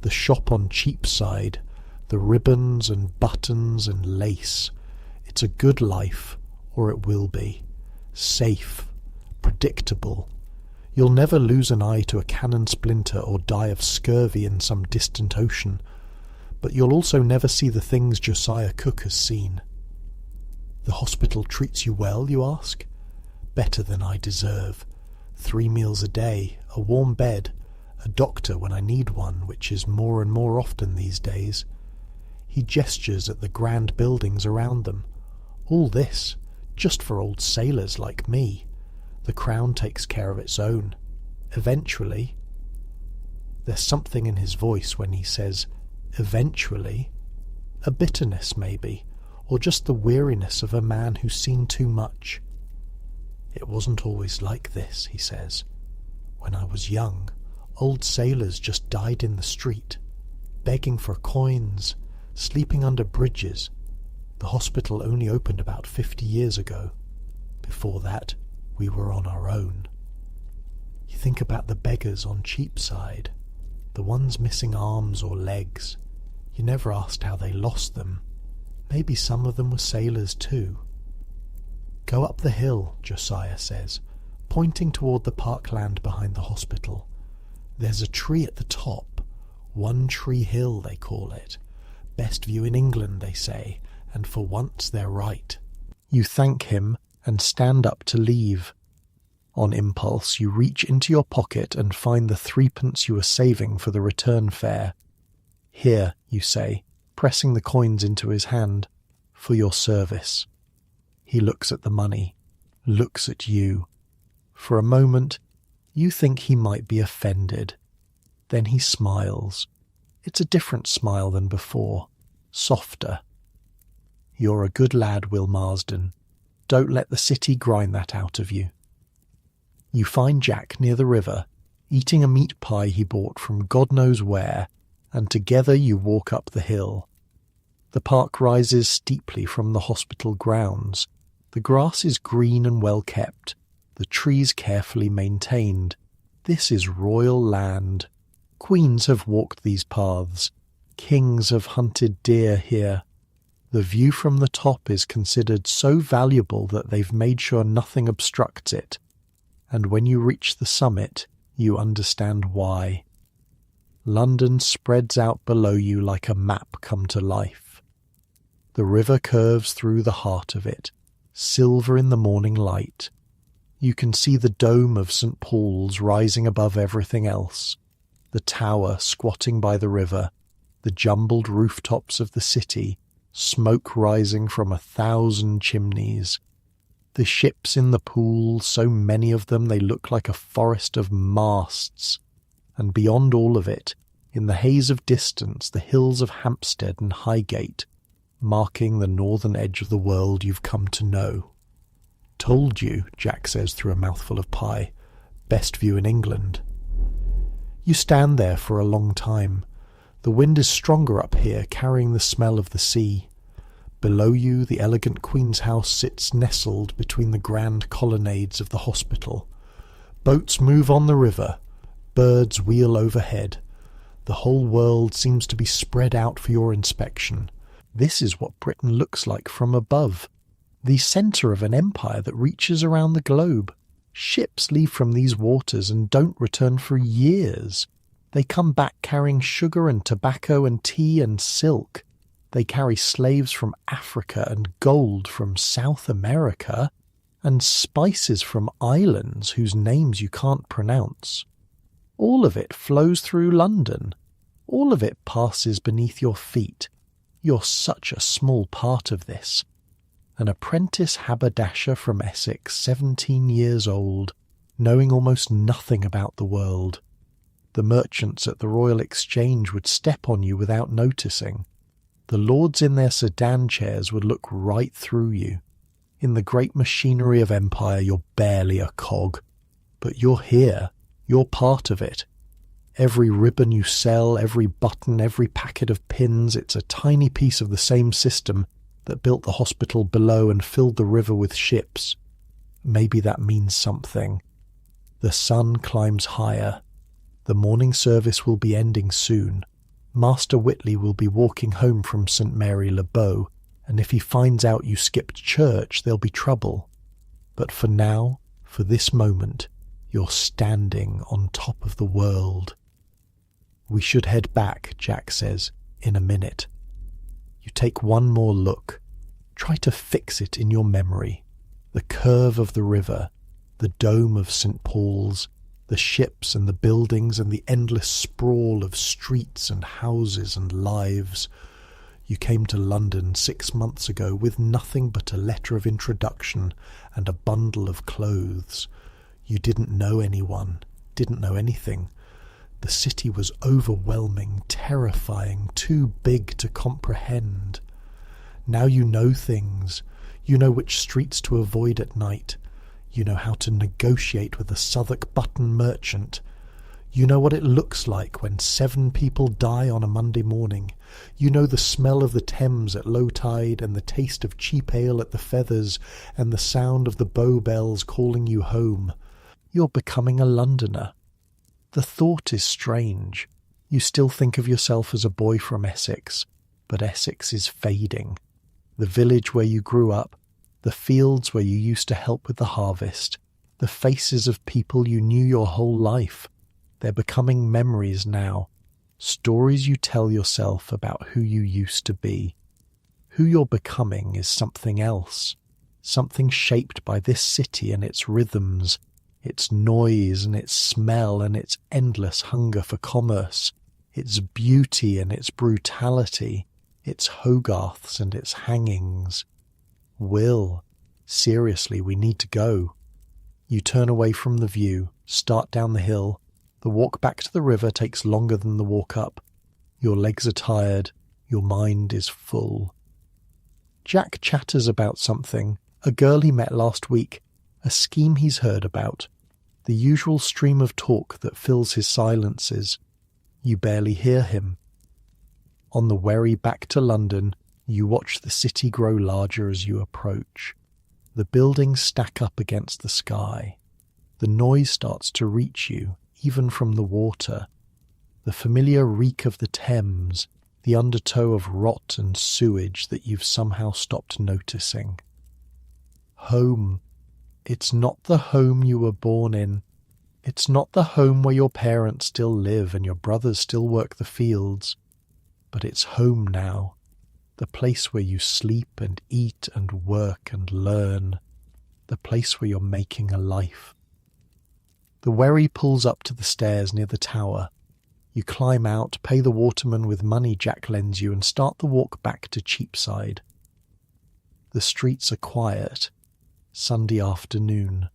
The shop on Cheapside, the ribbons and buttons and lace. It's a good life, or it will be. Safe, predictable. You'll never lose an eye to a cannon splinter or die of scurvy in some distant ocean, but you'll also never see the things Josiah Cook has seen. The hospital treats you well, you ask? Better than I deserve. 3 meals a day, a warm bed, a doctor when I need one, which is more and more often these days. He gestures at the grand buildings around them. All this, just for old sailors like me. The Crown takes care of its own. Eventually. There's something in his voice when he says, eventually. A bitterness, maybe, or just the weariness of a man who's seen too much. It wasn't always like this, he says. When I was young, old sailors just died in the street, begging for coins, sleeping under bridges. The hospital only opened about 50 years ago. Before that, we were on our own. You think about the beggars on Cheapside, the ones missing arms or legs. You never asked how they lost them. Maybe some of them were sailors too. Go up the hill, Josiah says, pointing toward the parkland behind the hospital. There's a tree at the top. One Tree Hill, they call it. Best view in England, they say, and for once they're right. You thank him and stand up to leave. On impulse, you reach into your pocket and find the 3p you were saving for the return fare. Here, you say, pressing the coins into his hand, for your service. He looks at the money, looks at you. For a moment, you think he might be offended. Then he smiles. It's a different smile than before, softer. You're a good lad, Will Marsden. Don't let the city grind that out of you. You find Jack near the river, eating a meat pie he bought from God knows where, and together you walk up the hill. The park rises steeply from the hospital grounds. The grass is green and well kept, the trees carefully maintained. This is royal land. Queens have walked these paths. Kings have hunted deer here. The view from the top is considered so valuable that they've made sure nothing obstructs it. And when you reach the summit, you understand why. London spreads out below you like a map come to life. The river curves through the heart of it, silver in the morning light. You can see the dome of St. Paul's rising above everything else, the tower squatting by the river, the jumbled rooftops of the city, smoke rising from 1,000 chimneys. The ships in the pool, so many of them they look like a forest of masts. And beyond all of it, in the haze of distance, the hills of Hampstead and Highgate, marking the northern edge of the world you've come to know. Told you, Jack says through a mouthful of pie. Best view in England. You stand there for a long time. The wind is stronger up here, carrying the smell of the sea. Below you, the elegant Queen's House sits nestled between the grand colonnades of the hospital. Boats move on the river. Birds wheel overhead. The whole world seems to be spread out for your inspection. This is what Britain looks like from above. the centre of an empire that reaches around the globe. Ships leave from these waters and don't return for years. They come back carrying sugar and tobacco and tea and silk. They carry slaves from Africa and gold from South America and spices from islands whose names you can't pronounce. All of it flows through London. All of it passes beneath your feet. You're such a small part of this. An apprentice haberdasher from Essex, 17 years old, knowing almost nothing about the world. The merchants at the Royal Exchange would step on you without noticing. The lords in their sedan chairs would look right through you. In the great machinery of empire, you're barely a cog. But you're here. You're part of it. Every ribbon you sell, every button, every packet of pins, it's a tiny piece of the same system that built the hospital below and filled the river with ships. Maybe that means something. The sun climbs higher. The morning service will be ending soon. Master Whitley will be walking home from St. Mary le Bow, and if he finds out you skipped church, there'll be trouble. But for now, for this moment, you're standing on top of the world. We should head back, Jack says, in a minute. You take one more look. Try to fix it in your memory. The curve of the river, the dome of St. Paul's, the ships and the buildings and the endless sprawl of streets and houses and lives. You came to London 6 months ago with nothing but a letter of introduction and a bundle of clothes. You didn't know anyone, didn't know anything. The city was overwhelming, terrifying, too big to comprehend. Now you know things. You know which streets to avoid at night. You know how to negotiate with a Southwark button merchant. You know what it looks like when 7 people die on a Monday morning. You know the smell of the Thames at low tide and the taste of cheap ale at the Feathers and the sound of the Bow bells calling you home. You're becoming a Londoner. The thought is strange. You still think of yourself as a boy from Essex, but Essex is fading. The village where you grew up, the fields where you used to help with the harvest, the faces of people you knew your whole life. They're becoming memories now, stories you tell yourself about who you used to be. Who you're becoming is something else, something shaped by this city and its rhythms, its noise and its smell and its endless hunger for commerce, its beauty and its brutality, its Hogarths and its hangings. Will, seriously, we need to go. You turn away from the view, start down the hill. The walk back to the river takes longer than the walk up. Your legs are tired, your mind is full. Jack chatters about something, a girl he met last week, a scheme he's heard about, the usual stream of talk that fills his silences. You barely hear him. On the wherry back to London, you watch the city grow larger as you approach. The buildings stack up against the sky. The noise starts to reach you, even from the water. The familiar reek of the Thames, the undertow of rot and sewage that you've somehow stopped noticing. Home. It's not the home you were born in. It's not the home where your parents still live and your brothers still work the fields. But it's home now. The place where you sleep and eat and work and learn. The place where you're making a life. The wherry pulls up to the stairs near the tower. You climb out, pay the waterman with money Jack lends you and start the walk back to Cheapside. The streets are quiet. Sunday afternoon.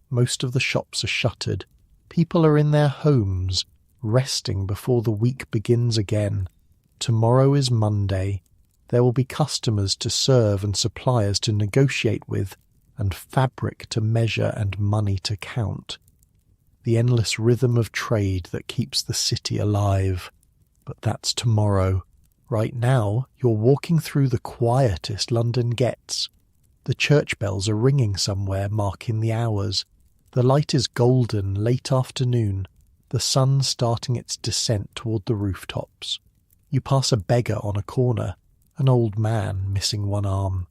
Most of the shops are shuttered. People are in their homes, resting before the week begins again. Tomorrow is Monday. There will be customers to serve and suppliers to negotiate with, and fabric to measure and money to count. The endless rhythm of trade that keeps the city alive. But that's tomorrow. Right now, you're walking through the quietest London gets. The church bells are ringing somewhere, marking the hours. The light is golden, late afternoon, the sun starting its descent toward the rooftops. You pass a beggar on a corner, an old man missing one arm.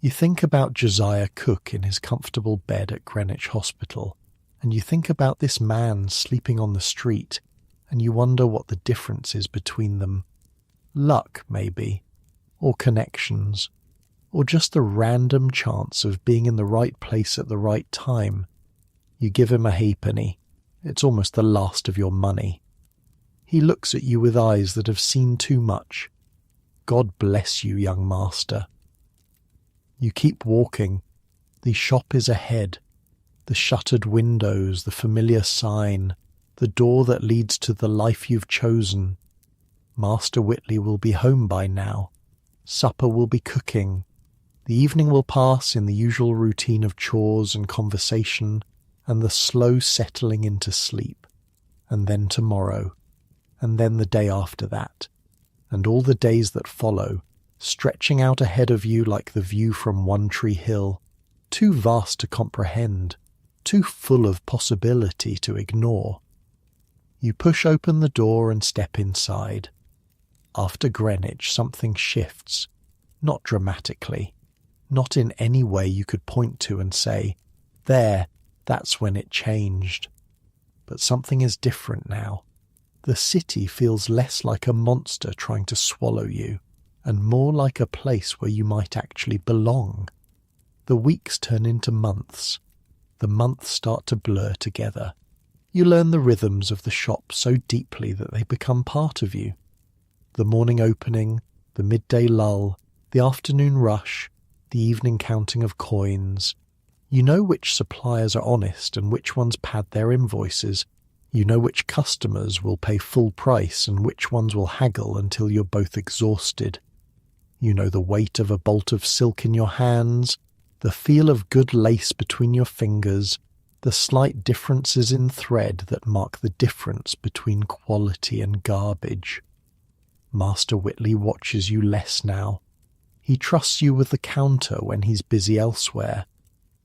You think about Josiah Cook in his comfortable bed at Greenwich Hospital, and you think about this man sleeping on the street, and you wonder what the difference is between them. Luck, maybe, or connections, or just the random chance of being in the right place at the right time. You give him a halfpenny. It's almost the last of your money. He looks at you with eyes that have seen too much. God bless you, young master. You keep walking. The shop is ahead. The shuttered windows, the familiar sign, the door that leads to the life you've chosen. Master Whitley will be home by now. Supper will be cooking. The evening will pass in the usual routine of chores and conversation, and the slow settling into sleep. And then tomorrow. And then the day after that. And all the days that follow, stretching out ahead of you like the view from One Tree Hill, too vast to comprehend, too full of possibility to ignore. You push open the door and step inside. After Greenwich, something shifts, not dramatically, not in any way you could point to and say, there, that's when it changed. But something is different now. The city feels less like a monster trying to swallow you, and more like a place where you might actually belong. The weeks turn into months. The months start to blur together. You learn the rhythms of the shop so deeply that they become part of you. The morning opening, the midday lull, the afternoon rush, the evening counting of coins. You know which suppliers are honest and which ones pad their invoices. You know which customers will pay full price and which ones will haggle until you're both exhausted. You know the weight of a bolt of silk in your hands, the feel of good lace between your fingers, the slight differences in thread that mark the difference between quality and garbage. Master Whitley watches you less now. He trusts you with the counter when he's busy elsewhere.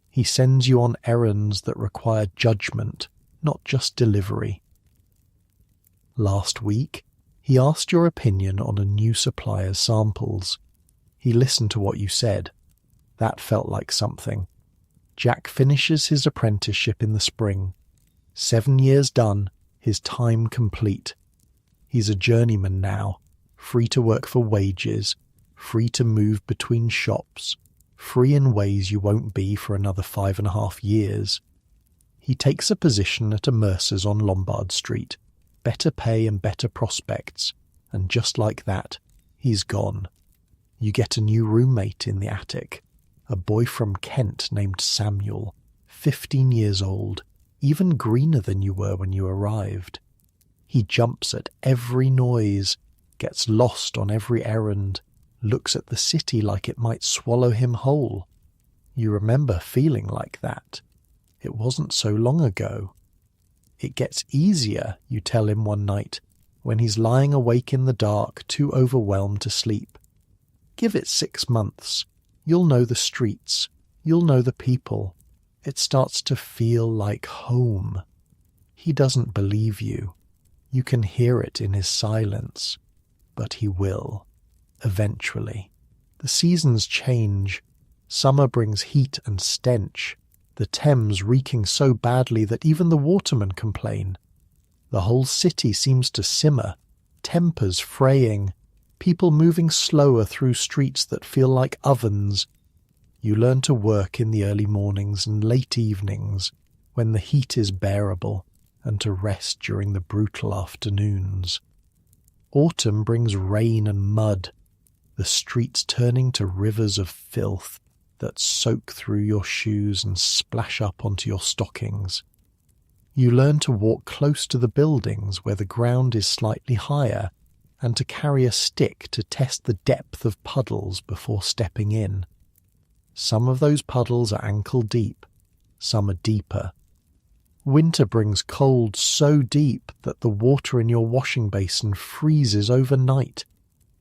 He sends you on errands that require judgment, not just delivery. Last week, he asked your opinion on a new supplier's samples. He listened to what you said. That felt like something. Jack finishes his apprenticeship in the spring. 7 years done, his time complete. He's a journeyman now, free to work for wages, free to move between shops, free in ways you won't be for another 5.5 years. He takes a position at a mercer's on Lombard Street, better pay and better prospects, and just like that, he's gone. You get a new roommate in the attic, a boy from Kent named Samuel, 15 years old, even greener than you were when you arrived. He jumps at every noise, gets lost on every errand, looks at the city like it might swallow him whole. You remember feeling like that. It wasn't so long ago. It gets easier, you tell him one night, when he's lying awake in the dark, too overwhelmed to sleep. Give it 6 months. You'll know the streets. You'll know the people. It starts to feel like home. He doesn't believe you. You can hear it in his silence. But he will. Eventually. The seasons change. Summer brings heat and stench. The Thames reeking so badly that even the watermen complain. The whole city seems to simmer, tempers fraying, people moving slower through streets that feel like ovens. You learn to work in the early mornings and late evenings, when the heat is bearable, and to rest during the brutal afternoons. Autumn brings rain and mud, the streets turning to rivers of filth that soak through your shoes and splash up onto your stockings. You learn to walk close to the buildings where the ground is slightly higher and to carry a stick to test the depth of puddles before stepping in. Some of those puddles are ankle deep, some are deeper. Winter brings cold so deep that the water in your washing basin freezes overnight,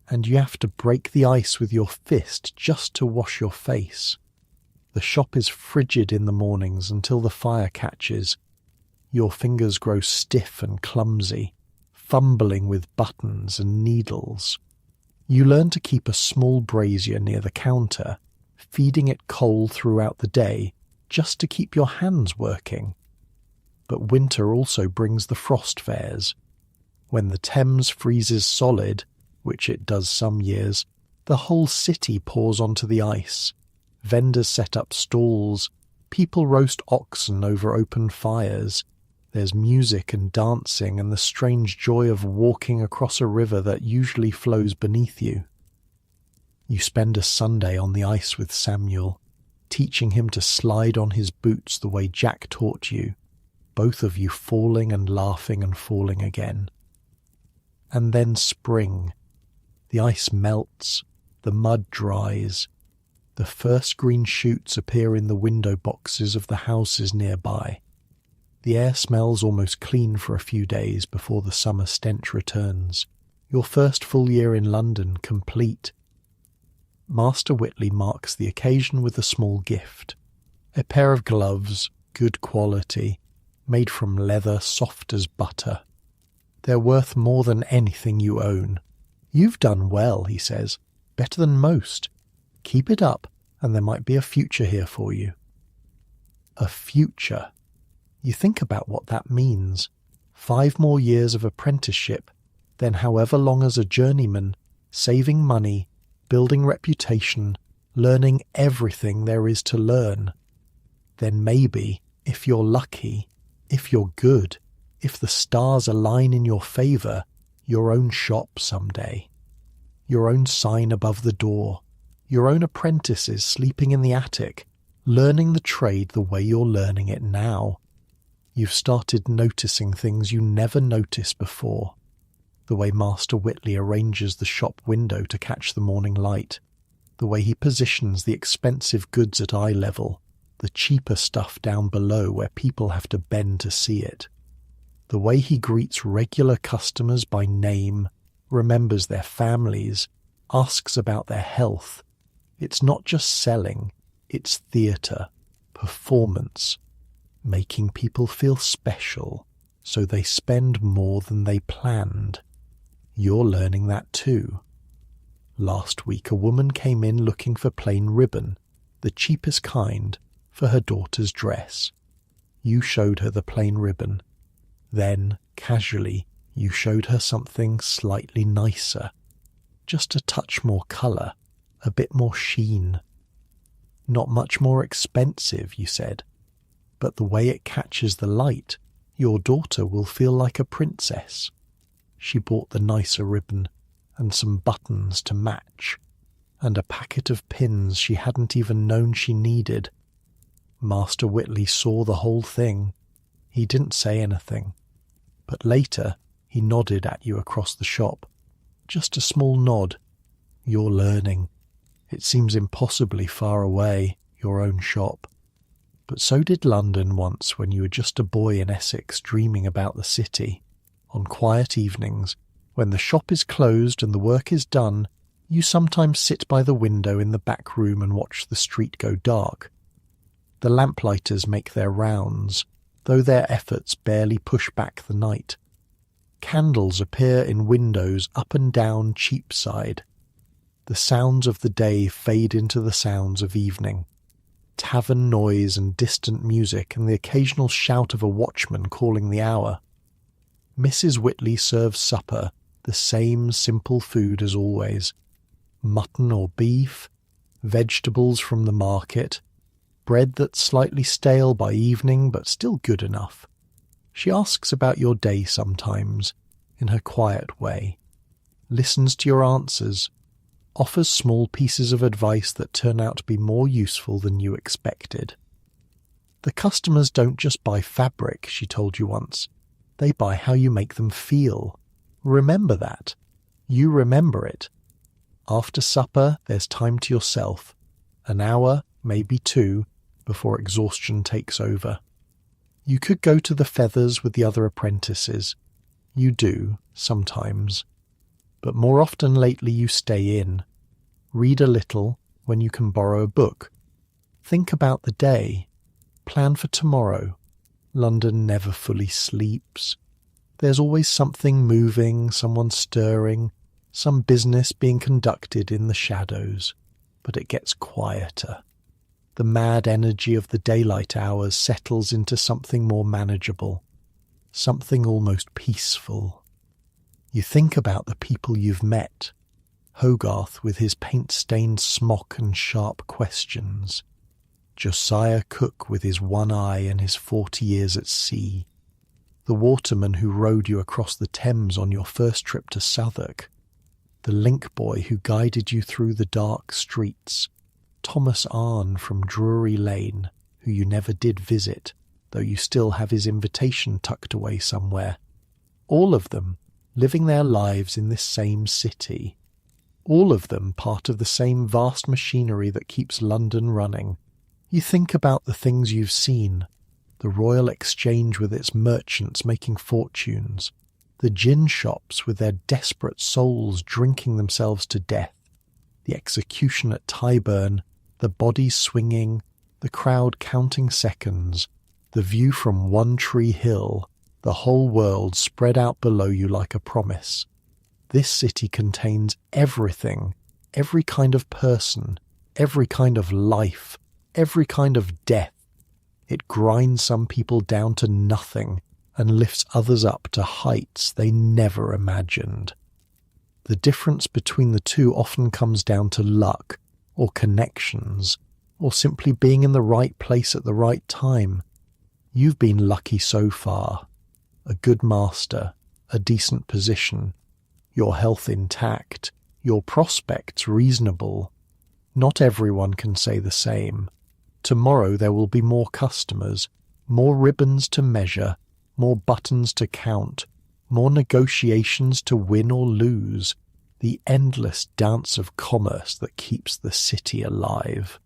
and you have to break the ice with your fist just to wash your face. The shop is frigid in the mornings until the fire catches. Your fingers grow stiff and clumsy, fumbling with buttons and needles. You learn to keep a small brazier near the counter, feeding it coal throughout the day just to keep your hands working. But winter also brings the frost fairs. When the Thames freezes solid, which it does some years, the whole city pours onto the ice. Vendors set up stalls. People roast oxen over open fires. There's music and dancing and the strange joy of walking across a river that usually flows beneath you. You spend a Sunday on the ice with Samuel, teaching him to slide on his boots the way Jack taught you, both of you falling and laughing and falling again. And then spring. The ice melts, the mud dries. The first green shoots appear in the window boxes of the houses nearby. The air smells almost clean for a few days before the summer stench returns. Your first full year in London complete. Master Whitley marks the occasion with a small gift. A pair of gloves, good quality, made from leather soft as butter. They're worth more than anything you own. You've done well, he says. Better than most. Keep it up, and there might be a future here for you. A future. You think about what that means. 5 more years of apprenticeship, then however long as a journeyman, saving money, building reputation, learning everything there is to learn. Then maybe, if you're lucky, if you're good, if the stars align in your favour, your own shop someday. Your own sign above the door. Your own apprentices sleeping in the attic, learning the trade the way you're learning it now. You've started noticing things you never noticed before. The way Master Whitley arranges the shop window to catch the morning light. The way he positions the expensive goods at eye level, the cheaper stuff down below where people have to bend to see it. The way he greets regular customers by name, remembers their families, asks about their health. It's not just selling, it's theatre, performance, making people feel special so they spend more than they planned. You're learning that too. Last week a woman came in looking for plain ribbon, the cheapest kind, for her daughter's dress. You showed her the plain ribbon. Then, casually, you showed her something slightly nicer. Just a touch more colour, a bit more sheen. Not much more expensive, you said, but the way it catches the light, your daughter will feel like a princess. She bought the nicer ribbon, and some buttons to match, and a packet of pins she hadn't even known she needed. Master Whitley saw the whole thing. He didn't say anything, but later he nodded at you across the shop. Just a small nod. You're learning. It seems impossibly far away, your own shop. But so did London once when you were just a boy in Essex dreaming about the city. On quiet evenings, when the shop is closed and the work is done, you sometimes sit by the window in the back room and watch the street go dark. The lamplighters make their rounds, though their efforts barely push back the night. Candles appear in windows up and down Cheapside. The sounds of the day fade into the sounds of evening. Tavern noise and distant music and the occasional shout of a watchman calling the hour. Mrs. Whitley serves supper, the same simple food as always. Mutton or beef, vegetables from the market, bread that's slightly stale by evening but still good enough. She asks about your day sometimes, in her quiet way, listens to your answers, offers small pieces of advice that turn out to be more useful than you expected. The customers don't just buy fabric, she told you once. They buy how you make them feel. Remember that. You remember it. After supper, there's time to yourself. An hour, maybe 2, before exhaustion takes over. You could go to the Feathers with the other apprentices. You do, sometimes. But more often lately you stay in. Read a little when you can borrow a book. Think about the day. Plan for tomorrow. London never fully sleeps. There's always something moving, someone stirring, some business being conducted in the shadows. but it gets quieter. The mad energy of the daylight hours settles into something more manageable, something almost peaceful. You think about the people you've met, Hogarth with his paint-stained smock and sharp questions, Josiah Cook with his one eye and his 40 years at sea, the waterman who rowed you across the Thames on your first trip to Southwark, the link boy who guided you through the dark streets, Thomas Arne from Drury Lane, who you never did visit, though you still have his invitation tucked away somewhere. All of them living their lives in this same city. All of them part of the same vast machinery that keeps London running. You think about the things you've seen, the Royal Exchange with its merchants making fortunes, the gin shops with their desperate souls drinking themselves to death, the execution at Tyburn, the bodies swinging, the crowd counting seconds, the view from One Tree Hill, the whole world spread out below you like a promise. This city contains everything, every kind of person, every kind of life, every kind of death. It grinds some people down to nothing and lifts others up to heights they never imagined. The difference between the two often comes down to luck, or connections, or simply being in the right place at the right time. You've been lucky so far. A good master, a decent position, your health intact, your prospects reasonable. Not everyone can say the same. Tomorrow there will be more customers, more ribbons to measure, more buttons to count, more negotiations to win or lose, the endless dance of commerce that keeps the city alive.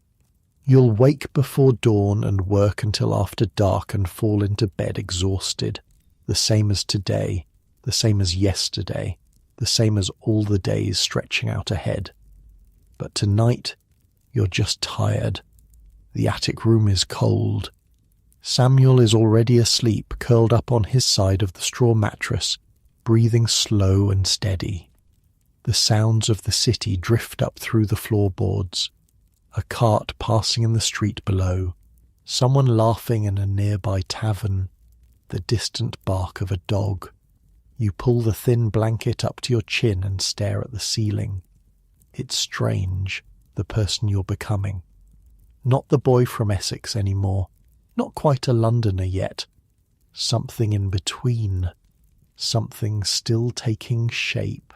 You'll wake before dawn and work until after dark and fall into bed exhausted, the same as today, the same as yesterday, the same as all the days stretching out ahead. But tonight, you're just tired. The attic room is cold. Samuel is already asleep, curled up on his side of the straw mattress, breathing slow and steady. The sounds of the city drift up through the floorboards. A cart passing in the street below, someone laughing in a nearby tavern, the distant bark of a dog. You pull the thin blanket up to your chin and stare at the ceiling. It's strange, the person you're becoming. Not the boy from Essex anymore, not quite a Londoner yet. Something in between, something still taking shape.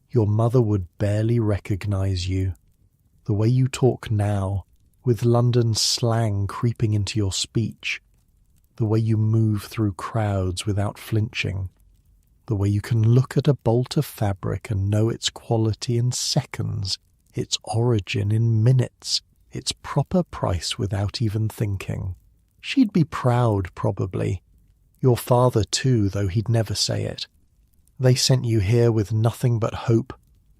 Your mother would barely recognize you. The way you talk now, with London slang creeping into your speech, the way you move through crowds without flinching, the way you can look at a bolt of fabric and know its quality in seconds, its origin in minutes, its proper price without even thinking. She'd be proud, probably. Your father too, though he'd never say it. They sent you here with nothing but hope,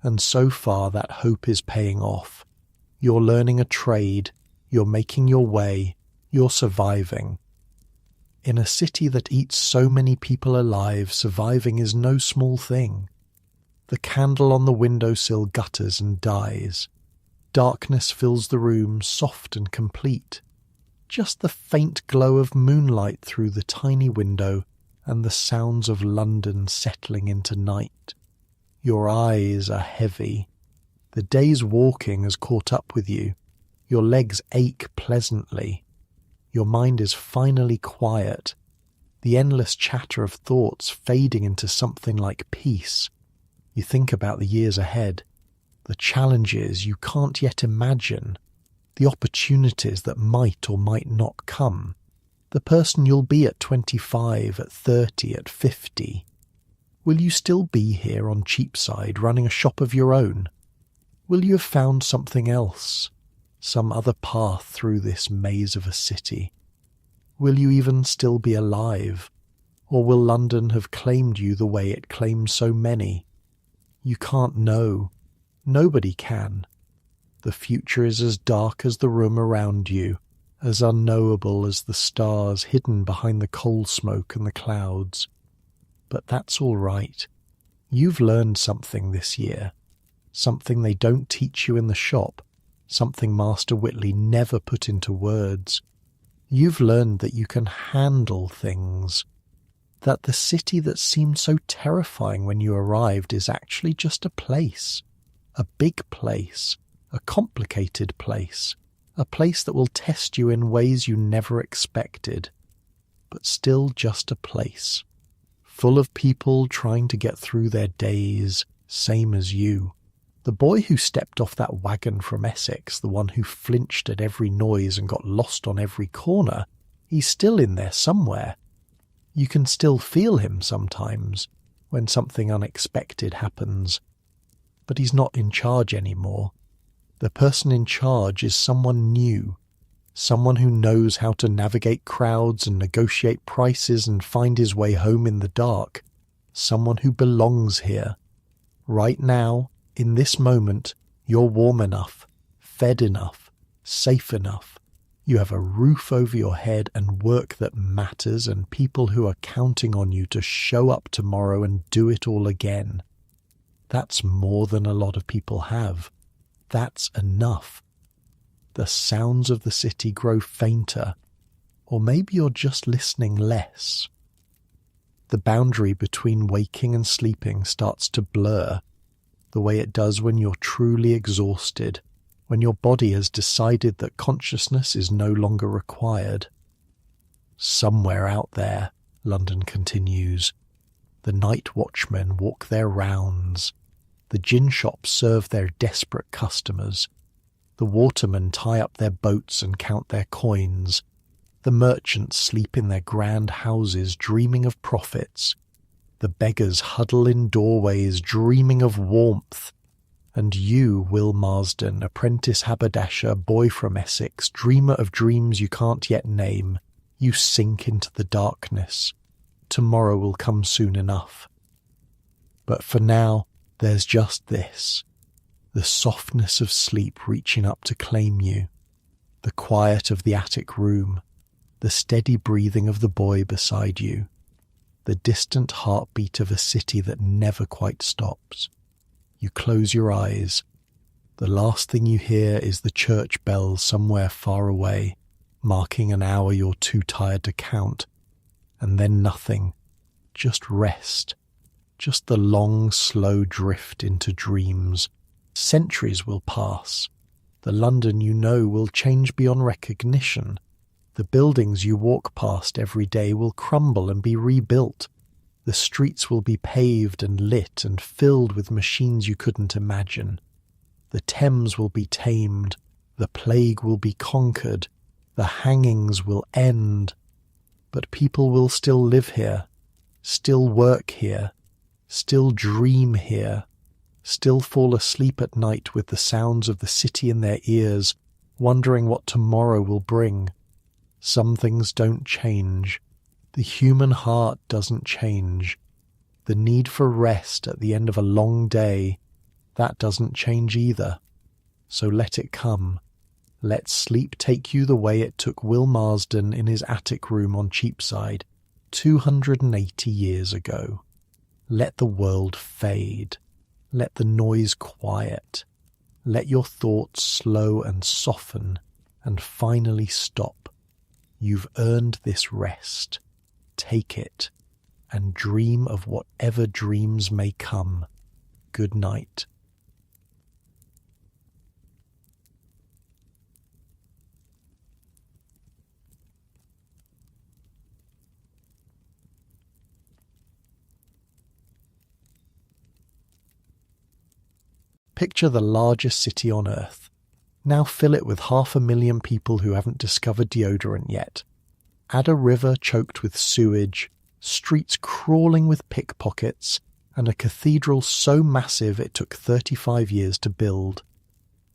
and so far that hope is paying off. You're learning a trade, you're making your way, you're surviving. In a city that eats so many people alive, surviving is no small thing. The candle on the windowsill gutters and dies. Darkness fills the room, soft and complete. Just the faint glow of moonlight through the tiny window and the sounds of London settling into night. Your eyes are heavy. The day's walking has caught up with you. Your legs ache pleasantly. Your mind is finally quiet. The endless chatter of thoughts fading into something like peace. You think about the years ahead, the challenges you can't yet imagine, the opportunities that might or might not come, the person you'll be at 25, at 30, at 50. Will you still be here on Cheapside running a shop of your own? Will you have found something else, some other path through this maze of a city? Will you even still be alive, or will London have claimed you the way it claims so many? You can't know. Nobody can. The future is as dark as the room around you, as unknowable as the stars hidden behind the coal smoke and the clouds. But that's all right. You've learned something this year. Something they don't teach you in the shop, something Master Whitley never put into words. You've learned that you can handle things, that the city that seemed so terrifying when you arrived is actually just a place, a big place, a complicated place, a place that will test you in ways you never expected, but still just a place, full of people trying to get through their days, same as you. The boy who stepped off that wagon from Essex, the one who flinched at every noise and got lost on every corner, he's still in there somewhere. You can still feel him sometimes when something unexpected happens. But he's not in charge anymore. The person in charge is someone new, someone who knows how to navigate crowds and negotiate prices and find his way home in the dark, someone who belongs here. Right now, in this moment, you're warm enough, fed enough, safe enough. You have a roof over your head and work that matters and people who are counting on you to show up tomorrow and do it all again. That's more than a lot of people have. That's enough. The sounds of the city grow fainter, or maybe you're just listening less. The boundary between waking and sleeping starts to blur, the way it does when you're truly exhausted, when your body has decided that consciousness is no longer required. Somewhere out there, London continues, the night watchmen walk their rounds, the gin shops serve their desperate customers, the watermen tie up their boats and count their coins, the merchants sleep in their grand houses dreaming of profits, the beggars huddle in doorways dreaming of warmth, and you, Will Marsden, apprentice haberdasher, boy from Essex, dreamer of dreams you can't yet name, you sink into the darkness. Tomorrow will come soon enough. But for now, there's just this, the softness of sleep reaching up to claim you, the quiet of the attic room, the steady breathing of the boy beside you, the distant heartbeat of a city that never quite stops. You close your eyes. The last thing you hear is the church bells somewhere far away, marking an hour you're too tired to count, and then nothing, just rest, just the long, slow drift into dreams. Centuries will pass. The London you know will change beyond recognition. The buildings you walk past every day will crumble and be rebuilt. The streets will be paved and lit and filled with machines you couldn't imagine. The Thames will be tamed. The plague will be conquered. The hangings will end. But people will still live here, still work here, still dream here, still fall asleep at night with the sounds of the city in their ears, wondering what tomorrow will bring. Some things don't change. The human heart doesn't change. The need for rest at the end of a long day, that doesn't change either. So let it come. Let sleep take you the way it took Will Marsden in his attic room on Cheapside 280 years ago. Let the world fade. Let the noise quiet. Let your thoughts slow and soften and finally stop. You've earned this rest. Take it and dream of whatever dreams may come. Good night. Picture the largest city on Earth. Now fill it with 500,000 people who haven't discovered deodorant yet. Add a river choked with sewage, streets crawling with pickpockets, and a cathedral so massive it took 35 years to build.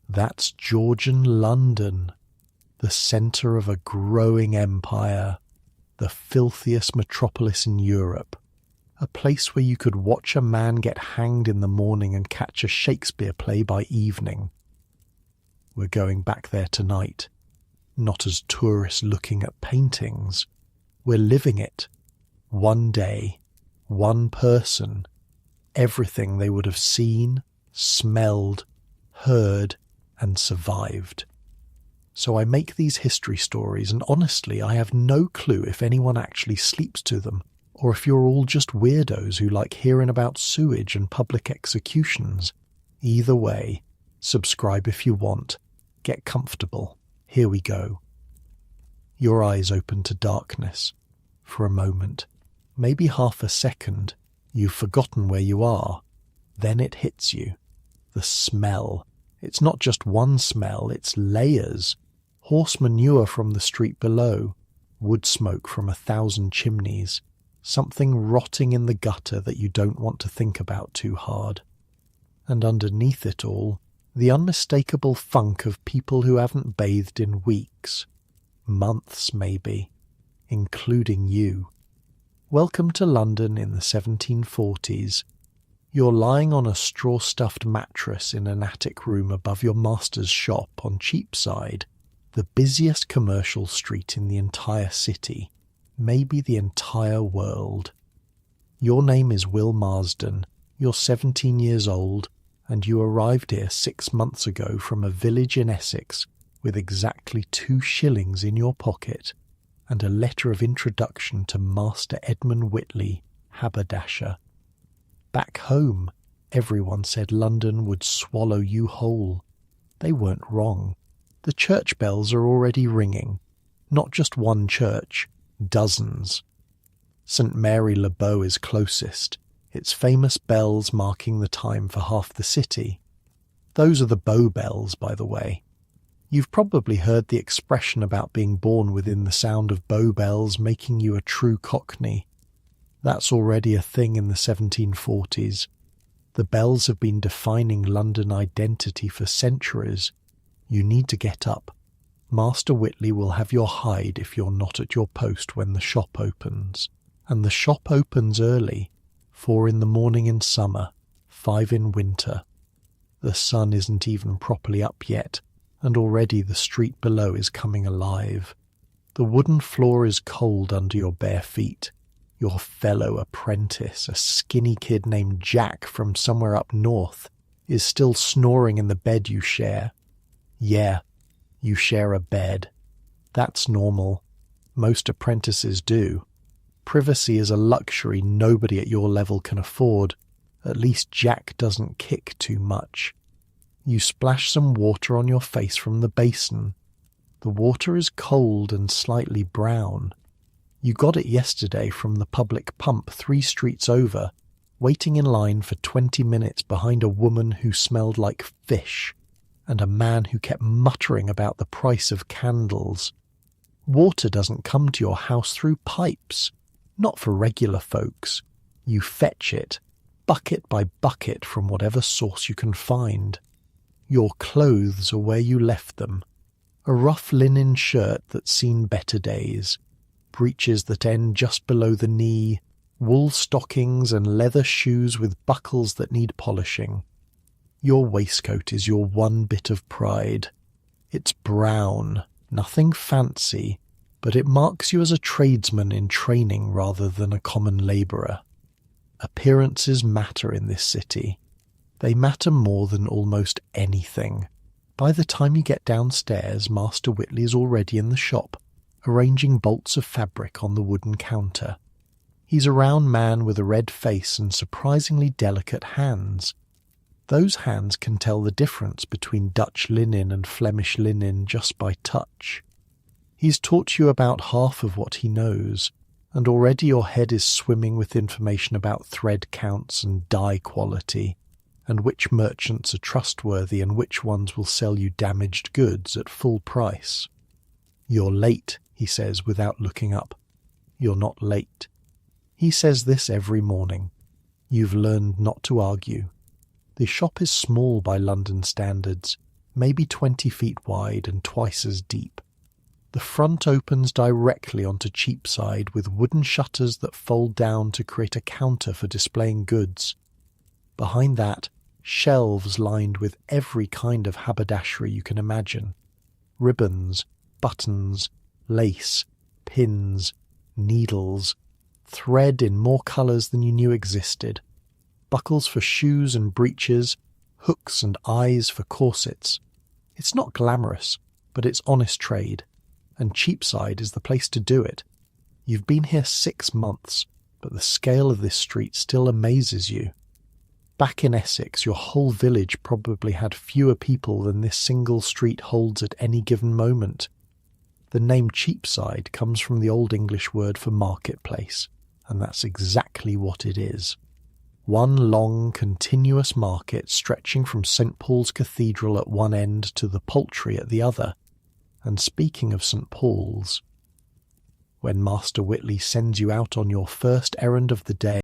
That's Georgian London, the centre of a growing empire, the filthiest metropolis in Europe, a place where you could watch a man get hanged in the morning and catch a Shakespeare play by evening. We're going back there tonight, not as tourists looking at paintings. We're living it. One day, one person, everything they would have seen, smelled, heard, and survived. So I make these history stories, and honestly, I have no clue if anyone actually sleeps to them, or if you're all just weirdos who like hearing about sewage and public executions. Either way, subscribe if you want. Get comfortable. Here we go. Your eyes open to darkness. For a moment, maybe half a second, you've forgotten where you are. Then it hits you. The smell. It's not just one smell, it's layers. Horse manure from the street below, wood smoke from 1,000 chimneys, something rotting in the gutter that you don't want to think about too hard. And underneath it all, the unmistakable funk of people who haven't bathed in weeks, months maybe, including you. Welcome to London in the 1740s. You're lying on a straw-stuffed mattress in an attic room above your master's shop on Cheapside, the busiest commercial street in the entire city, maybe the entire world. Your name is Will Marsden, you're 17 years old, and you arrived here 6 months ago from a village in Essex with exactly 2 shillings in your pocket and a letter of introduction to Master Edmund Whitley, haberdasher. Back home, everyone said London would swallow you whole. They weren't wrong. The church bells are already ringing. Not just one church, dozens. St. Mary le Bow is closest, its famous bells marking the time for half the city. Those are the Bow bells, by the way. You've probably heard the expression about being born within the sound of Bow bells making you a true Cockney. That's already a thing in the 1740s. The bells have been defining London identity for centuries. You need to get up. Master Whitley will have your hide if you're not at your post when the shop opens. And the shop opens early, 4 in the morning in summer, 5 in winter. The sun isn't even properly up yet, and already the street below is coming alive. The wooden floor is cold under your bare feet. Your fellow apprentice, a skinny kid named Jack from somewhere up north, is still snoring in the bed you share. Yeah, you share a bed. That's normal. Most apprentices do. Privacy is a luxury nobody at your level can afford. At least Jack doesn't kick too much. You splash some water on your face from the basin. The water is cold and slightly brown. You got it yesterday from the public pump 3 streets over, waiting in line for 20 minutes behind a woman who smelled like fish, and a man who kept muttering about the price of candles. Water doesn't come to your house through pipes, not for regular folks. You fetch it, bucket by bucket from whatever source you can find. Your clothes are where you left them. A rough linen shirt that's seen better days, breeches that end just below the knee, wool stockings and leather shoes with buckles that need polishing. Your waistcoat is your one bit of pride. It's brown, nothing fancy, but it marks you as a tradesman in training rather than a common labourer. Appearances matter in this city. They matter more than almost anything. By the time you get downstairs, Master Whitley is already in the shop, arranging bolts of fabric on the wooden counter. He's a round man with a red face and surprisingly delicate hands. Those hands can tell the difference between Dutch linen and Flemish linen just by touch. He's taught you about half of what he knows, and already your head is swimming with information about thread counts and dye quality, and which merchants are trustworthy and which ones will sell you damaged goods at full price. "You're late," he says without looking up. "You're not late." He says this every morning. You've learned not to argue. The shop is small by London standards, maybe 20 feet wide and twice as deep. The front opens directly onto Cheapside with wooden shutters that fold down to create a counter for displaying goods. Behind that, shelves lined with every kind of haberdashery you can imagine. Ribbons, buttons, lace, pins, needles, thread in more colours than you knew existed, buckles for shoes and breeches, hooks and eyes for corsets. It's not glamorous, but it's honest trade, and Cheapside is the place to do it. You've been here 6 months, but the scale of this street still amazes you. Back in Essex, your whole village probably had fewer people than this single street holds at any given moment. The name Cheapside comes from the Old English word for marketplace, and that's exactly what it is. One long, continuous market stretching from St. Paul's Cathedral at one end to the Poultry at the other. And speaking of St. Paul's, when Master Whitley sends you out on your first errand of the day,